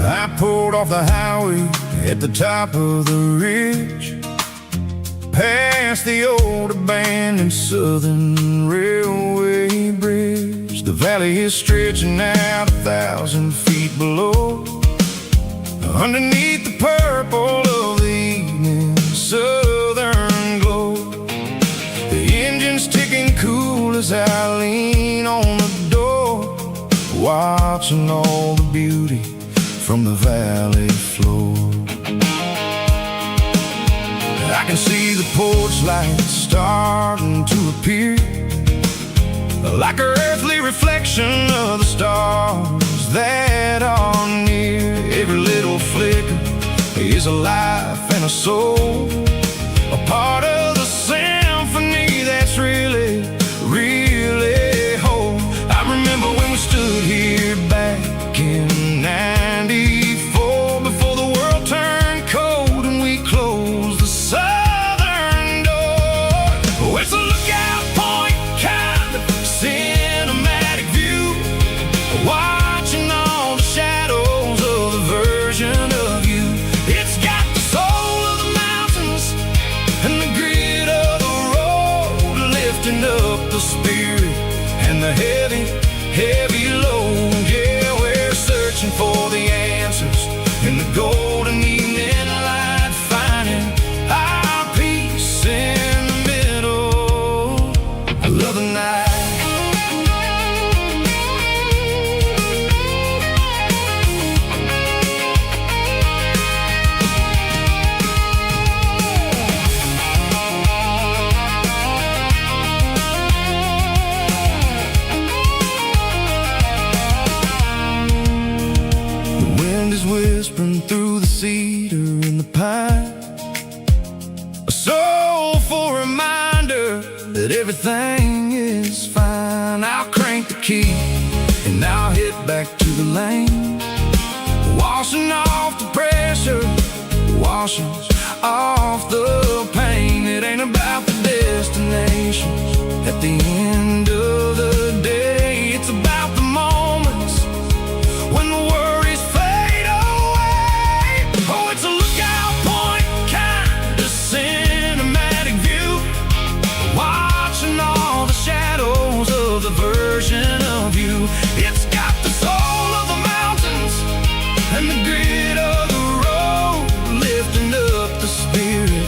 I pulled off the highway at the top of the ridge, past the old abandoned Southern Railway bridge. The valley is stretching out 1,000 feet below, underneath the purple of the evening southern glow. The engine's ticking cool as I lean on the door, watching all the beauty from the valley floor. I can see the porch lights starting to appear, like an earthly reflection of the stars that are near. Every little flicker is a life and a soul, a part of the symphony that's really, really whole. I remember when we stood here back in '94, before the world turned cold and we closed the southern door. Oh, it's a lookout point, kind of cinematic view, watching all the shadows of the version of you. It's got the soul of the mountains and the grit of the road, lifting up the spirit and the heavy, heavy load. Yeah, we're searching for the answers in the golden evening light, finding our peace in the middle of the night. Whispering through the cedar and the pine, a soulful reminder that everything is fine. I'll crank the key and I'll hit back to the lane, washing off the pressure, washing off the pain. It ain't about the destinations at the end of the day, it's about the moments when the worries fade away. Oh, it's a lookout point, kind of cinematic view, watching all the shadows of the version of you. It's got the soul of the mountains and the grit of the road, lifting up the spirit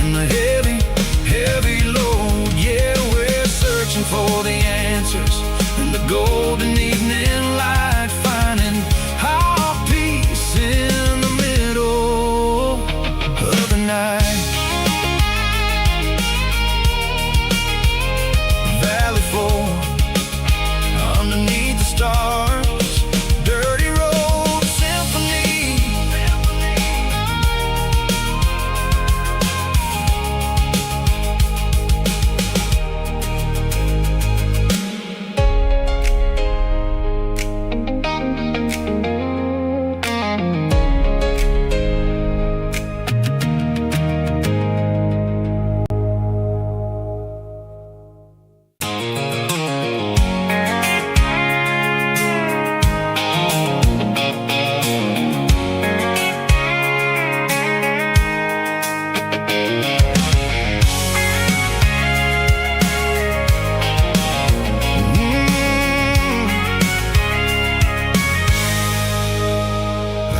and the heavy, heavy load. Yeah, we're searching for the answers in the golden evening light, finding our peace in the middle of the night. Valley floor, underneath the stars, dirty road symphony.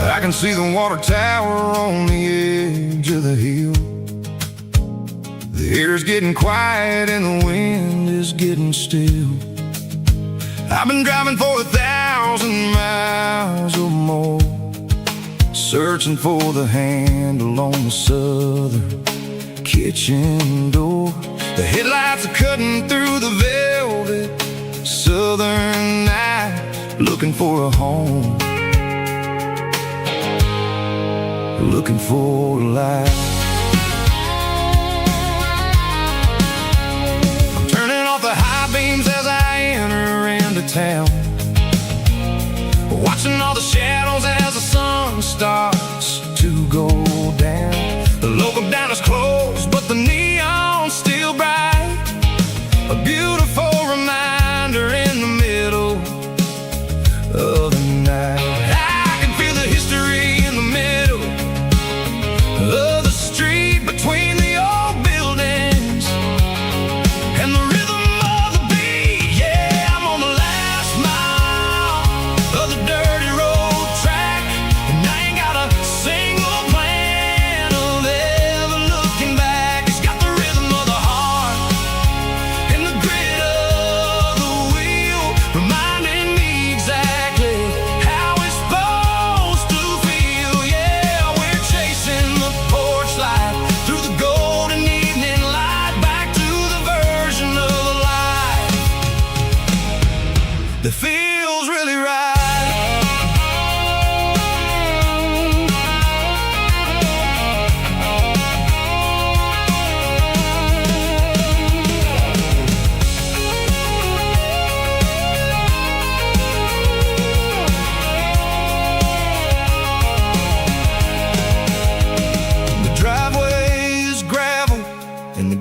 I can see the water tower on the edge of the hill. The air's getting quiet and the wind is getting still. I've been driving for 1,000 miles or more, searching for the handle on the southern kitchen door. The headlights are cutting through the velvet southern night, looking for a home, looking for a light. I'm turning off the high beams as I enter into town, watching all the shadows as the sun starts to go down. The local diner's closed,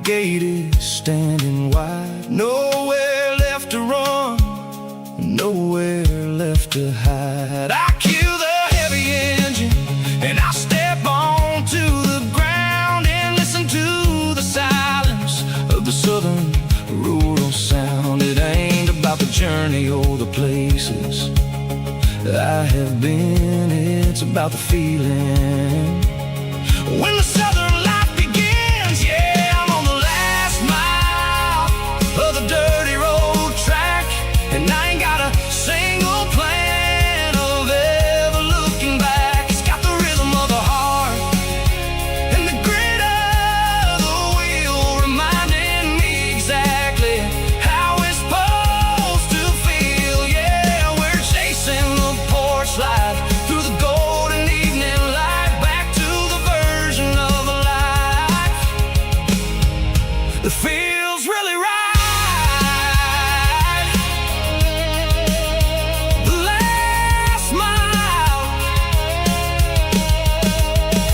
gate is standing wide. Nowhere left to run, nowhere left to hide. I kill the heavy engine and I step onto the ground and listen to the silence of the southern rural sound. It ain't about the journey or the places I have been, it's about the feeling when the southern life begins. Yeah, I'm on the last mile of the dirty road track, and I ain't got a single plan of ever looking back. It's got the rhythm of the heart and the grit of the wheel, reminding me exactly how it's supposed to feel. Yeah, we're chasing the porch light through the golden evening light, back to the version of a life that feels really right. The last mile,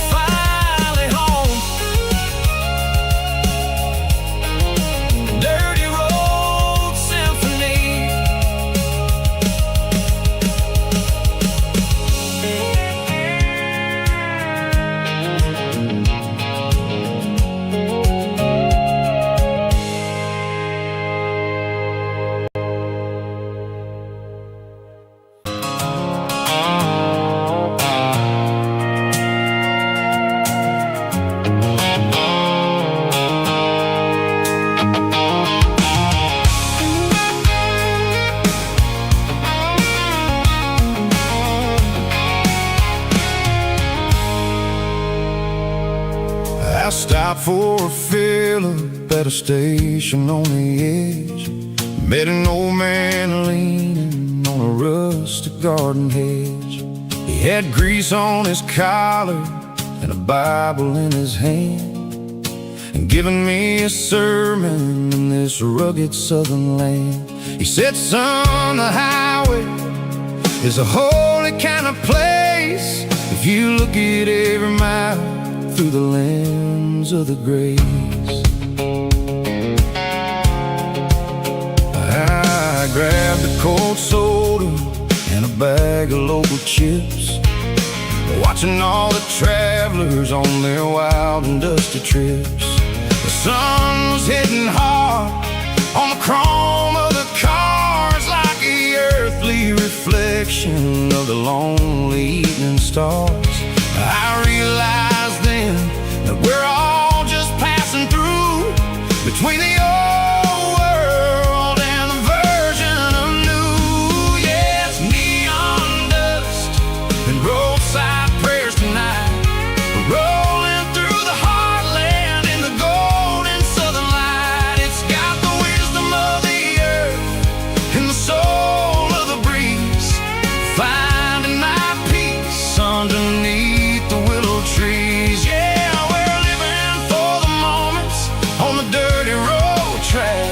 finally home. Dirty Road Symphony. I stopped for a fill-up at a station on the edge. Met an old man leaning on a rustic garden hedge. He had grease on his collar and a Bible in his hand, and giving me a sermon in this rugged southern land. He said, son, the highway is a holy kind of place if you look at every mile through the lens of the grace. I grabbed a cold soda and a bag of local chips, watching all the travelers on their wild and dusty trips. The sun was hitting hard on the chrome of the cars, like the earthly reflection of the lonely evening stars. I realized then that we're all just passing through between the old world and the version of new. Yeah, it's neon dust and roadside prayers tonight, rolling through the heartland in the golden southern light. It's got the wisdom of the earth and the soul of the breeze, finding my peace underneath the willow trees. Yeah, we're living for the moments on the dirty road track,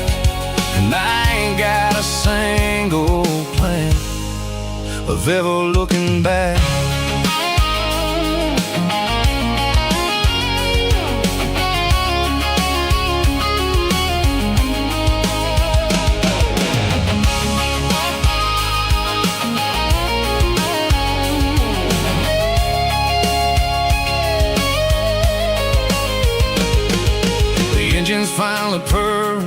and I ain't got a single plan of ever looking back. Engines finally purr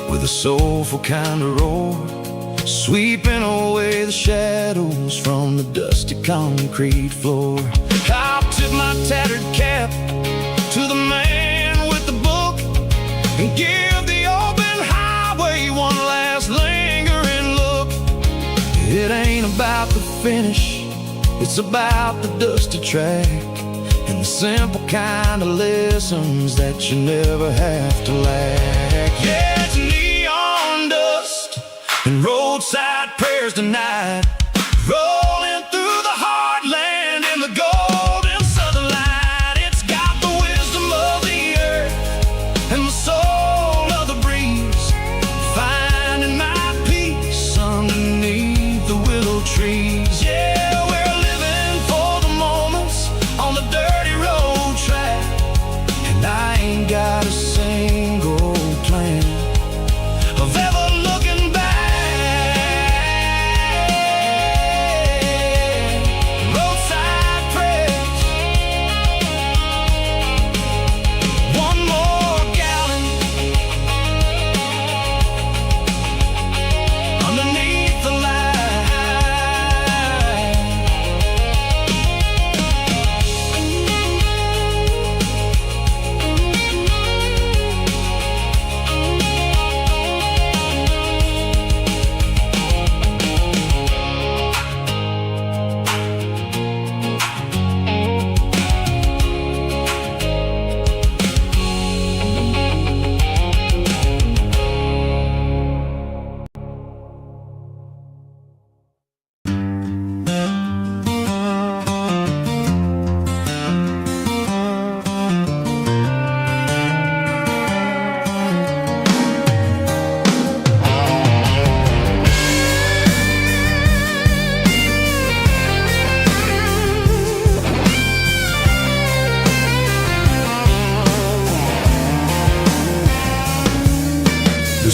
with a soulful kind of roar, sweeping away the shadows from the dusty concrete floor. I'll tip my tattered cap to the man with the book and give the open highway one last lingering look. It ain't about the finish, it's about the dusty track and the simple kind of lessons that you never have to lack. Yeah, it's neon dust and roadside prayers tonight, rolling through the heartland in the golden southern light. It's got the wisdom of the earth and the soul of the breeze, finding my peace underneath the willow trees. Yeah, we're living for the moments on the dirty road track, and I ain't got a single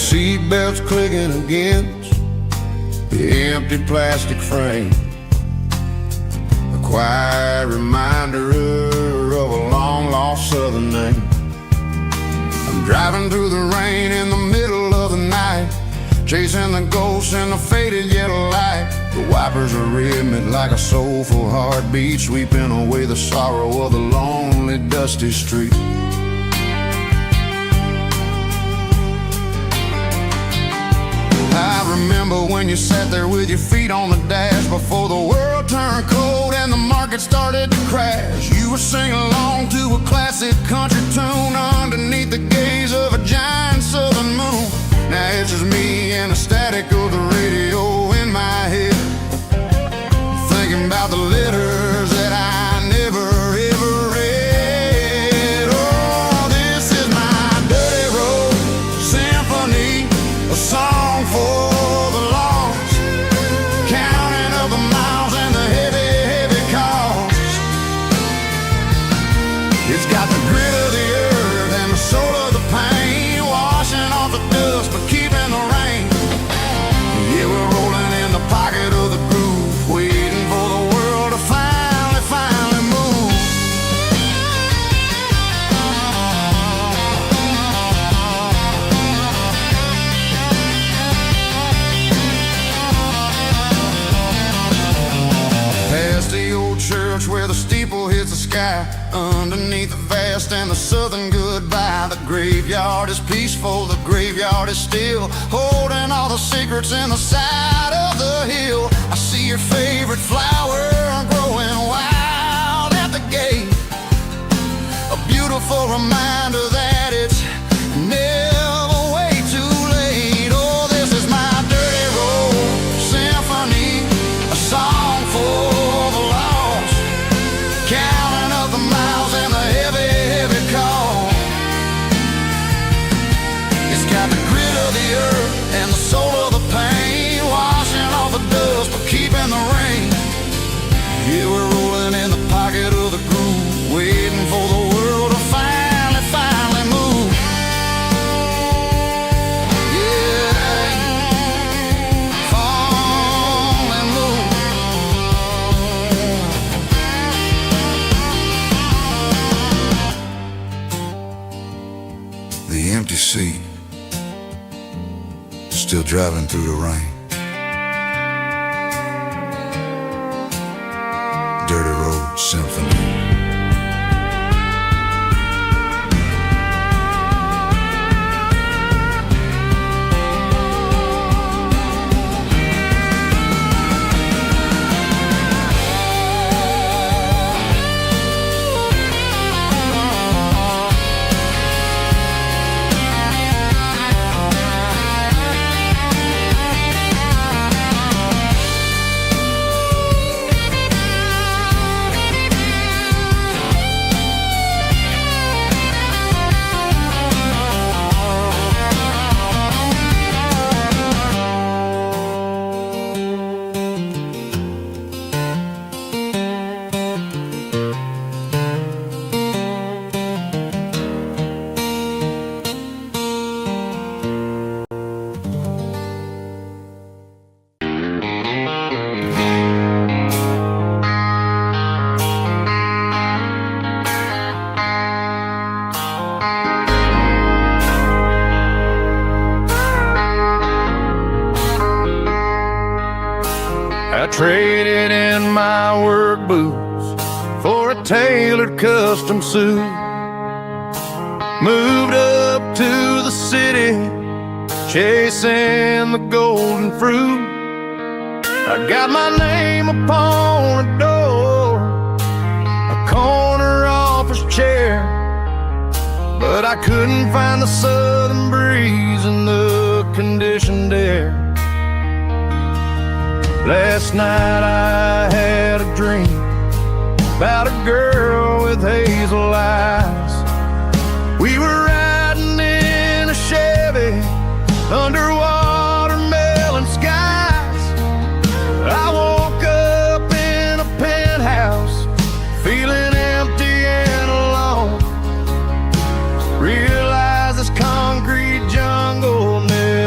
seatbelts clicking against the empty plastic frame. A quiet reminder of a long-lost southern name. I'm driving through the rain in the middle of the night, chasing the ghosts in the faded yellow light. The wipers are rhythmic like a soulful heartbeat, sweeping away the sorrow of the lonely, dusty street. I remember when you sat there with your feet on the dash before the world turned cold and the market started to crash. You were singing along to a classic country tune underneath the gaze of a giant southern moon. Now it's just me and the static of the radio in my head, thinking about the letters that I never ever read. Oh, this is my dirty road symphony, a song for the lost, counting up the miles and the heavy, heavy cost. It's got the grit of the earth and the soul of the pain, washing off the dust but keeping the rain. Yeah, we're rolling in the pocket of the groove, waiting for the world to finally move. Past the old church where the steeple hits the sky, underneath the vast and the southern goodbye. The graveyard is peaceful, the graveyard is still, holding all the secrets in the side of the hill. I see your favorite flower growing wild at the gate, a beautiful reminder that it's never way too late. Oh, this is my dirty road symphony, a song for the lost, counting up the miles and the heavy, heavy call. It's got the grit of the earth and the soul of the pain, washing off the dust but keeping the rain. Yeah, we're rolling in the pocket of the groove, waiting for the world to finally move. Yeah, fall and move. The empty seat, still driving through the rain. Dirty Road Symphony. I traded in my work boots for a tailored custom suit. Moved up to the city, chasing the golden fruit. I got my name upon a door, a corner office chair, but I couldn't find the southern breeze in the conditioned air. Last night I had a dream about a girl with hazel eyes. We were riding in a Chevy under watermelon skies. I woke up in a penthouse feeling empty and alone. Realized this concrete jungle never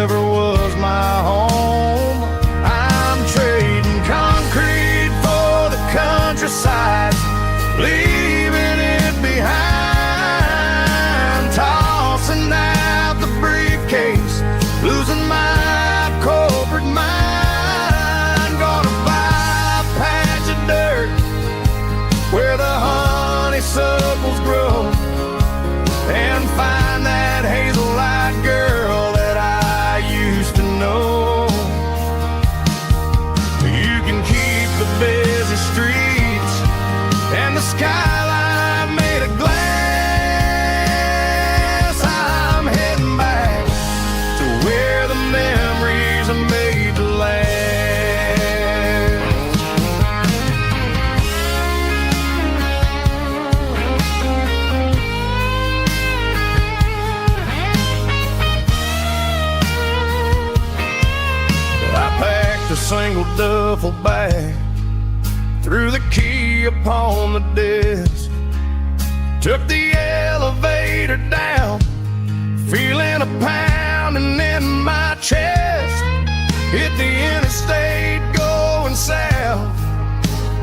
single duffel bag, threw the key upon the desk, took the elevator down, feeling a pounding in my chest. Hit the interstate going south,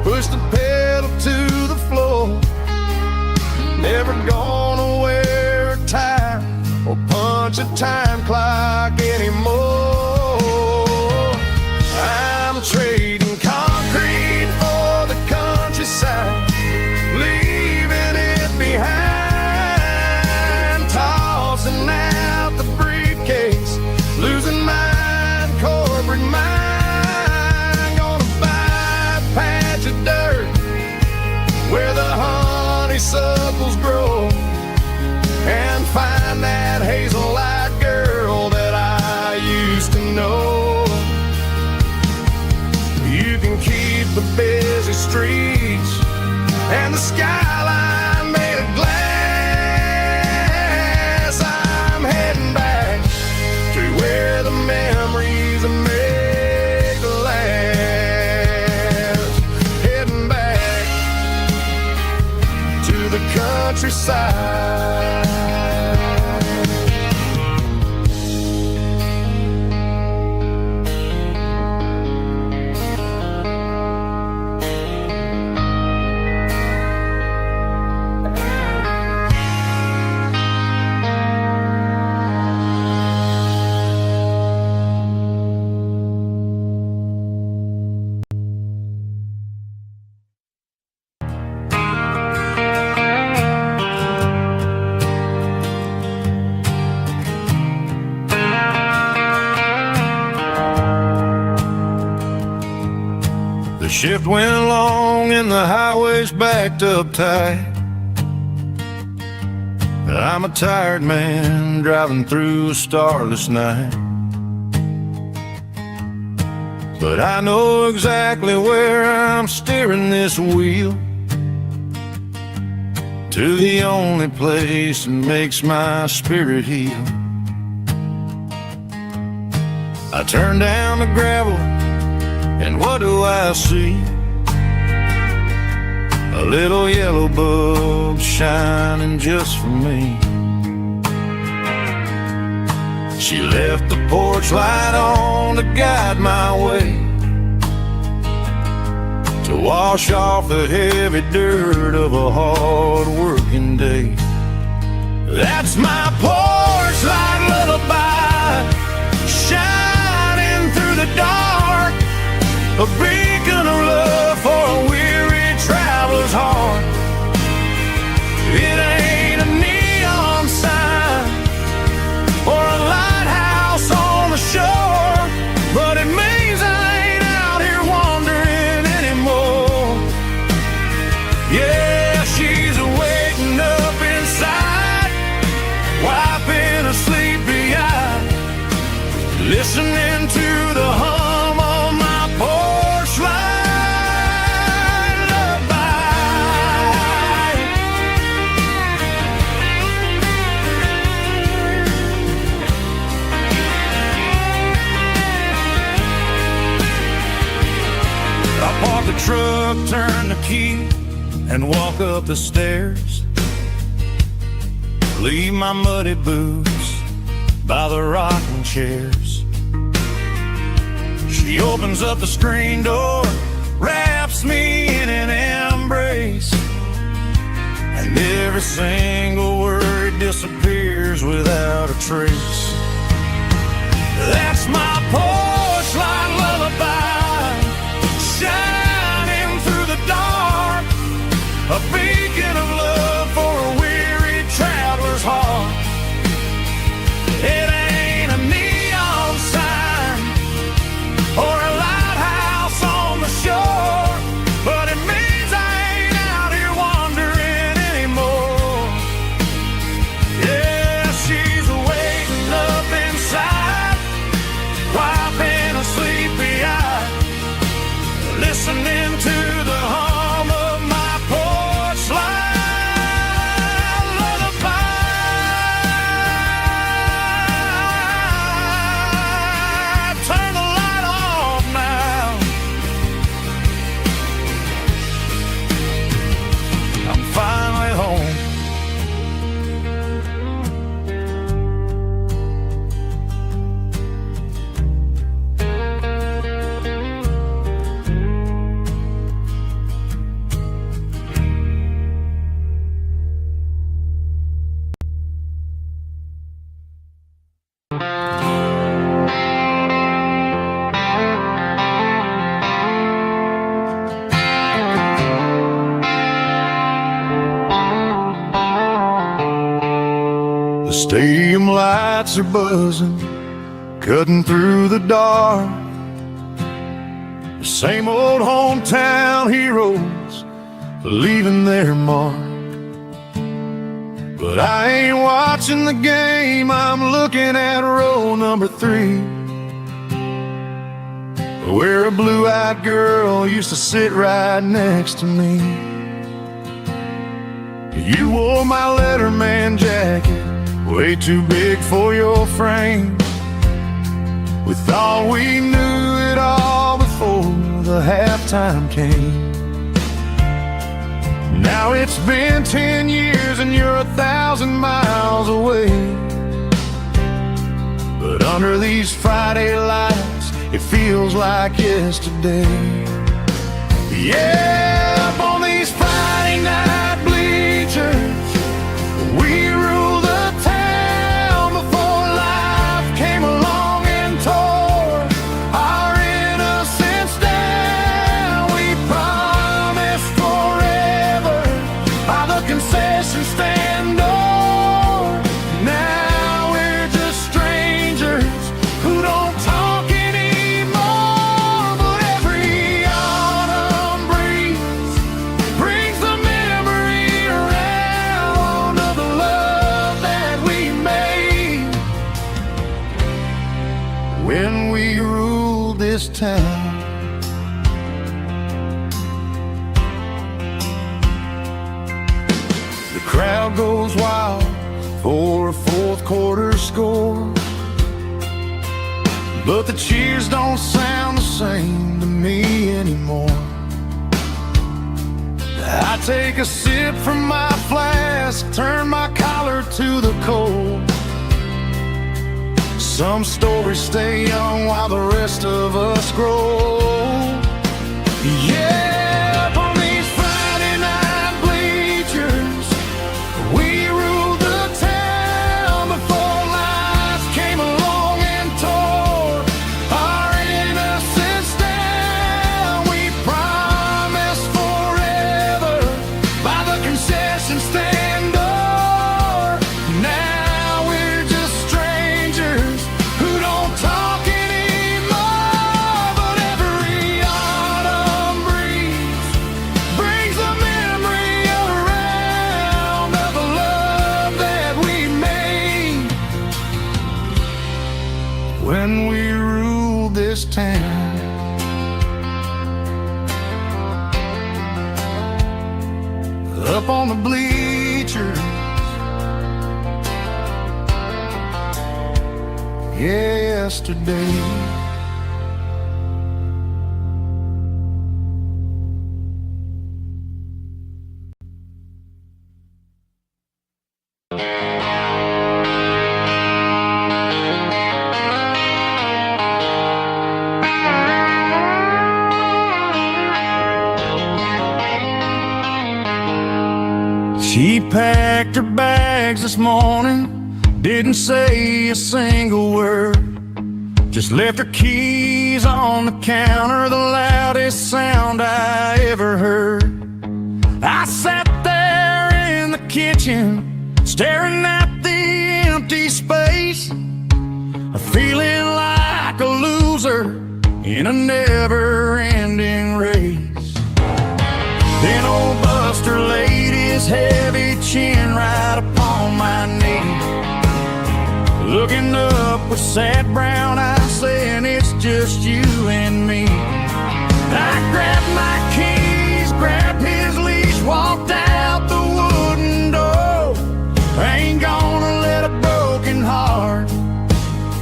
pushed the pedal to the floor. Never gonna wear a tie or punch a time clock anymore. I'm trading concrete for the countryside, leaving it behind, tossing out the briefcase, losing my corporate mind. Gonna buy a patch of dirt where the honeysuckles grow, and find that hazel-eyed girl that I used to know. You can keep the busy streets and the skyline made of glass. I'm heading back to where the memories are made to last. Heading back to the countryside. The shift went long and the highway's backed up tight. I'm a tired man driving through a starless night, but I know exactly where I'm steering this wheel, to the only place that makes my spirit heal. I turn down the gravel, and what do I see? A little yellow bulb shining just for me. She left the porch light on to guide my way, to wash off the heavy dirt of a hard-working day. That's my porch light lullaby, shining through the dark, a beacon of love for a weary traveler's heart. It ain't a neon sign or a lighthouse on the shore, but it means I ain't out here wandering anymore. Yeah, she's waiting up inside, wiping a sleepy eye, listening to the hum of my porch light lullaby. I park the truck, turn the key, and walk up the stairs. Leave my muddy boots by the rocking chairs. She opens up the screen door, wraps me in an embrace, and every single word disappears without a trace. That's my porch light lullaby, shining through the dark, a beacon of love for a weary traveler's heart. It ain't a neon sign or a lighthouse on the shore, but it means I ain't out here wandering anymore. Yeah, she's waiting up inside, wiping a sleepy eye, listening Stadium lights are buzzing, cutting through the dark. The same old hometown heroes leaving their mark. But I ain't watching the game, I'm looking at row number 3, where a blue-eyed girl used to sit right next to me. You wore my Letterman jacket, way too big for your frame. We thought we knew it all before the halftime came. Now it's been 10 years and you're 1,000 miles away. But under these Friday lights, it feels like yesterday. Yeah, up on these Friday night bleachers, we rule the town before life came along and tore our innocence down. We promised forever by the concession stand door. Now we're just strangers who don't talk anymore. But every autumn breeze brings the memory around of the love that we made when we ruled this town. The crowd goes wild for a fourth quarter score, but the cheers don't sound the same to me anymore. I take a sip from my flask, turn my collar to the cold. Some stories stay young while the rest of us grow. Yeah, up on these Friday night bleachers, we ruled the town before life came along and tore our innocence down. We promised forever by the concession stand door. Now we're just strangers who don't talk anymore. But every autumn breeze brings the memory around of the love that we made when we ruled this town. Up on the bleachers, yesterday. She packed her bags this morning, didn't say a single word, just left her keys on the counter, the loudest sound I ever heard. I sat there in the kitchen, staring at the empty space, feeling like a loser in a never-ending race. Then old Buster laid his heavy chin right upon my knee, looking up with sad brown eyes, saying it's just you and me. I grabbed my keys, grabbed his leash, walked out the wooden door. I ain't gonna let a broken heart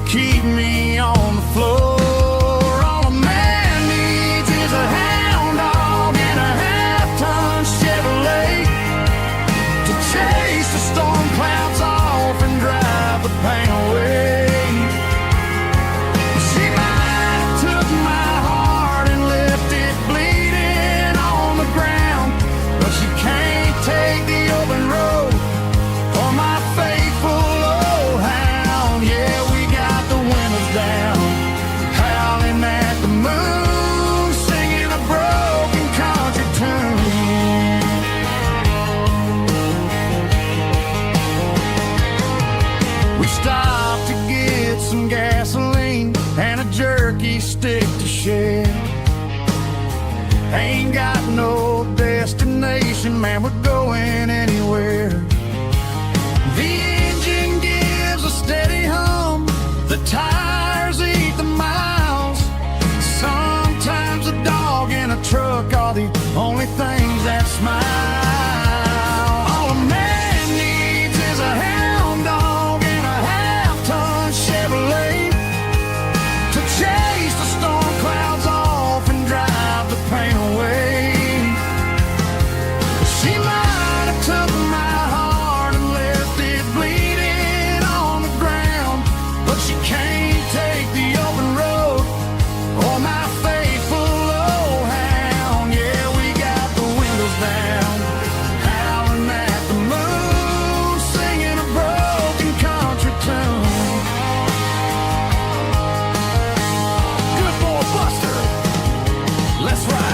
keep me on the floor. All a man needs is a hound dog and a half-ton Chevrolet to chase the storm clouds off and drive the pain away. She might have took my heart and left it bleeding some gasoline and a jerky stick to share. Ain't got no destination, man, we're going anywhere. The engine gives a steady hum, the tires eat the miles. Sometimes a dog in a truck are the only things that smile. All a man needs is a hound dog and a half-ton Chevrolet to chase the storm clouds off and drive the pain away. She might have took my heart and left it bleeding on the ground, but she can't take the open road or my faithful old hound. Yeah, we got the windows down, howling at the moon, singing a broken country tune. Good boy Buster, let's ride.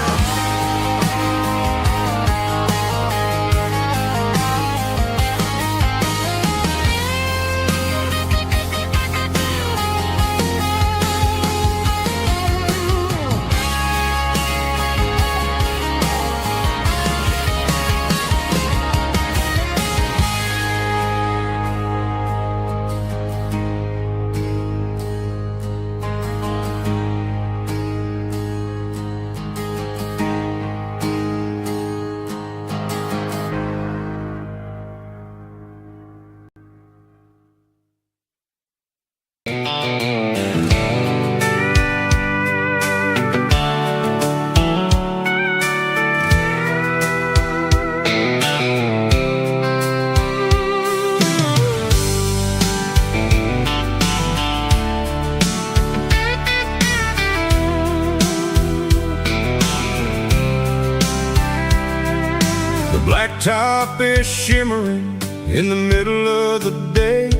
Blacktop is shimmering in the middle of the day.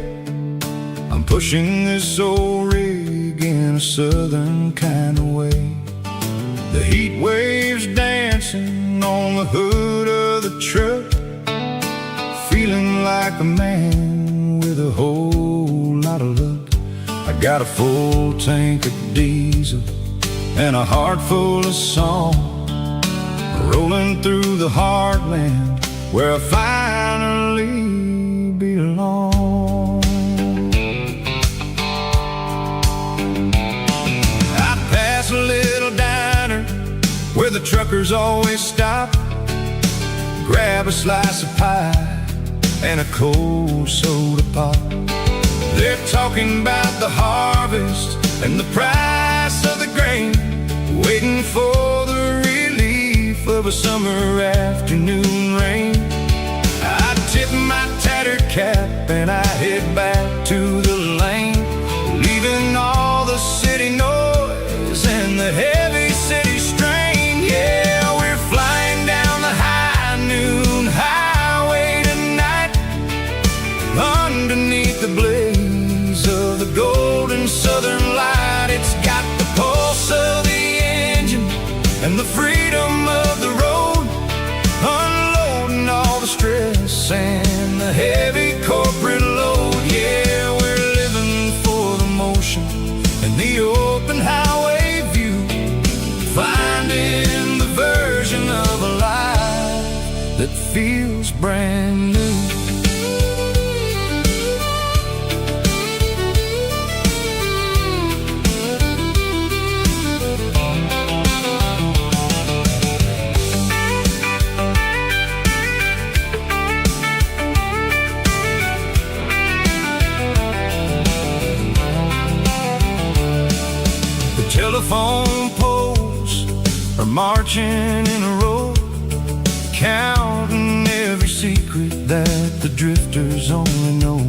I'm pushing this old rig in a southern kind of way. The heat waves dancing on the hood of the truck, feeling like a man with a whole lot of luck. I got a full tank of diesel and a heart full of song, rolling through the heartland where I finally belong. I pass a little diner where the truckers always stop, grab a slice of pie and a cold soda pop. They're talking about the harvest and the price of the grain, waiting for the relief of a summer afternoon rain. I tip my tattered cap and I head back to the lane, leaving all the city noise and the heavy city strain. Yeah, we're flying down the high noon highway tonight, underneath the blaze of the golden southern light. It's got the pulse of the engine and the freedom of the road, unloading all the stress and the heavy corporate load. Yeah, we're living for the motion and the open highway view, finding the version of a life that feels brand new. Telephone poles are marching in a row, counting every secret that the drifters only know.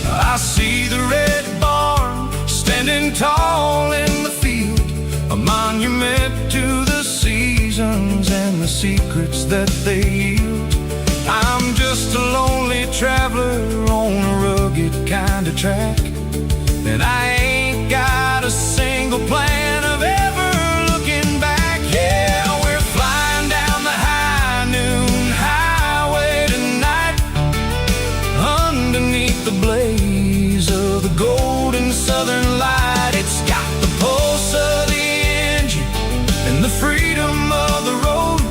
I see the red barn standing tall in the field, a monument to the seasons and the secrets that they yield. I'm just a lonely traveler on a rugged kind of track, and I ain't got a single plan of ever looking back. Yeah, we're flying down the high noon highway tonight, underneath the blaze of the golden sun. southern light. It's got the pulse of the engine and the freedom of the road,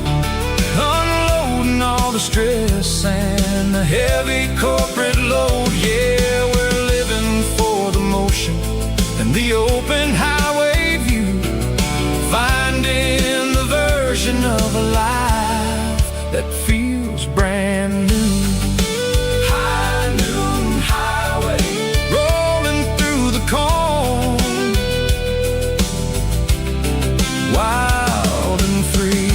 unloading all the stress and the heavy corporate load. Yeah, we're living for the motion and the open highway view, finding the version of a life that feels brand new. High noon highway, rolling through the corn, wild and free.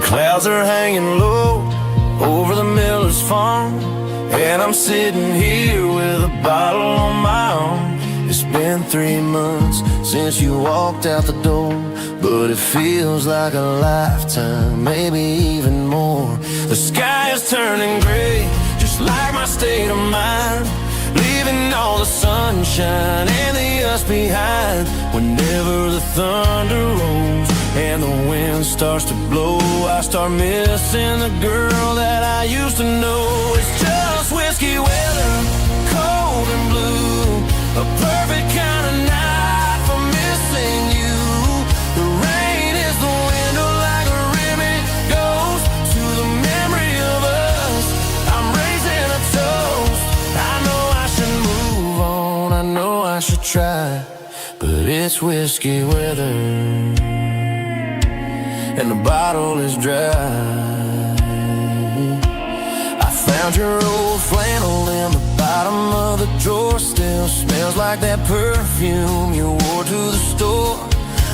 Clouds are hanging low over the miller's farm, and I'm sitting here with a bottle on my arm. It's been 3 months since you walked out the door, but it feels like a lifetime, maybe even more. The sky is turning gray, just like my state of mind, leaving all the sunshine and the us behind. Whenever the thunder rolls and the wind starts to blow, I start missing the girl that I used to know. It's just whiskey weather, cold and blue, a perfect kind of night for missing you. The rain is the window like a ribbon goes to the memory of us. I'm raising a toast. I know I should move on, I know I should try, but it's whiskey weather and the bottle is dry. I found your old flannel in the bottom of the drawer, still smells like that perfume you wore to the store.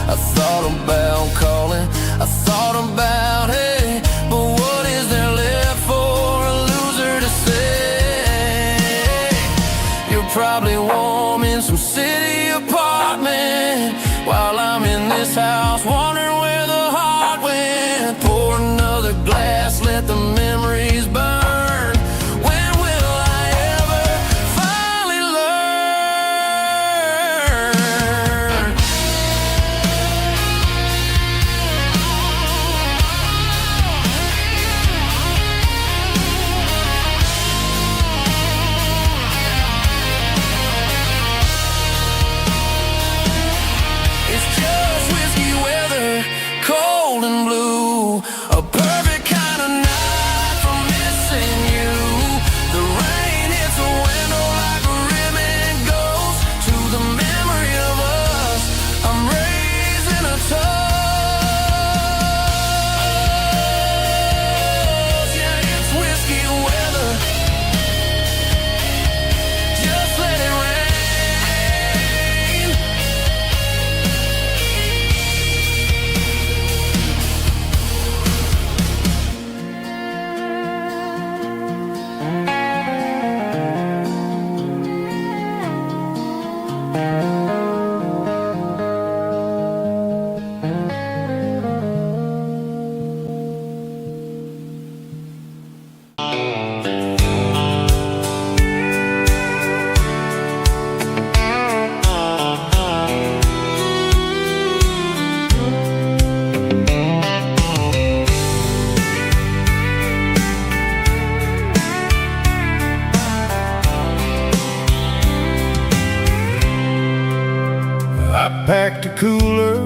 I thought about calling, I thought about, hey, but what is there left for a loser to say? You're probably warm in some city apartment while I'm in this house wondering where the heart went. Pour another glass, let the memories burn. When will I ever finally learn? It's just whiskey weather, cold and blue, a perfect kind of night for missing you. The rain hits the window like a ribbon goes to the memory of us. I'm raising a toast. Yeah, it's whiskey weather, just let it rain. I packed a cooler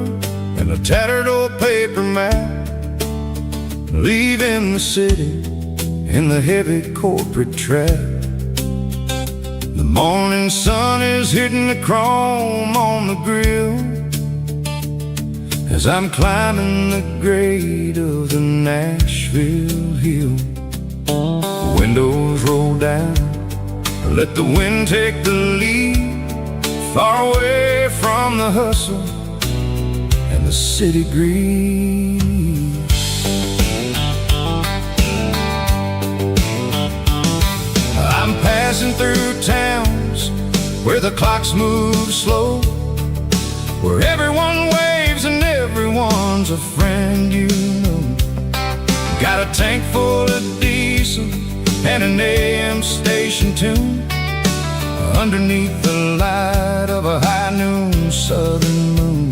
and a tattered old paper map, leaving the city in the heavy corporate trap. The morning sun is hitting the chrome on the grill as I'm climbing the grade of the Nashville hill. The windows roll down Let the wind take the lead, far away from the hustle and the city greed. I'm passing through towns where the clocks move slow, where everyone waves and everyone's a friend you know. Got a tank full of diesel and an AM station tune, underneath the light of a high noon southern moon.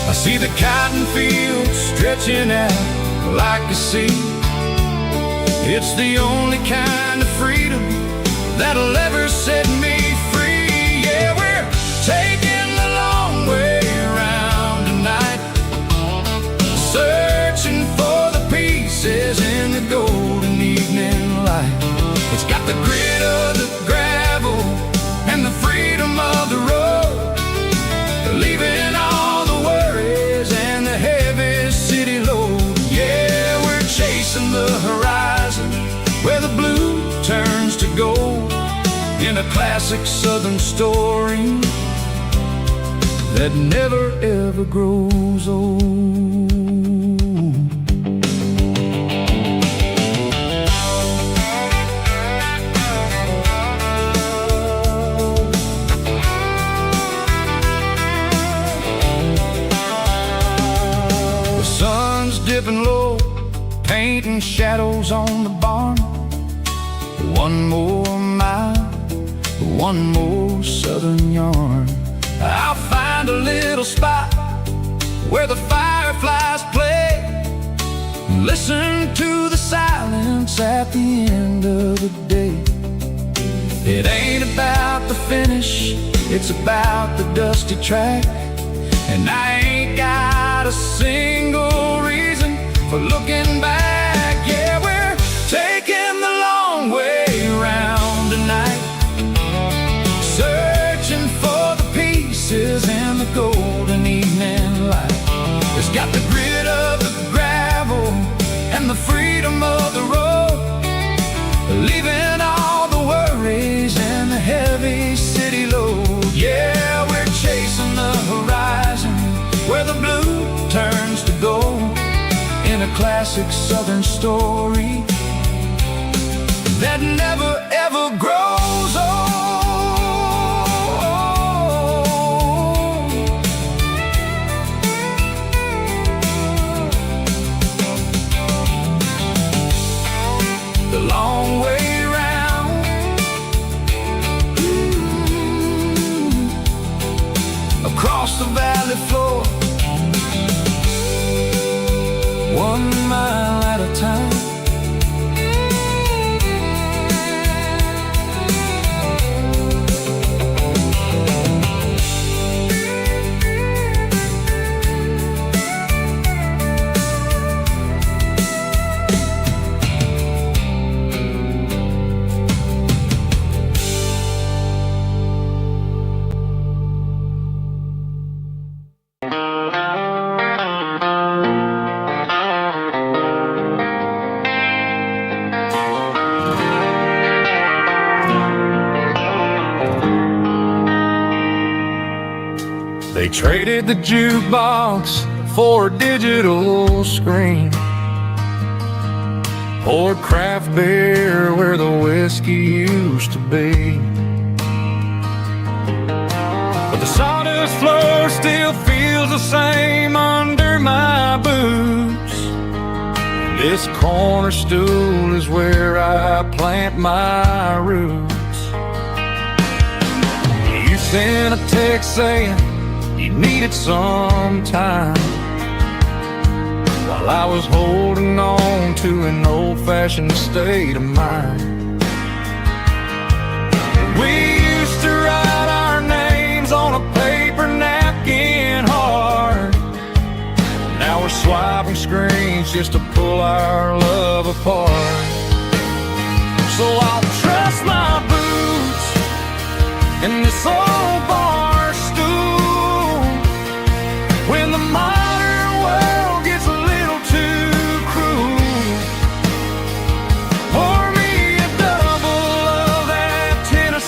I see the cotton fields stretching out like a sea. It's the only kind of freedom that'll ever set me free. Yeah, we're taking the long way around tonight, searching for the pieces in the golden evening light. It's got the grit of the gravel and the freedom of the road, leaving all the worries and the heavy city load. Yeah, we're chasing the horizon where the blue turns to gold, in a classic southern story that never ever grows old. The sun's dipping low, painting shadows on the barn. One more mile, one more southern yarn. I'll find a little spot where the fireflies play, listen to the silence at the end of the day. It ain't about the finish, it's about the dusty track, and I ain't got a single reason for looking back. Yeah, we're taking the long way around tonight, searching for the pieces in the golden evening light. It's got the grit of the gravel and the freedom of the road, leaving all the worries and the heavy city load. Yeah, we're chasing the horizon where the blue turns to gold, in a classic southern story that never ever grows old. The long way round, across the valley floor, 1 mile at a time. They traded the jukebox for a digital screen, poured craft beer where the whiskey used to be. But the sawdust floor still feels the same under my boots. This corner stool is where I plant my roots. You sent a text saying you needed some time, while I was holding on to an old-fashioned state of mind. We used to write our names on a paper napkin hard. Now we're swiping screens just to pull our love apart. So I'll trust my boots in this old bar stool when the modern world gets a little too cruel. Pour me a double of that Tennessee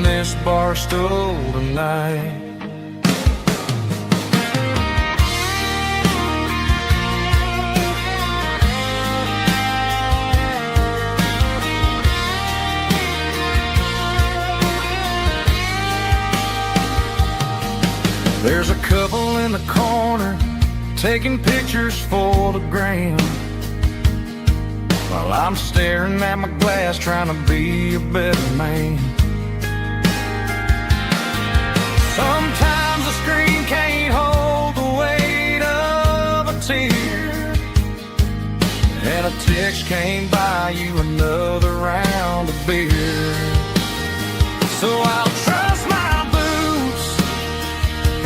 this bar stool tonight. There's a couple in the corner taking pictures for the gram, while I'm staring at my glass trying to be a better man. Sometimes the screen can't hold the weight of a tear, and a text can't buy you another round of beer. So I'll trust my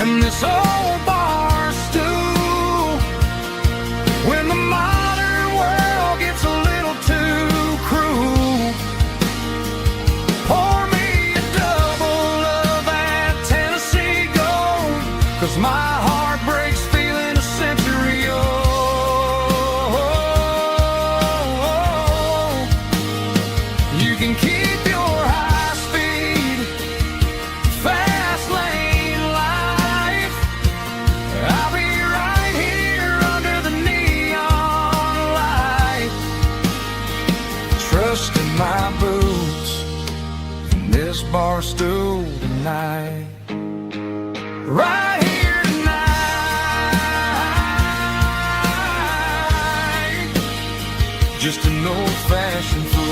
and this old bar stool when the modern world gets a little too cruel. Pour me a double of that Tennessee Gold, 'cause my heart breaks feeling a century old. You can keep your high speed fast lane life. I'll be right here under the neon light, trusting my boots in this bar stool tonight. Right here tonight, just an old-fashioned fool.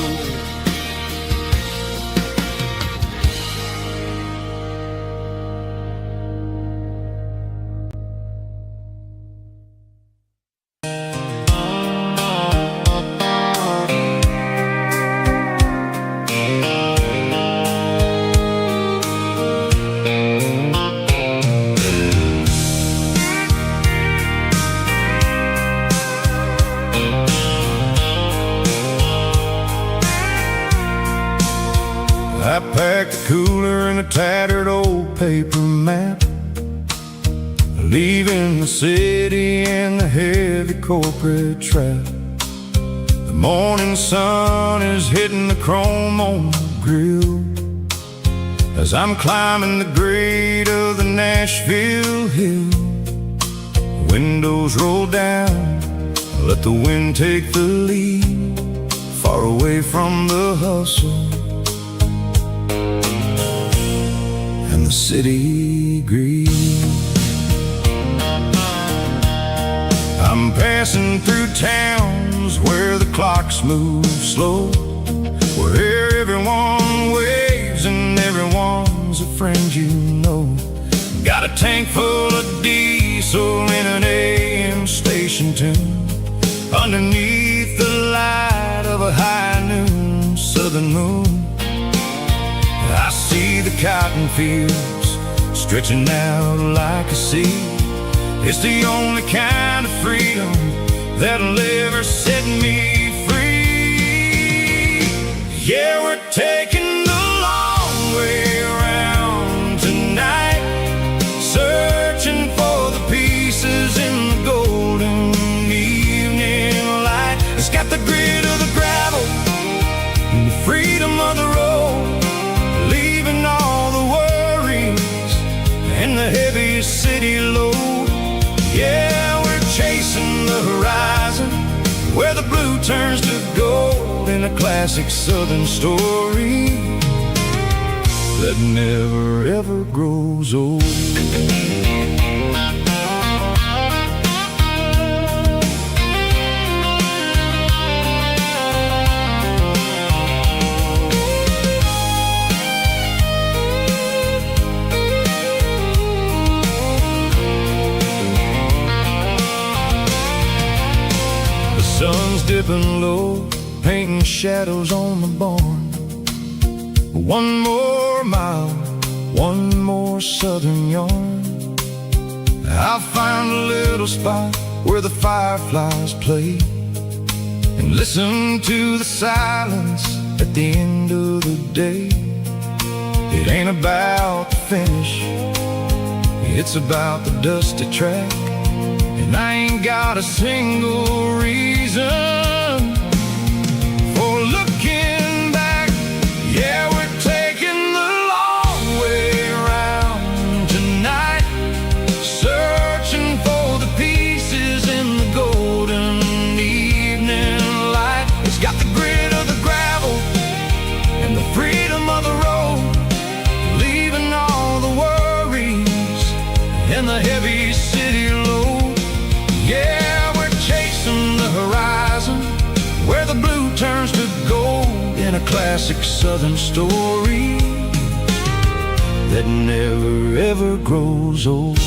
I packed a cooler and a tattered old paper map, leaving the city and the heavy corporate trap. The morning sun is hitting the chrome on the grill as I'm climbing the grade of the Nashville hill. Windows roll down, let the wind take the lead, far away from the hustle and the city greed. I'm passing through towns where the clocks move slow, where everyone waves and everyone's a friend you know. Got a tank full of diesel in an AM station tune, underneath the light of a high noon southern moon. I see the cotton fields stretching out like a sea. It's the only kind of freedom that'll ever set me free. Yeah, we're taking the long way around tonight, searching for the pieces in the golden evening light. It's got the grit of the gravel and the freedom of the road, leaving all the worries and the heavy city load. Yeah, we're chasing the horizon where the blue turns to gold, in a classic southern story that never ever grows old. Sun's dipping low, painting shadows on the barn. One more mile, one more southern yarn. I'll find a little spot where the fireflies play and listen to the silence at the end of the day. It ain't about the finish, it's about the dusty track, and I ain't got a single reason for looking back. Yeah, we're taking the long classic southern story that never ever grows old.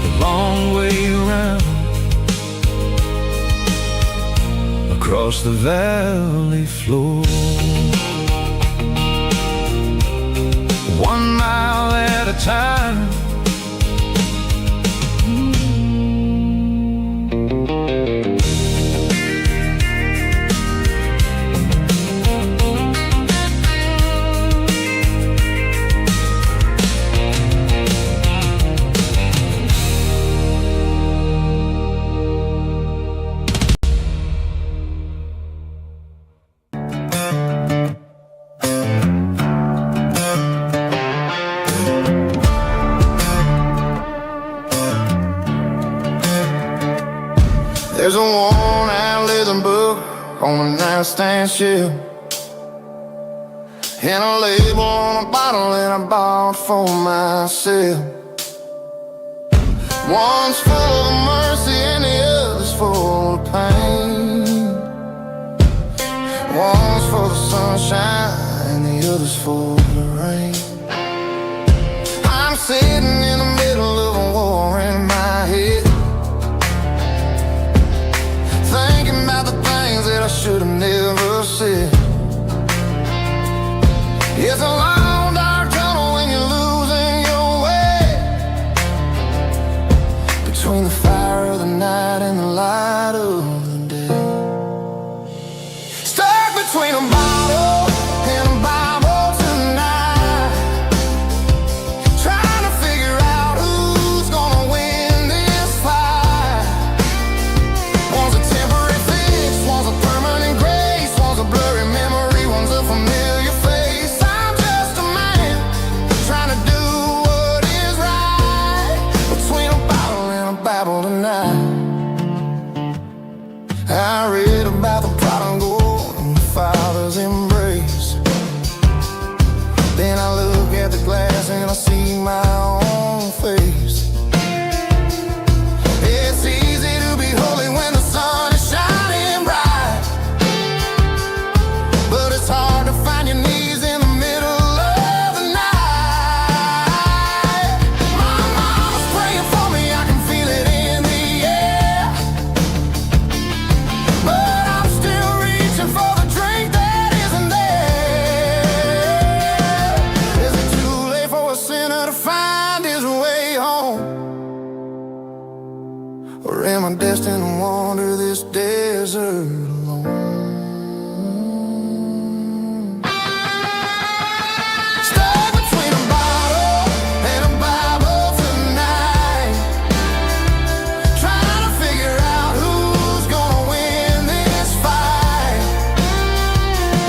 The long way around across the valley floor, 1 mile at a time. There's a worn-out leather book on a nightstand shelf, and a label on a bottle that I bought for myself. One's full of mercy and the other's full of pain. One's full of sunshine and the other's full of rain. I'm sitting in the middle of a war in my head, thinking about the things that I should have never said. It's a long dark tunnel when you're losing your way, between the fire of the night and the light of the day. Stuck between a bottle and a Bible tonight, trying to figure out who's gonna win this fight. One's a temporary fix, one's a permanent grace, one's a blurry memory, one's a familiar face. I'm just a man trying to do what is right, between a bottle and a Bible tonight. I read about the prodigal and the father's embrace. Then I look at the glass and I see my own face. It's easy to be holy when the sun is shining bright, but it's hard to find your knees in the middle of the night. My mama's praying for me, I can feel it in the air, but I'm still reaching for the drink that isn't there. Is it too late for a sinner to find his way home? Or am I destined to wander this desert alone? Stuck between a bottle and a Bible tonight, trying to figure out who's gonna win this fight.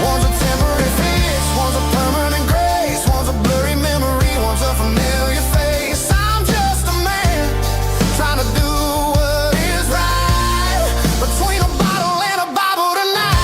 One's a temporary fix, one's a permanent grace, one's a blurry memory, one's a familiar face. I'm just a man trying to do what is right, between a bottle and a Bible tonight.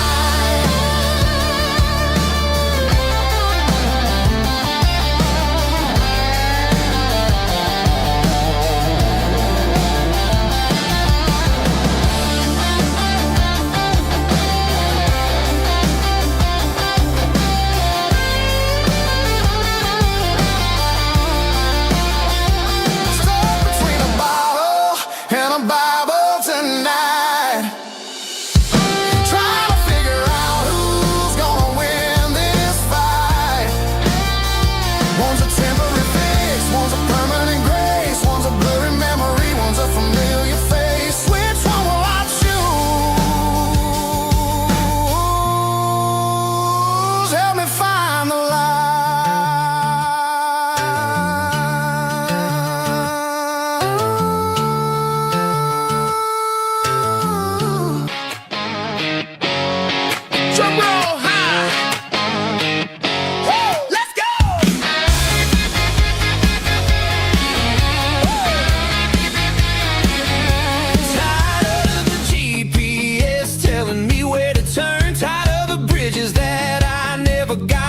Stuck between a bottle and a Bible tonight, trying to figure out who's gonna win this fight. One's a temporary fix, one's a permanent grace, one's a blurry memory, one's a familiar face. Which one will I choose? Help me find the light. Drum roll high. Woo, let's go. Tired of the GPS telling me where to turn, tired of the bridges that I never got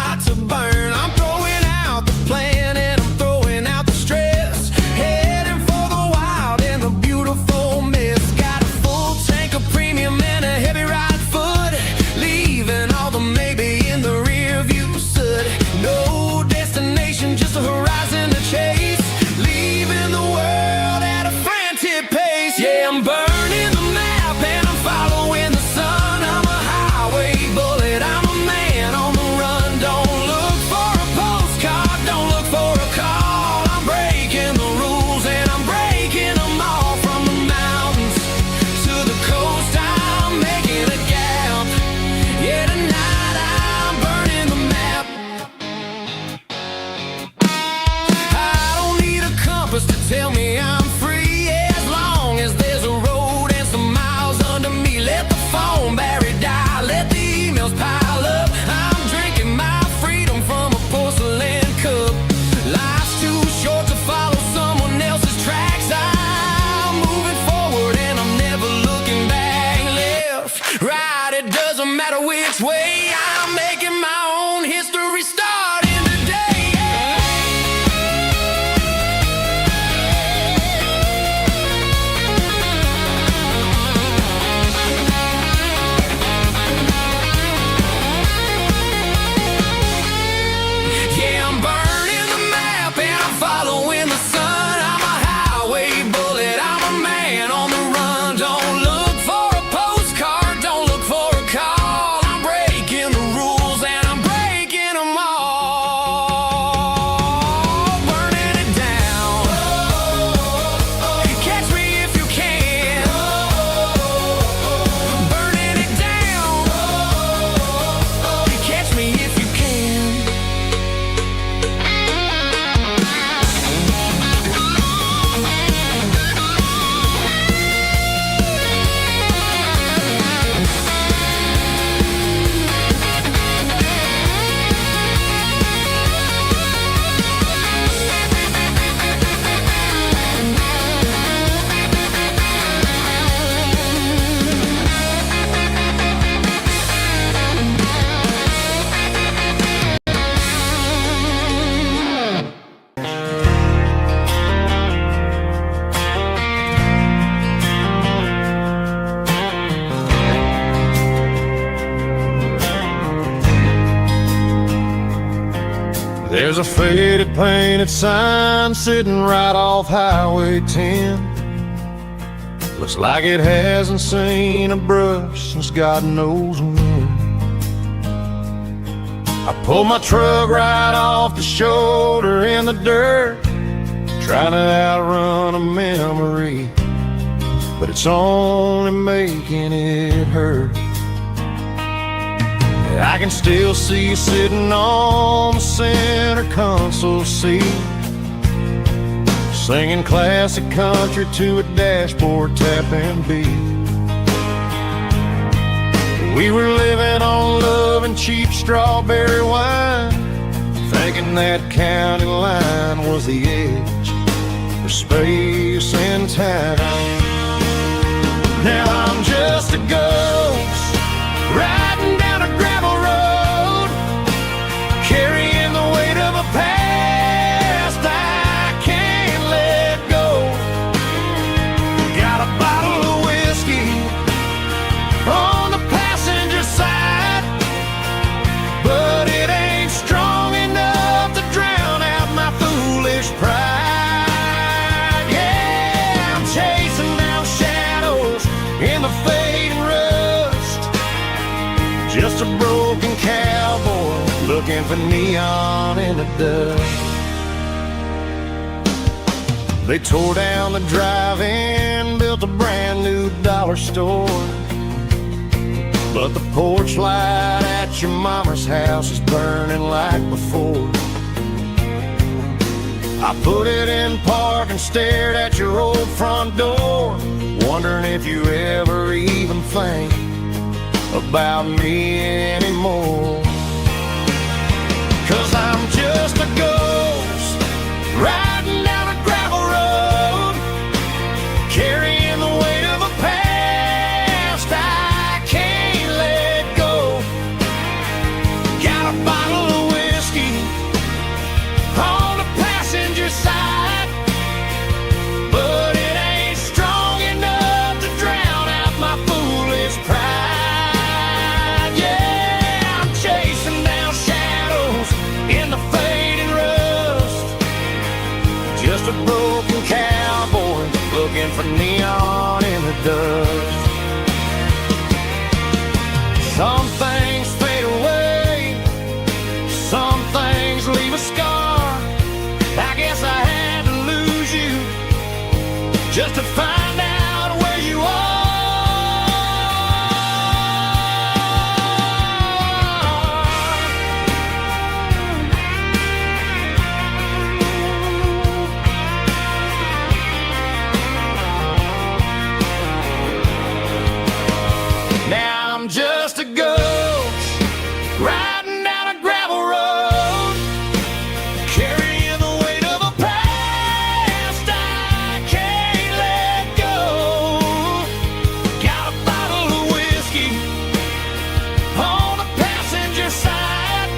There's a faded painted sign sitting right off Highway 10. Looks like it hasn't seen a brush since God knows when. I pulled my truck right off the shoulder in the dirt, trying to outrun a memory, but it's only making it hurt. I can still see you sitting on the center console seat, singing classic country to a dashboard tapping beat. We were living on love and cheap strawberry wine, thinking that county line was the edge for space and time. Now I'm just a ghost riding down a gravel road, carrying the weight of a past I can't let go. Got a bottle of whiskey on the passenger side, but it ain't strong enough to drown out my foolish pride. Yeah, I'm chasing down shadows in the fading rust, just a broken cowboy looking for neon in the dust. They tore down the drive-in, built a brand new dollar store, but the porch light at your mama's house is burning like before. I put it in park and stared at your old front door, wondering if you ever even think about me anymore. 'Cause I'm just a ghost riding down a gravel road, carrying the weight of a past I can't let go. Got a bottle of whiskey on the passenger side, but it ain't strong enough to drown out my foolish pride. Yeah, I'm chasing down shadows in the fading rust, just a broken cowboy looking for neon in the dust. Some things fade away, some things leave a scar. I guess I had to lose you just to find out where you are. Now I'm just a ghost riding down a gravel road, carrying the weight of a past I can't let go. Got a bottle of whiskey on the passenger side,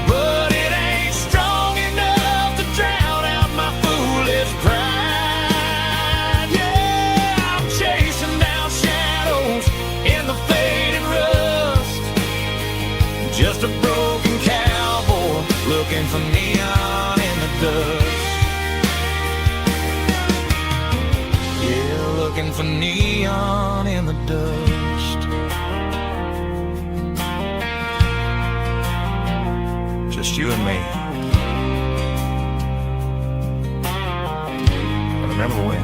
but it ain't strong enough to drown out my foolish pride. Yeah, I'm chasing down shadows in the fading rust, just a broken cowboy looking for neon in the dust. Yeah, looking for neon in the dust. Just you and me. I remember when.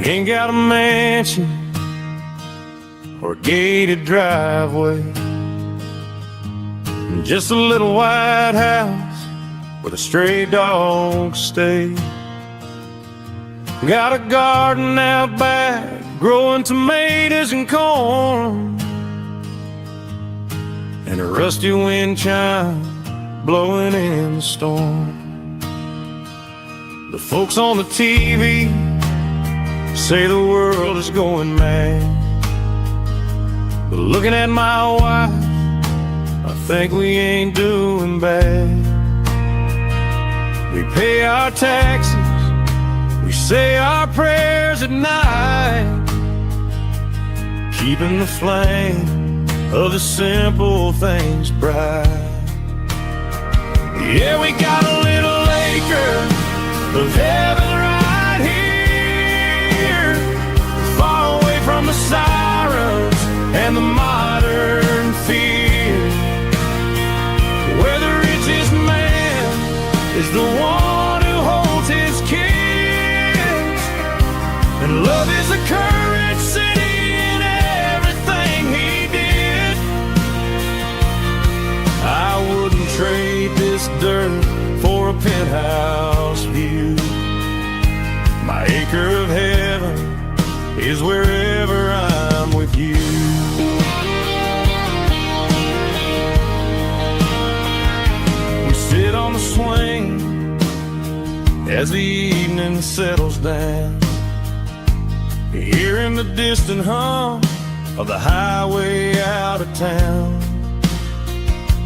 Ain't got a mansion or a gated driveway, just a little white house where the stray dogs stay. Got a garden out back growing tomatoes and corn, and a rusty wind chime blowing in the storm. The folks on the TV Say the world is going mad, but looking at my wife, I think we ain't doing bad. We pay our taxes, we say our prayers at night, keeping the flame of the simple things bright. Yeah, we got a little acre of heaven right here, far away from the sirens and the modern fear, where the richest man is the one who holds his kids, and love is a currency in everything he did. I wouldn't trade this dirt for a penthouse view. My acre of heaven is wherever I'm with you. We sit on the swing as the evening settles down, hearing the distant hum of the highway out of town.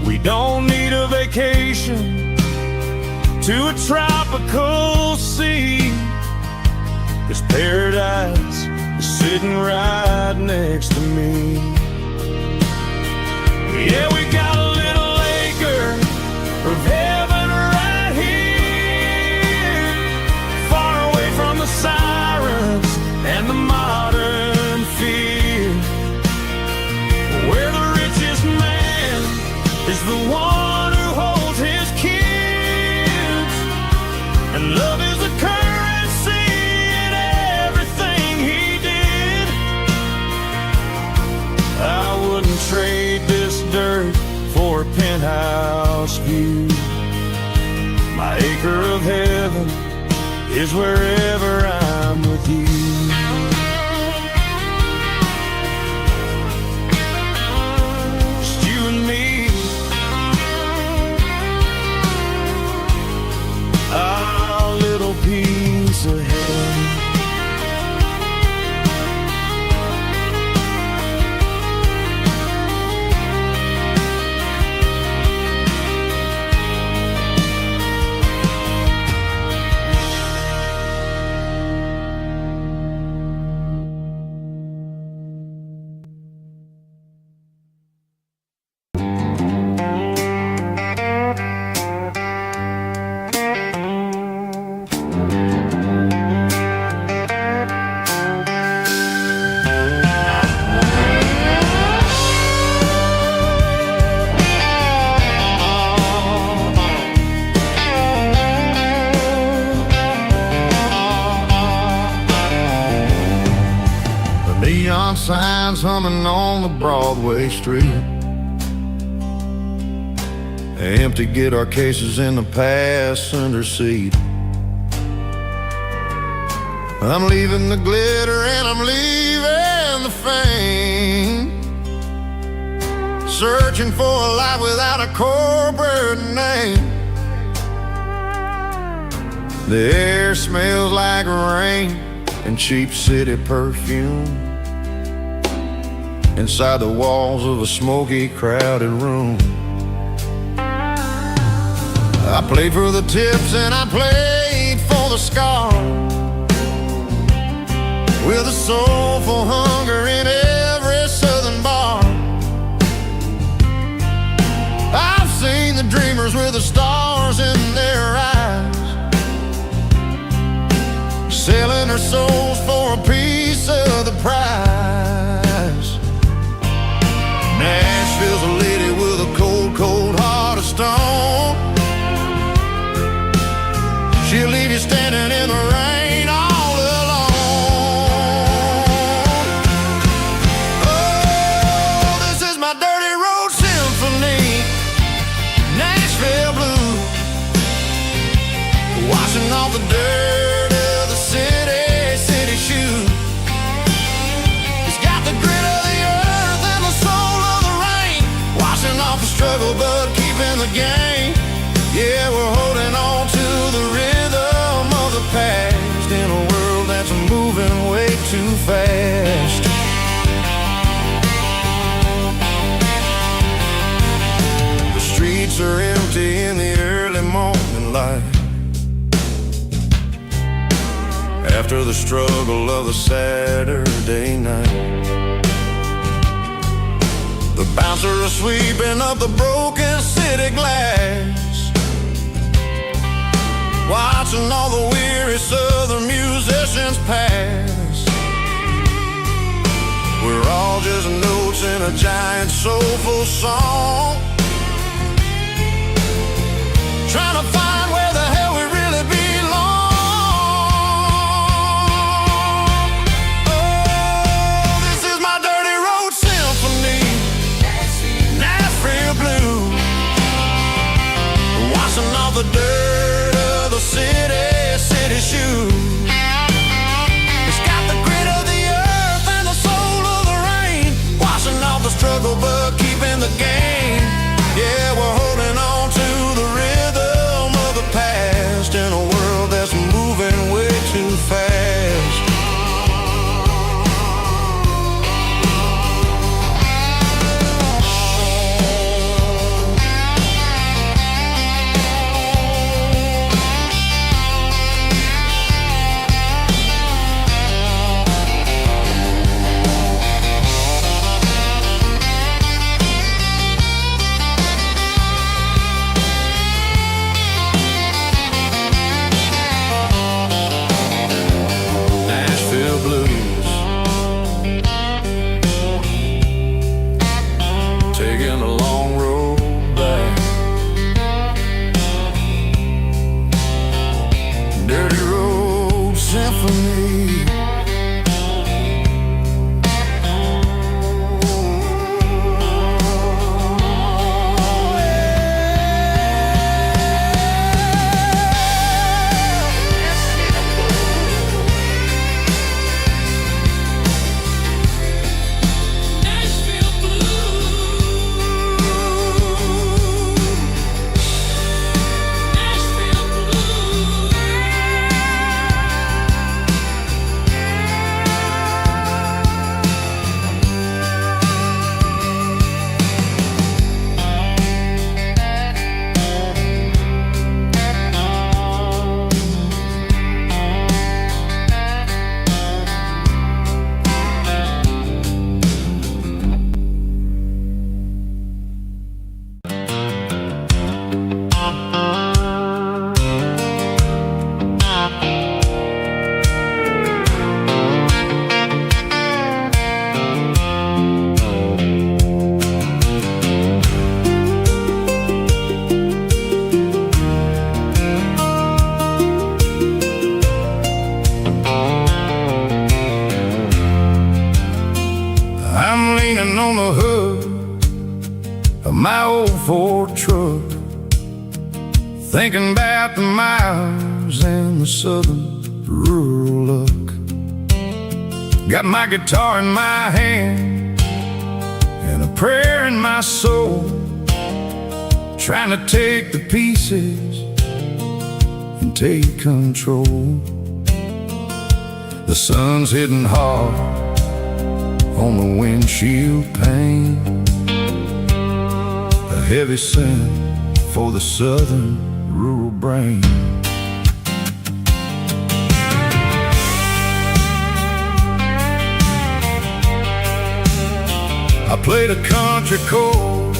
We don't need a vacation to a tropical sea, 'cause paradise is sitting right next to me. Yeah, we got a little acre of heaven right here, far away from the sirens and the modern fear, where the richest man is the one who holds his kids, and love is a currency in everything he did. I wouldn't trade this dirt for a penthouse view. My acre of heaven is wherever I'm with you. Just you and me, our little piece of heaven. Neon signs humming on the Broadway street, empty guitar cases in the passenger seat. I'm leaving the glitter and I'm leaving the fame, searching for a life without a corporate name. The air smells like rain and cheap city perfume inside the walls of a smoky, crowded room. I played for the tips and I played for the scars, with a soulful hunger in every southern bar. I've seen the dreamers with the stars in their eyes, selling their souls for a piece of the prize. Nashville's a lady with a cold, cold heart of stone. She'll leave you standing in the rain all alone. Oh, this is my dirty road symphony, Nashville blues, washing off the dirt of the city too fast. The streets are empty in the early morning light, after the struggle of the Saturday night. The bouncer is sweeping up the broken city glass, watching all the weary southern musicians pass. We're all just notes in a giant soulful song, trying to find where the hell we really belong. Oh, this is my dirty road symphony, Nashville blues, washing off the dirt of the city shoes. It's got the grit of the earth and the soul of the rain, washing off the struggle but keeping the game. Yeah, we're holding on to the rhythm of the past in a world that's moving way too fast. Taking a long road back, dirty road symphony. I'm leaning on the hood of my old Ford truck, thinking about the miles and the southern rural luck. Got my guitar in my hand and a prayer in my soul, trying to take the pieces and take control. The sun's hitting hard on the windshield pane, a heavy scent for the southern rural brain. I played a country chord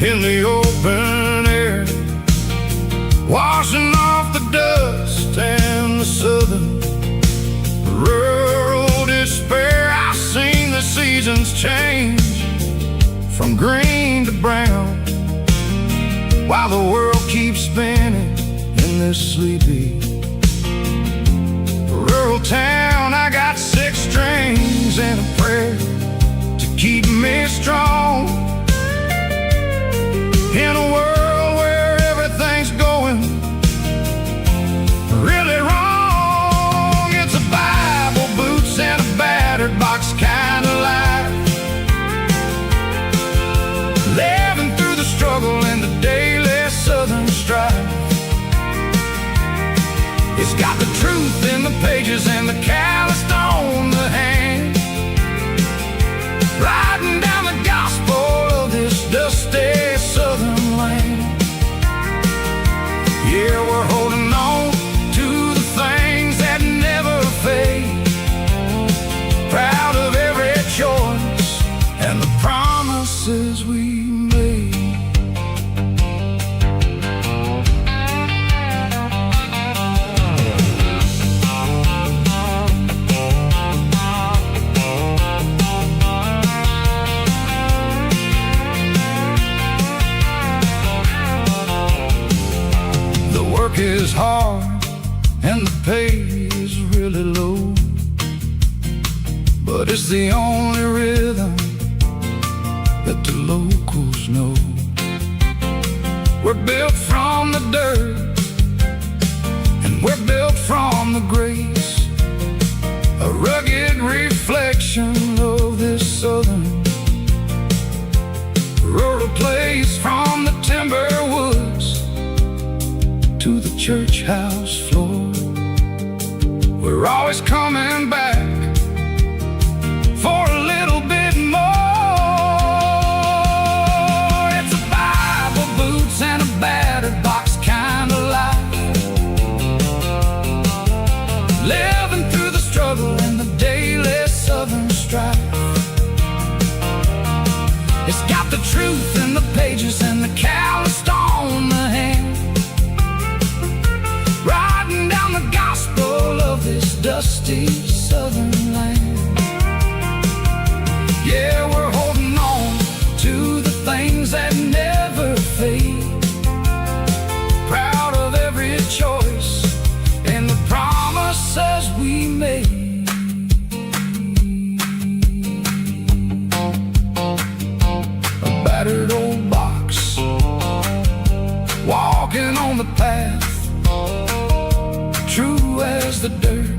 in the open air, washing off the dust and the southern rural despair. I've seen the seasons change from green to brown, while the world keeps spinning in this sleepy rural town. I got 6 strings and a prayer to keep me strong in a world where everything's going really wrong. It's a Bible, boots, and a battered box kind of life, living through the struggle and the daily southern strife. It's got the truth in the pages and the pay is really low, but it's the only rhythm that the locals know. We're built from the dirt, and we're built from the grace, a rugged reflection of this southern rural place. From the timber woods to the church house floor, we're always coming back for a little bit more. It's a Bible, boots, and a battered box kind of life, living through the struggle and the daily southern strife. It's got the truth in the pages and the calloused on the hand, riding down the gospel of this dusty southern land. Yeah, we're holding on to the things that never fade, proud of every choice and the promises we made. A battered old box, walking on the path, true as the dirt.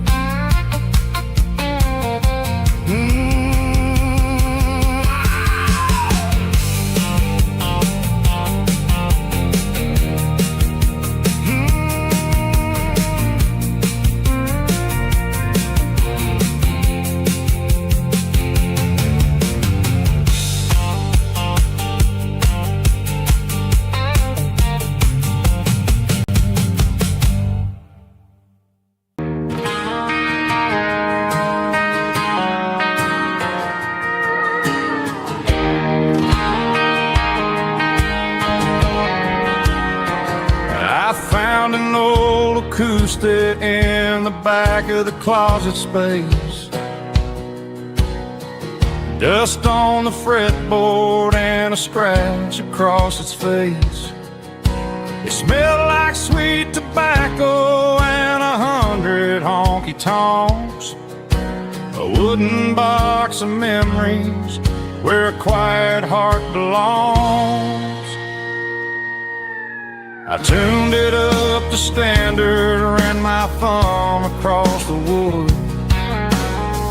An old acoustic in the back of the closet space, dust on the fretboard and a scratch across its face. It smelled like sweet tobacco and 100 honky-tonks, a wooden box of memories where a quiet heart belongs. I tuned it up to standard, ran my thumb across the wood,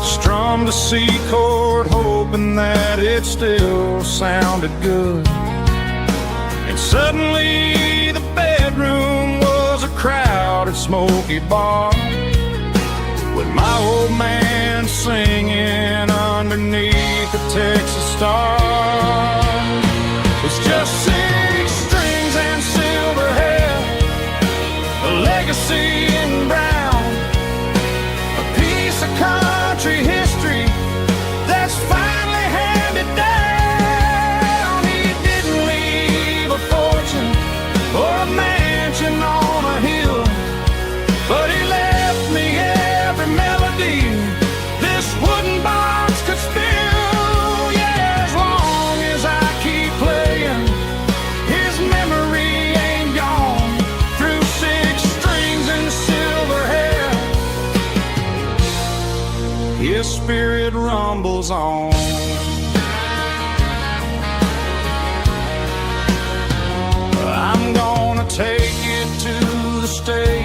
strummed a C chord hoping that it still sounded good. And suddenly the bedroom was a crowded smoky bar, with my old man singing underneath the Texas star. It's just 6 strings and silver hair, a legacy in brown, a piece of country history that's finally handed down. He didn't leave a fortune or a mansion on a hill, but he left me every melody this wooden box could spill. Yeah, as long as I keep playing, his memory ain't gone. Through 6 strings and silver hair, his spirit rumbles on. I'm gonna take it to the stage